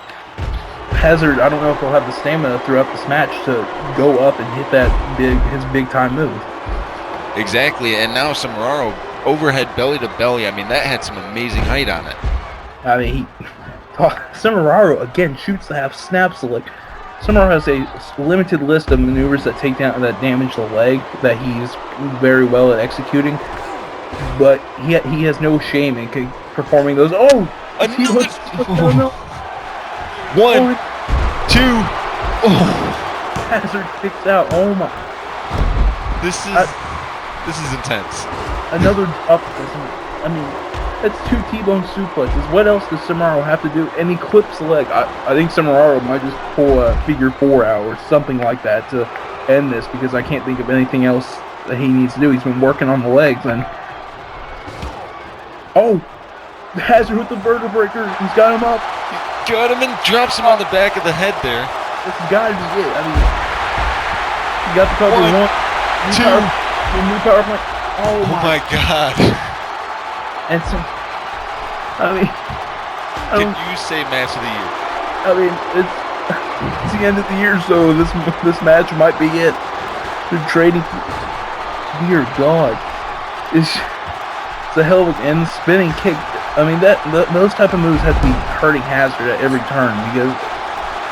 Hazard, I don't know if he'll have the stamina throughout this match to go up and hit his big time move. Exactly, and now Cimararo overhead belly to belly. I mean, that had some amazing height on it. I mean, Cimararo again shoots the half, snaps the leg. Cimararo has a limited list of maneuvers that damage the leg that he's very well at executing, but he has no shame in performing those. Oh, another 1, 2. Oh, Hazard kicks out. Oh my! This is intense. Another drop. I mean, that's 2 T-bone suplexes. What else does Cimararo have to do? And he clips the leg. I think Cimararo might just pull a figure 4 out or something like that to end this, because I can't think of anything else that he needs to do. He's been working on the legs, and Hazard with the vertebraker. He's got him up. Got him and drops him on the back of the head there. This has got to be it. I mean, he got the cover. 1, 2. New power plant. Oh my God. And so, can you say match of the year? I mean, it's the end of the year, so this match might be it. They're trading. Dear God, it's a hell of a and spinning kick. I mean, those type of moves have to be hurting Hazard at every turn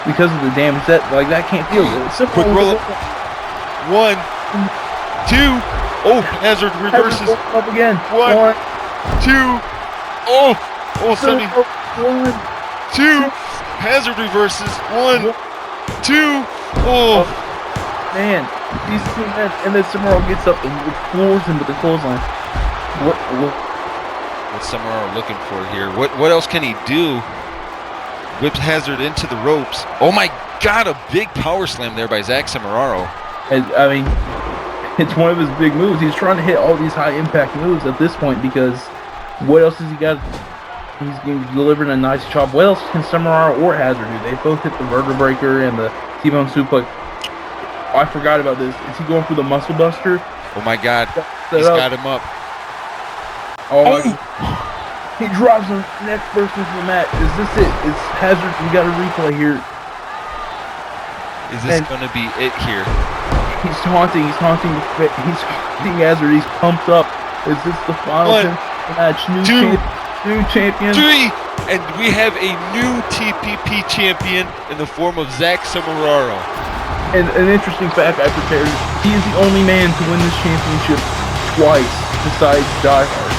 because of the damage that can't feel good. Quick roll up. 1, 2. Oh, Hazard reverses. Up again. 1, 2. Oh, Sony. 1, 2. Hazard reverses. 1, 2. Oh, man, these 2 men, and then Cimararo gets up and floors him with the clothesline. What's Cimararo looking for here? What else can he do? Whips Hazard into the ropes. Oh my God, a big power slam there by Zach Cimararo. I mean, it's one of his big moves. He's trying to hit all these high impact moves at this point, because what else has he got? He's delivering a nice chop. What else can Cimararo or Hazard do? They both hit the vertebraker and the T-bone suplex. I forgot about this. Is he going for the muscle buster? Oh my God, he's got him up. Oh. He drops him next person to the mat. Is this it? Is Hazard? We got a replay here. Is this going to be it here? He's taunting Hazard. He's pumped up. Is this the final match? New champion. 3, and we have a new TPP champion in the form of Zach Cimararo. And an interesting fact I prepared: he is the only man to win this championship twice, besides Die Hard.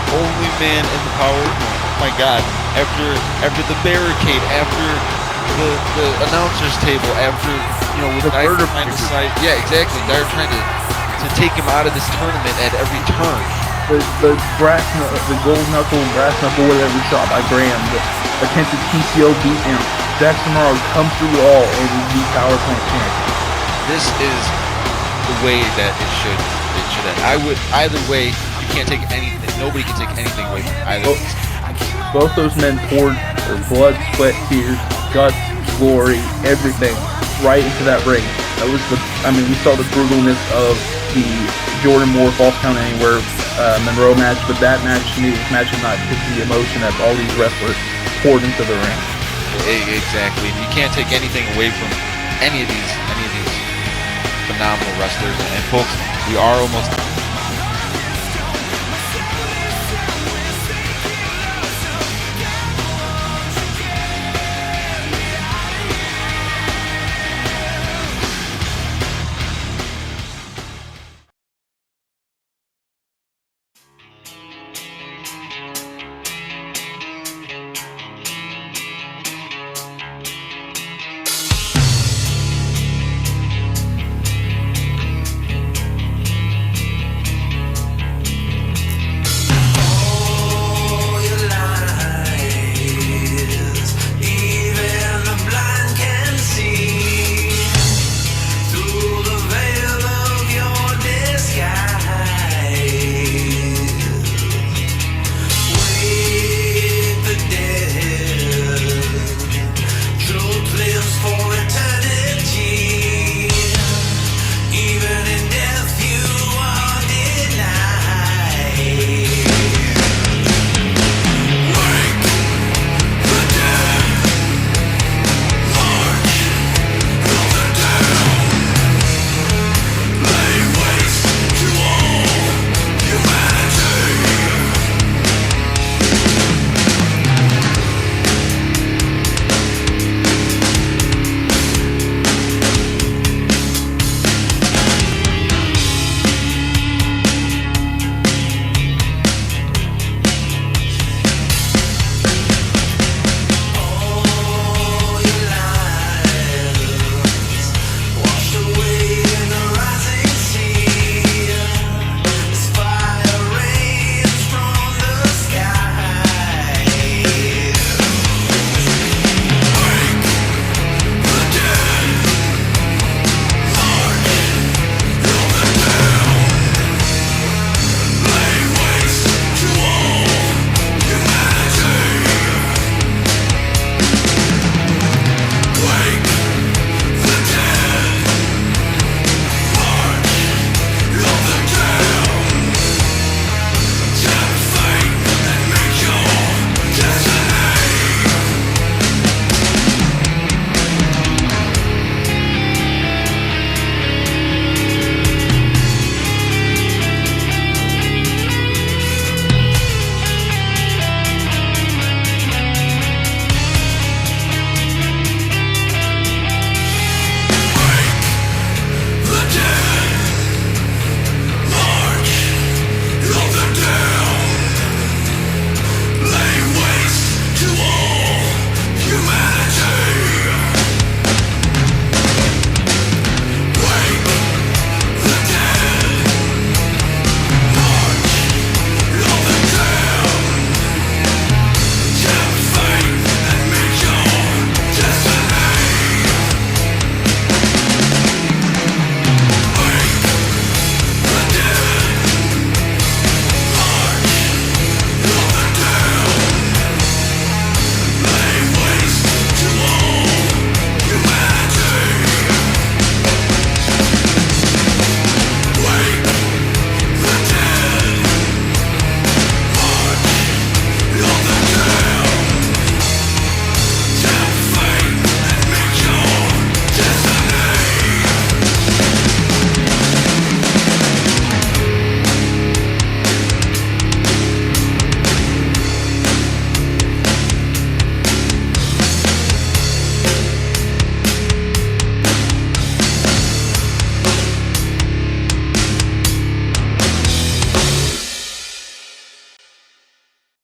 The only man in the power. Oh my God! After the barricade, after the announcers table, after with Dyer trying to decide. Yeah, exactly. Dyer trying to to take him out of this tournament at every turn. The gold knuckle and brass knuckle, whatever shot by Graham, the attempted TCO beatdown. Jackson Morrow comes through it all and is the power plant champion. This is the way that it should end. Either way, you can't take anything. Nobody can take anything away from either. Both those men poured their blood, sweat, tears, guts, glory, everything right into that ring. That was we saw the brutalness of the Jordan Moore False Count Anywhere Monroe match, but that match to me was match of the night because the emotion that all these wrestlers poured into the ring. Exactly. You can't take anything away from any of these phenomenal wrestlers. And folks, we are almost